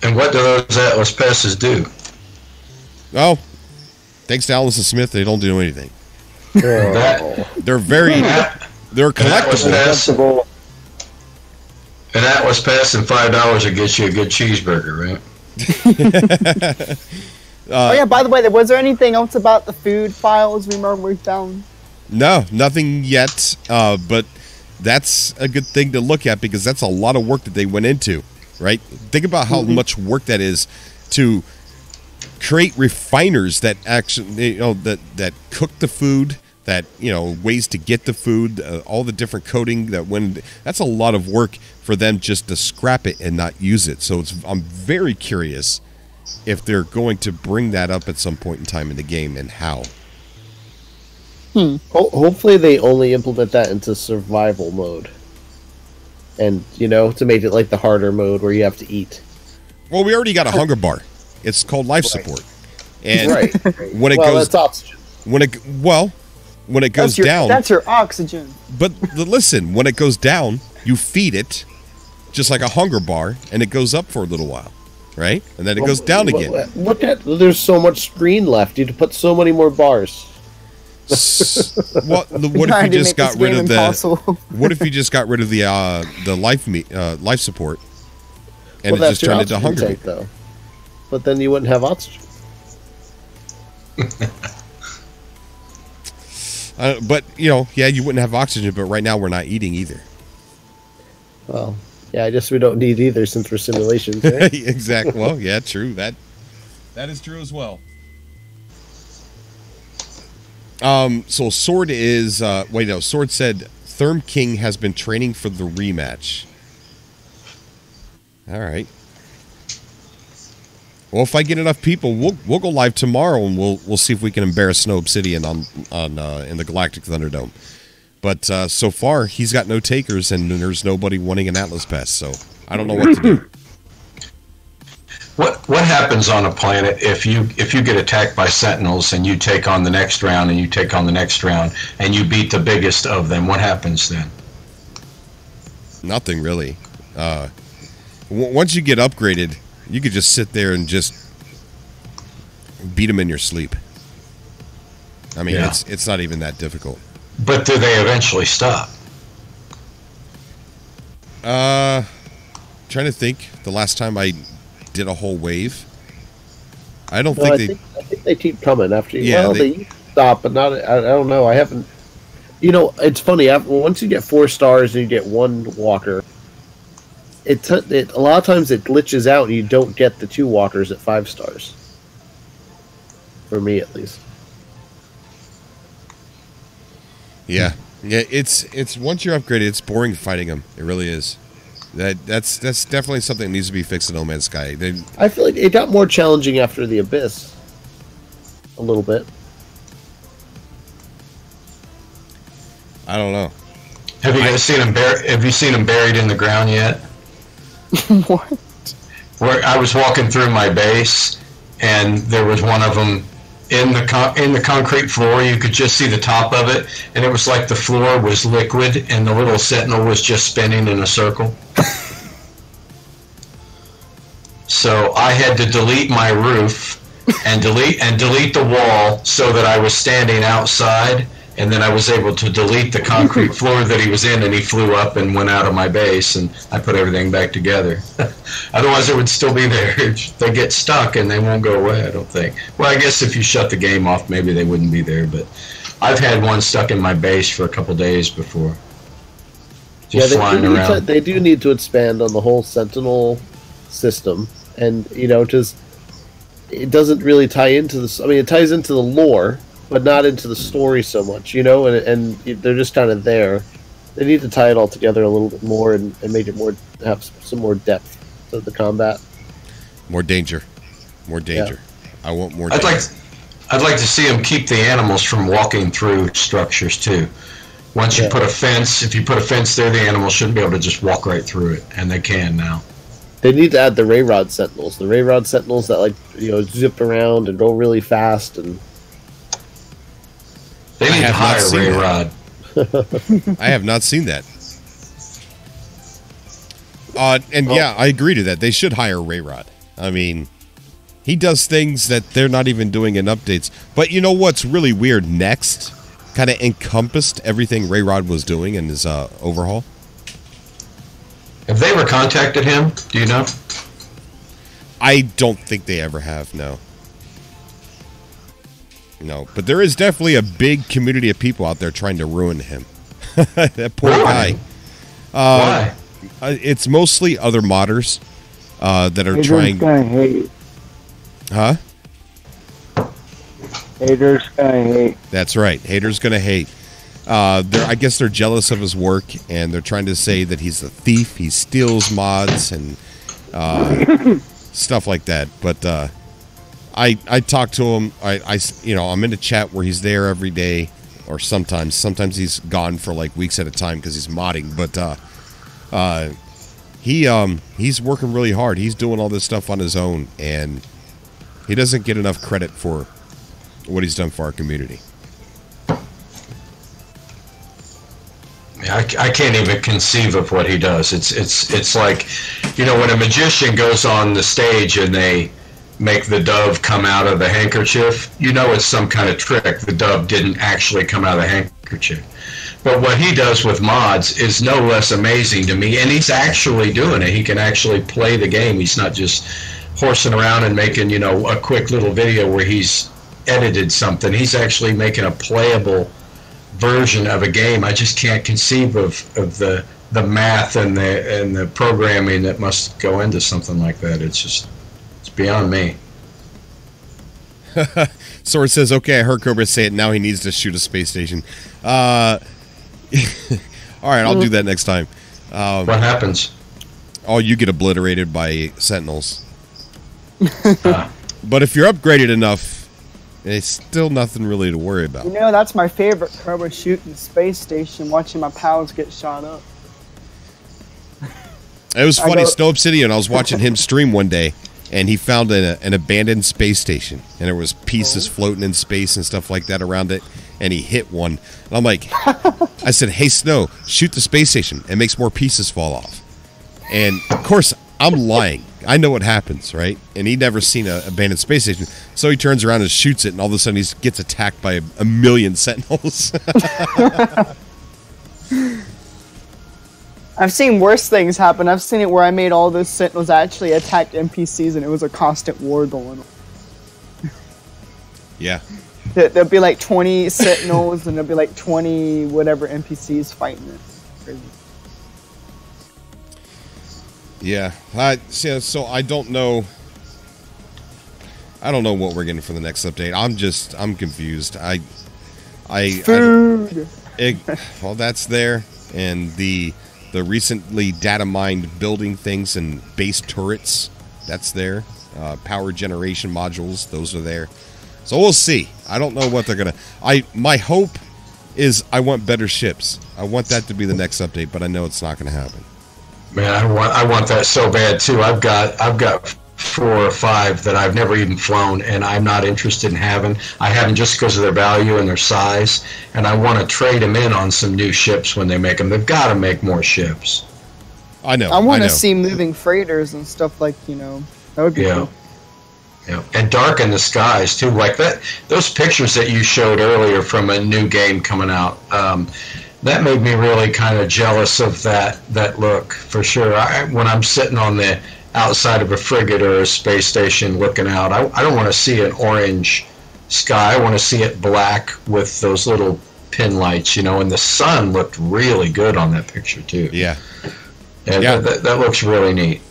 And what do those Atlas passes do? Oh, thanks to Allison Smith, they don't do anything. They're collectible. An Atlas pass and $5 will get you a good cheeseburger, right? Oh yeah, by the way, was there anything else about the food files we found? No, nothing yet, but that's a good thing to look at because that's a lot of work that they went into, right? Think about how much work that is to create refiners that actually, that cook the food, that, ways to get the food, all the different coding that went. That's a lot of work for them just to scrap it and not use it. So I'm very curious if they're going to bring that up at some point in time in the game and how. Hopefully they only implement that into survival mode. And, to make it like the harder mode where you have to eat. Well, we already got a hunger bar. It's called life support. And when it goes... that's oxygen. When it goes down... That's your oxygen. But listen, when it goes down, you feed it just like a hunger bar, and it goes up for a little while. Right? And then it goes down again. There's so much screen left. You'd put so many more bars. What if you just got rid of what if you just got rid of the life support and it just turned into hunger tank, though? But then you wouldn't have oxygen. But you wouldn't have oxygen. But right now we're not eating either. Well, yeah, I guess we don't need either since we're simulations. Right? Exactly. Well, yeah, true. That is true as well. So Sword is Sword said Therm King has been training for the rematch. All right. Well, if I get enough people, we'll go live tomorrow and we'll see if we can embarrass Snow Obsidian on in the Galactic Thunderdome. But so far he's got no takers and there's nobody wanting an Atlas pass, so I don't know what to do. What happens on a planet if you get attacked by Sentinels and you take on the next round and you take on the next round and you beat the biggest of them? What happens then? Nothing really. Once you get upgraded, you could just sit there and just beat them in your sleep. I mean, it's not even that difficult. But do they eventually stop? Trying to think. The last time I did a whole wave, I think they keep coming after you. Yeah, they stop, but not. I don't know. I haven't. It's funny. Once you get 4 stars and you get 1 walker, it a lot of times it glitches out and you don't get the 2 walkers at 5 stars. For me, at least. Yeah. It's once you're upgraded, it's boring fighting them. It really is. That's definitely something that needs to be fixed in No Man's Sky. I feel like it got more challenging after the Abyss. A little bit. I don't know. Have you guys seen them? Have you seen them buried in the ground yet? What? Where I was walking through my base, and there was one of them in the concrete floor. You could just see the top of it, and it was like the floor was liquid, and the little Sentinel was just spinning in a circle. So I had to delete my roof and delete the wall so that I was standing outside, and then I was able to delete the concrete floor that he was in, and he flew up and went out of my base, and I put everything back together. Otherwise, it would still be there. They get stuck, and they won't go away, I don't think. Well, I guess if you shut the game off, maybe they wouldn't be there, but I've had one stuck in my base for a couple days before. just flying around. They do need to expand on the whole Sentinel system, and just it doesn't really tie into this. I mean, it ties into the lore, but not into the story so much, and they're just kind of there. They need to tie it all together a little bit more and make it have some more depth to the combat. More danger. Yeah. I want more danger. I'd like to see them keep the animals from walking through structures too. Once you put a fence, if you put a fence there, the animals shouldn't be able to just walk right through it, and they can now. They need to add the Ray Rod Sentinels. The Ray Rod Sentinels that zip around and go really fast and. They need to hire Ray Rod. I have not seen that. I agree to that. They should hire Ray Rod. I mean, he does things that they're not even doing in updates. But you know what's really weird? Next kind of encompassed everything Ray Rod was doing in his overhaul. Have they ever contacted him? Do you know? I don't think they ever have, no. No, but there is definitely a big community of people out there trying to ruin him. That poor guy. Why? It's mostly other modders that are Haters trying. Gonna hate. Huh? Haters gonna hate. That's right. Haters gonna hate. I guess they're jealous of his work, and they're trying to say that he's a thief. He steals mods and stuff like that. But I talk to him. I'm in a chat where he's there every day, or sometimes he's gone for like weeks at a time because he's modding. But he's working really hard. He's doing all this stuff on his own, and he doesn't get enough credit for what he's done for our community. I can't even conceive of what he does. It's like, when a magician goes on the stage and they make the dove come out of the handkerchief, it's some kind of trick. The dove didn't actually come out of the handkerchief. But what he does with mods is no less amazing to me, and he's actually doing it. He can actually play the game. He's not just horsing around and making, a quick little video where he's edited something. He's actually making a playable version of a game. I just can't conceive of the math and the programming that must go into something like that. It's beyond me. Sword says, okay, I heard Cobra say it. Now he needs to shoot a space station. All right, I'll do that next time. What happens? Oh, you get obliterated by Sentinels. But if you're upgraded enough, it's still nothing really to worry about. That's my favorite, Cobra, shooting space station, watching my pals get shot up. It was funny, Snow Obsidian, I was watching him stream one day, and he found an abandoned space station, and there was pieces floating in space and stuff like that around it, and he hit one. And I'm like, I said, hey, Snow, shoot the space station. It makes more pieces fall off. And, of course, I'm lying. I know what happens, right? And he'd never seen an abandoned space station. So he turns around and shoots it, and all of a sudden he gets attacked by a million Sentinels. I've seen worse things happen. I've seen it where I made all those Sentinels actually attack NPCs, and it was a constant war going on. Yeah. There'll be like 20 Sentinels, and there'll be like 20 whatever NPCs fighting it. Crazy. Yeah. So I don't know. I don't know what we're getting for the next update. I'm confused. Food. Well, that's there, and the recently data mined building things and base turrets, that's there. Power generation modules, those are there. So we'll see. I don't know what they're gonna. My hope is I want better ships. I want that to be the next update, but I know it's not gonna happen. Man, I want that so bad too. I've got 4 or 5 that I've never even flown, and I'm not interested in having. I haven't just because of their value and their size, and I want to trade them in on some new ships when they make them. They've got to make more ships. I know. I want to see moving freighters and stuff like, that would be cool. Yeah, and darken the skies too, like that. Those pictures that you showed earlier from a new game coming out, that made me really kind of jealous of that look for sure. When I'm sitting on the outside of a frigate or a space station looking out, I don't want to see an orange sky. I want to see it black with those little pin lights, and the sun looked really good on that picture too. Yeah. That looks really neat.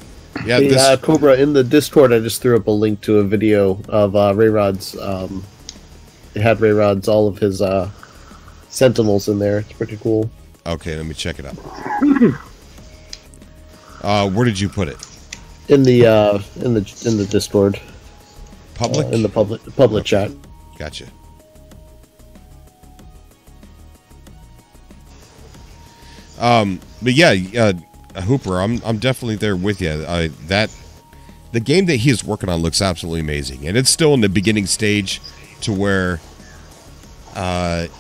Yeah, Hey, Cobra, in the Discord, I just threw up a link to a video of Ray Rod's. It had Ray Rod's, all of his Sentinels in there. It's pretty cool. Okay, let me check it out. Where did you put it? In the Discord. Public? In the public chat. Gotcha. But yeah, Hooper, I'm definitely there with you. The game that he is working on looks absolutely amazing, and it's still in the beginning stage, to where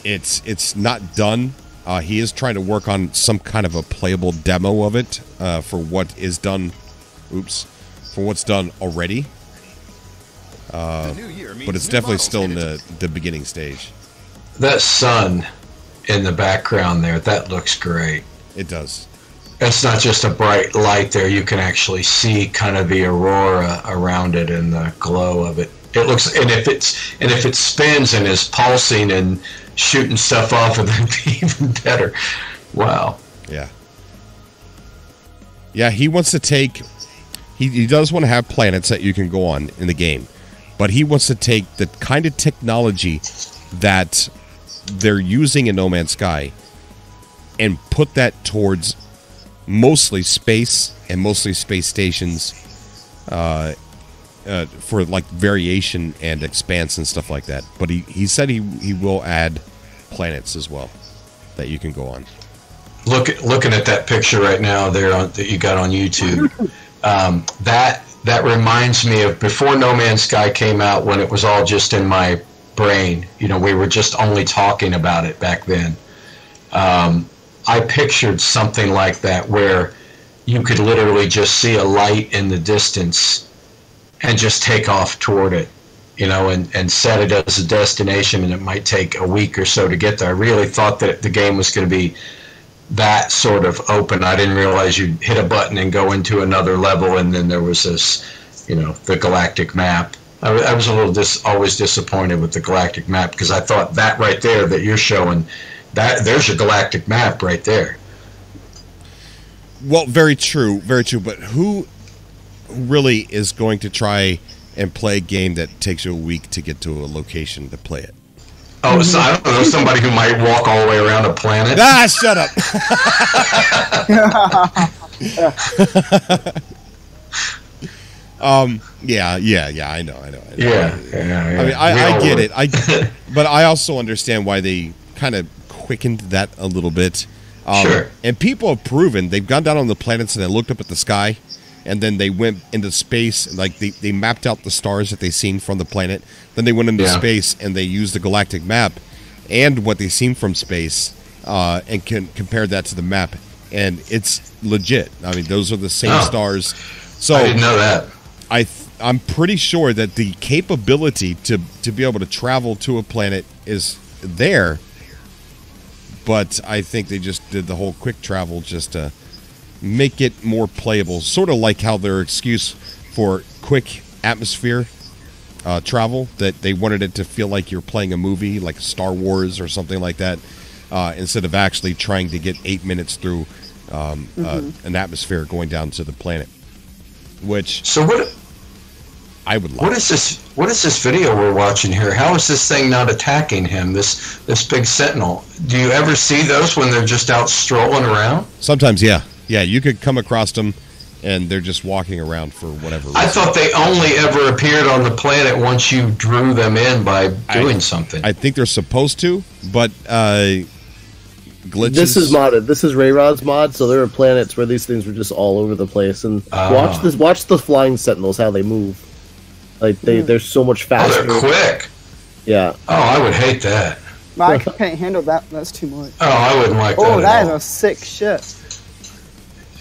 it's not done. He is trying to work on some kind of a playable demo of it for what is done. For what's done already. But it's definitely still in the beginning stage. That sun in the background there, that looks great. It does. It's not just a bright light there. You can actually see kind of the aurora around it and the glow of it. It looks, and if it spins and is pulsing and shooting stuff off of it, even better. Wow. Yeah. Yeah, he wants to take. He does want to have planets that you can go on in the game, but he wants to take the kind of technology that they're using in No Man's Sky and put that towards mostly space and mostly space stations for like variation and expanse and stuff like that. But he said he will add planets as well that you can go on. Looking at that picture right now there that you got on YouTube, that reminds me of before No Man's Sky came out, when it was all just in my brain. We were just only talking about it back then. I pictured something like that, where you could literally just see a light in the distance and just take off toward it, and set it as a destination, and it might take a week or so to get there. I really thought that the game was going to be that sort of open. I didn't realize you'd hit a button and go into another level, and then there was this, the galactic map. I was a little always disappointed with the galactic map, because I thought that right there that you're showing, there's your galactic map right there. Well, very true, very true. But who really is going to try and play a game that takes you a week to get to a location to play it? Oh, so I don't know, somebody who might walk all the way around a planet. Ah, shut up. Yeah, I know. Yeah. I mean, I get it. But I also understand why they kind of quickened that a little bit. Sure. And people have proven, they've gone down on the planets and they looked up at the sky, and then they went into space, and like they mapped out the stars that they seen from the planet. Then they went into space and they used the galactic map and what they seen from space and compared that to the map, and it's legit. I mean, those are the same stars. So I didn't know that. I'm pretty sure that the capability to be able to travel to a planet is there, but I think they just did the whole quick travel just to make it more playable, sort of like how their excuse for quick atmosphere travel, that they wanted it to feel like you're playing a movie like Star Wars or something like that, instead of actually trying to get 8 minutes through an atmosphere going down to the planet. Which what I would like. What is this video we're watching here? How is this thing not attacking him? This big Sentinel. Do you ever see those when they're just out strolling around? Sometimes, yeah. Yeah, you could come across them and they're just walking around for whatever reason. I thought they only ever appeared on the planet once you drew them in by doing something. I think they're supposed to, but glitches. This is modded. This is Ray Rod's mod, so there are planets where these things were just all over the place. And watch the flying Sentinels, how they move. Like they're so much faster. Oh, they're quick. Yeah. Oh, I would hate that. I can't handle that. That's too much. Oh, I wouldn't like that. Oh, that is a sick shit.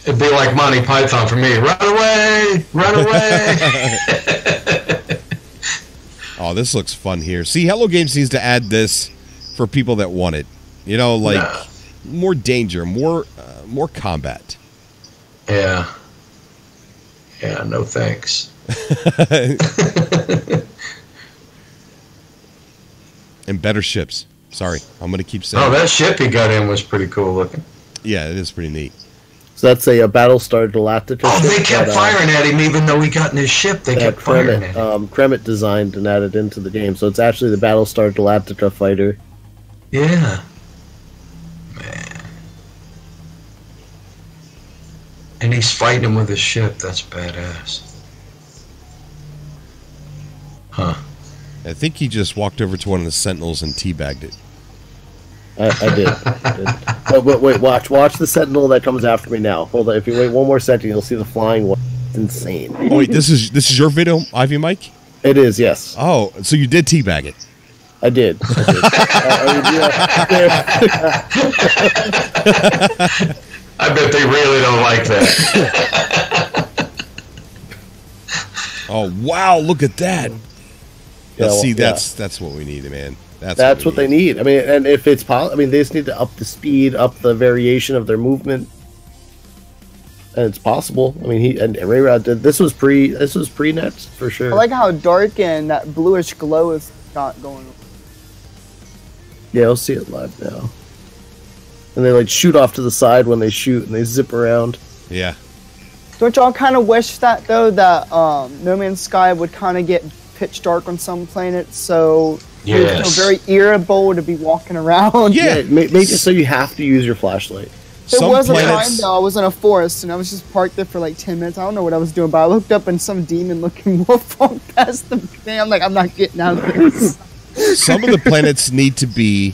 It'd be like Monty Python for me. Run away! Run away! Oh, this looks fun here. See, Hello Games needs to add this for people that want it. More danger, more combat. Yeah. Yeah, no thanks. And better ships. Sorry, I'm going to keep saying. Oh, that ship he got in was pretty cool looking. Yeah, it is pretty neat. So that's a Battlestar Galactica. Oh, they ship kept that, firing at him even though he got in his ship. They kept firing at him. Kremet designed and added into the game. So it's actually the Battlestar Galactica fighter. Yeah. Man. And he's fighting him with his ship. That's badass. Huh. I think he just walked over to one of the Sentinels and teabagged it. I did. But wait, watch the Sentinel that comes after me now. Hold on, if you wait one more second, you'll see the flying one. It's insane. Oh wait, this is your video, Ivy Mike? It is, yes. Oh, so you did teabag it? I did. I bet they really don't like that. Oh wow, look at that. Yeah, See, well, that's what we need, man. That's what they need. I mean, and if it's possible, I mean, they just need to up the speed, up the variation of their movement, and it's possible. I mean, Rayrod did. This was pre-net for sure. I like how dark and that bluish glow is got going on. Yeah, I'll see it live now. And they like shoot off to the side when they shoot, and they zip around. Yeah. Don't y'all kind of wish that though, that No Man's Sky would kind of get pitch dark on some planets, so it's very irritable to be walking around. Yeah, make it so you have to use your flashlight. There was a time though I was in a forest and I was just parked there for like 10 minutes. I don't know what I was doing, but I looked up and some demon-looking wolf walked past the thing. I'm like, I'm not getting out of this. Some of the planets need to be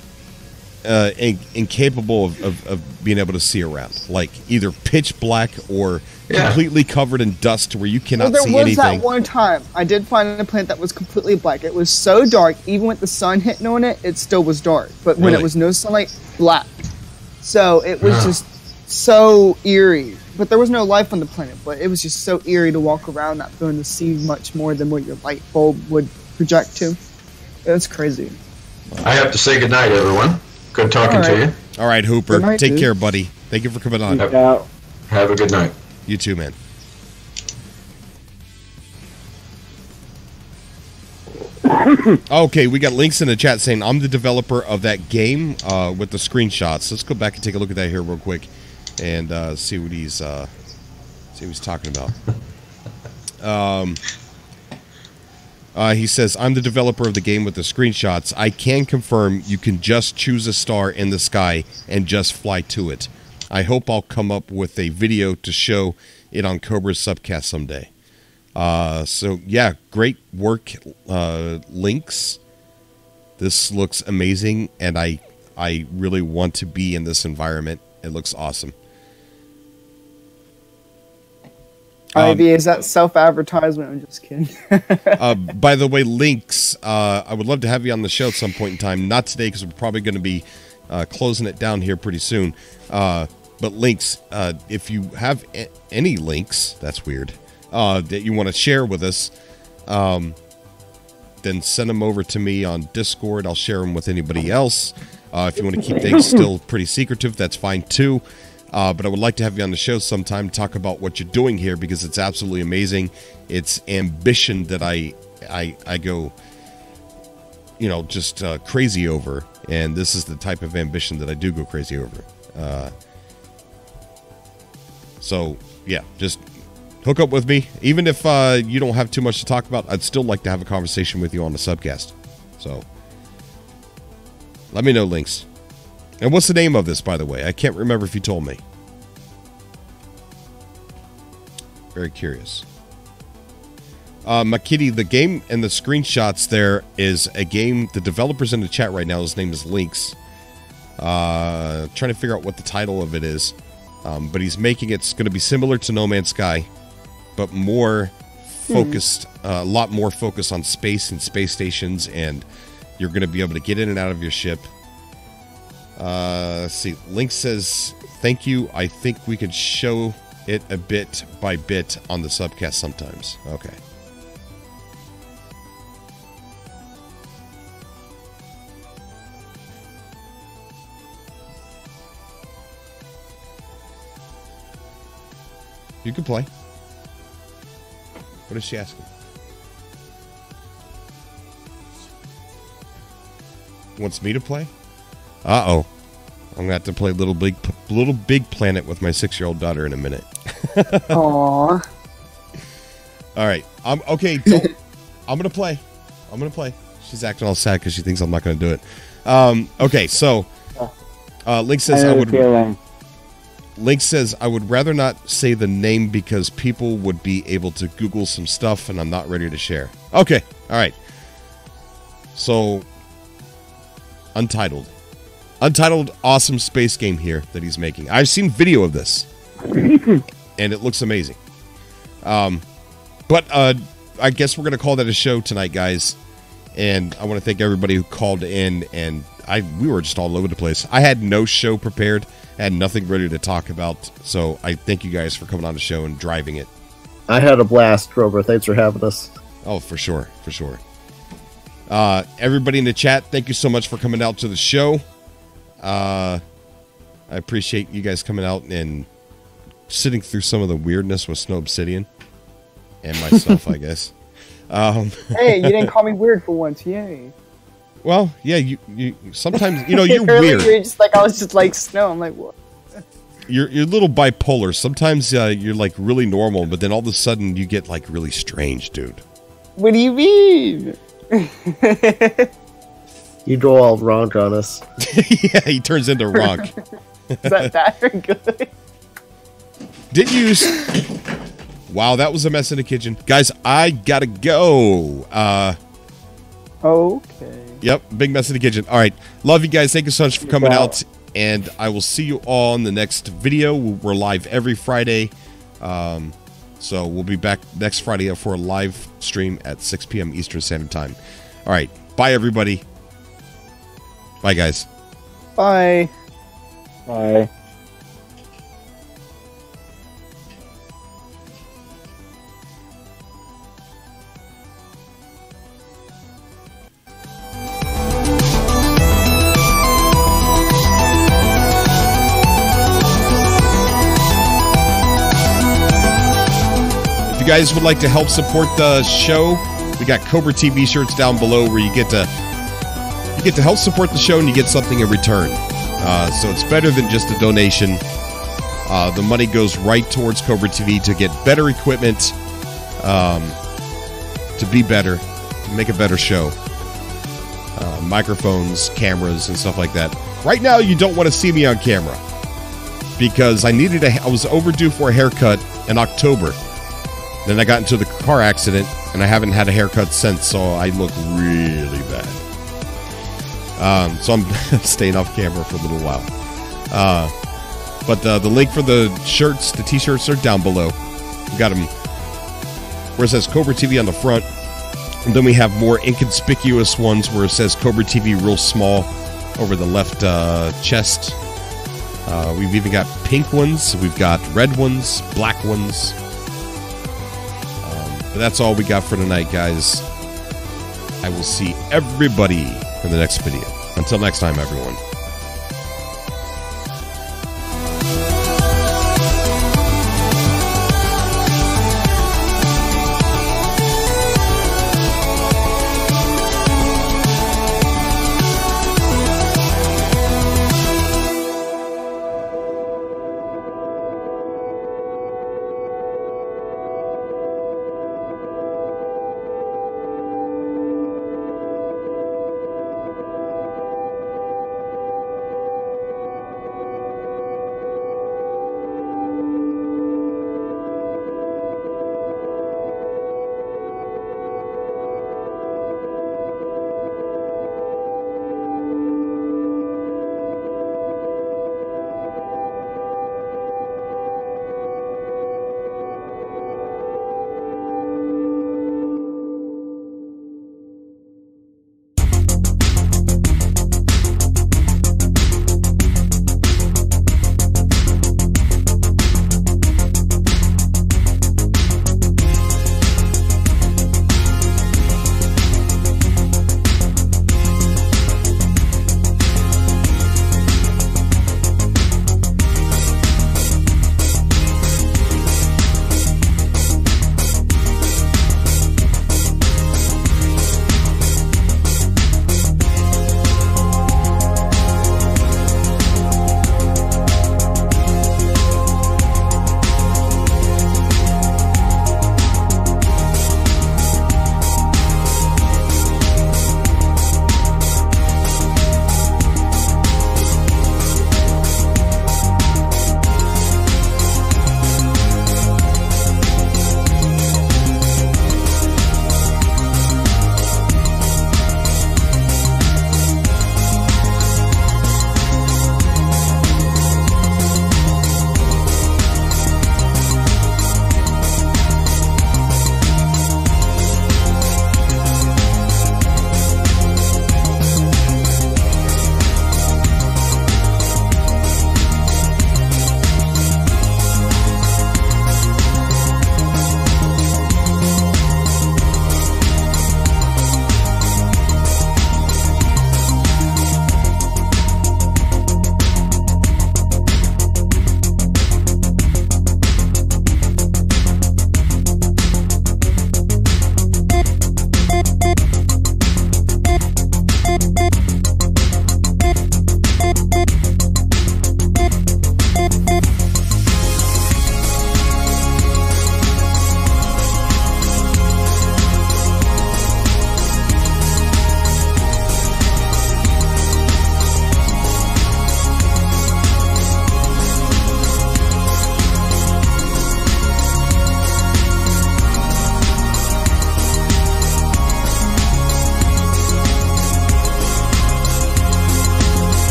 incapable of being able to see around, like either pitch black or completely covered in dust where you cannot see anything. There was that one time I did find a planet that was completely black. It was so dark, even with the sun hitting on it, it still was dark. But when it was no sunlight, black. So it was just so eerie. But there was no life on the planet, but it was just so eerie to walk around, not being able to see much more than what your light bulb would project to. It was crazy. I have to say goodnight, everyone. Good talking to you. All right, Hooper. Night, take dude. care, buddy. Thank you for coming on. Have a good night. You too, man. Okay, we got links in the chat saying I'm the developer of that game with the screenshots. Let's go back and take a look at that here real quick and see what he's talking about. He says, I'm the developer of the game with the screenshots. I can confirm you can just choose a star in the sky and just fly to it. I hope I'll come up with a video to show it on Cobra's Subcast someday. So, yeah, great work, Links. This looks amazing, and I really want to be in this environment. It looks awesome. Ivy, is that self-advertisement? I'm just kidding. By the way, Links, I would love to have you on the show at some point in time. Not today, because we're probably going to be closing it down here pretty soon. But Links, if you have any links, that's weird, that you want to share with us, then send them over to me on Discord. I'll share them with anybody else. If you want to keep things still pretty secretive, that's fine too. But I would like to have you on the show sometime to talk about what you're doing here, because it's absolutely amazing. It's ambition that I go, just crazy over. And this is the type of ambition that I do go crazy over. So, yeah, just hook up with me. Even if you don't have too much to talk about, I'd still like to have a conversation with you on the Subcast. So, let me know, Links. And what's the name of this, by the way? I can't remember if you told me. Very curious. Makiti, the game and the screenshots there is a game. The developer's in the chat right now. His name is Links. Trying to figure out what the title of it is. But he's making it's going to be similar to No Man's Sky, but more focused, a lot more focus on space and space stations, and you're going to be able to get in and out of your ship. Let's see. Link says, thank you. I think we could show it a bit by bit on the Subcast sometimes. Okay. You can play. What is she asking? Wants me to play? Uh-oh. I'm going to have to play Little Big Planet with my 6-year-old daughter in a minute. Aww. All right. Okay. I'm going to play. She's acting all sad because she thinks I'm not going to do it. Okay, so Link says Link says I would rather not say the name because people would be able to Google some stuff and I'm not ready to share. Okay. All right. So Untitled, awesome space game here that he's making. I've seen video of this, and it looks amazing. But I guess we're gonna call that a show tonight, guys. And I want to thank everybody who called in, and we were just all over the place. I had no show prepared, had nothing ready to talk about. So I thank you guys for coming on the show and driving it. I had a blast, Grover. Thanks for having us. Oh, for sure. Everybody in the chat, thank you so much for coming out to the show. I appreciate you guys coming out and sitting through some of the weirdness with Snow Obsidian and myself, I guess. Hey, you didn't call me weird for once, yay. Well, yeah, you sometimes, you're weird. weird. Just like I was just like Snow. I'm like, what? You're a little bipolar. Sometimes you're like really normal, but then all of a sudden you get like really strange, dude. What do you mean? You go all Ronk on us. Yeah, he turns into Ronk. Is that bad or good? Did you? Wow, that was a mess in the kitchen, guys. I gotta go. Okay. Yep, big mess in the kitchen. All right, love you guys. Thank you so much for coming out, and I will see you all in the next video. We're live every Friday. So we'll be back next Friday for a live stream at 6 p.m. Eastern Standard Time. All right. Bye, everybody. Bye, guys. Bye. Bye. If you guys would like to help support the show, we got Cobra TV shirts down below where you get to help support the show and you get something in return. So it's better than just a donation. The money goes right towards Cobra TV to get better equipment, to be better, to make a better show. Microphones, cameras, and stuff like that. Right now, you don't want to see me on camera because I was overdue for a haircut in October. Then I got into the car accident, and I haven't had a haircut since, so I look really bad. So I'm staying off camera for a little while. But the link for the shirts, the t-shirts are down below. We got them where it says Cobra TV on the front. And then we have more inconspicuous ones where it says Cobra TV real small over the left chest. We've even got pink ones. We've got red ones, black ones. But that's all we got for tonight, guys. I will see everybody in the next video. Until next time, everyone.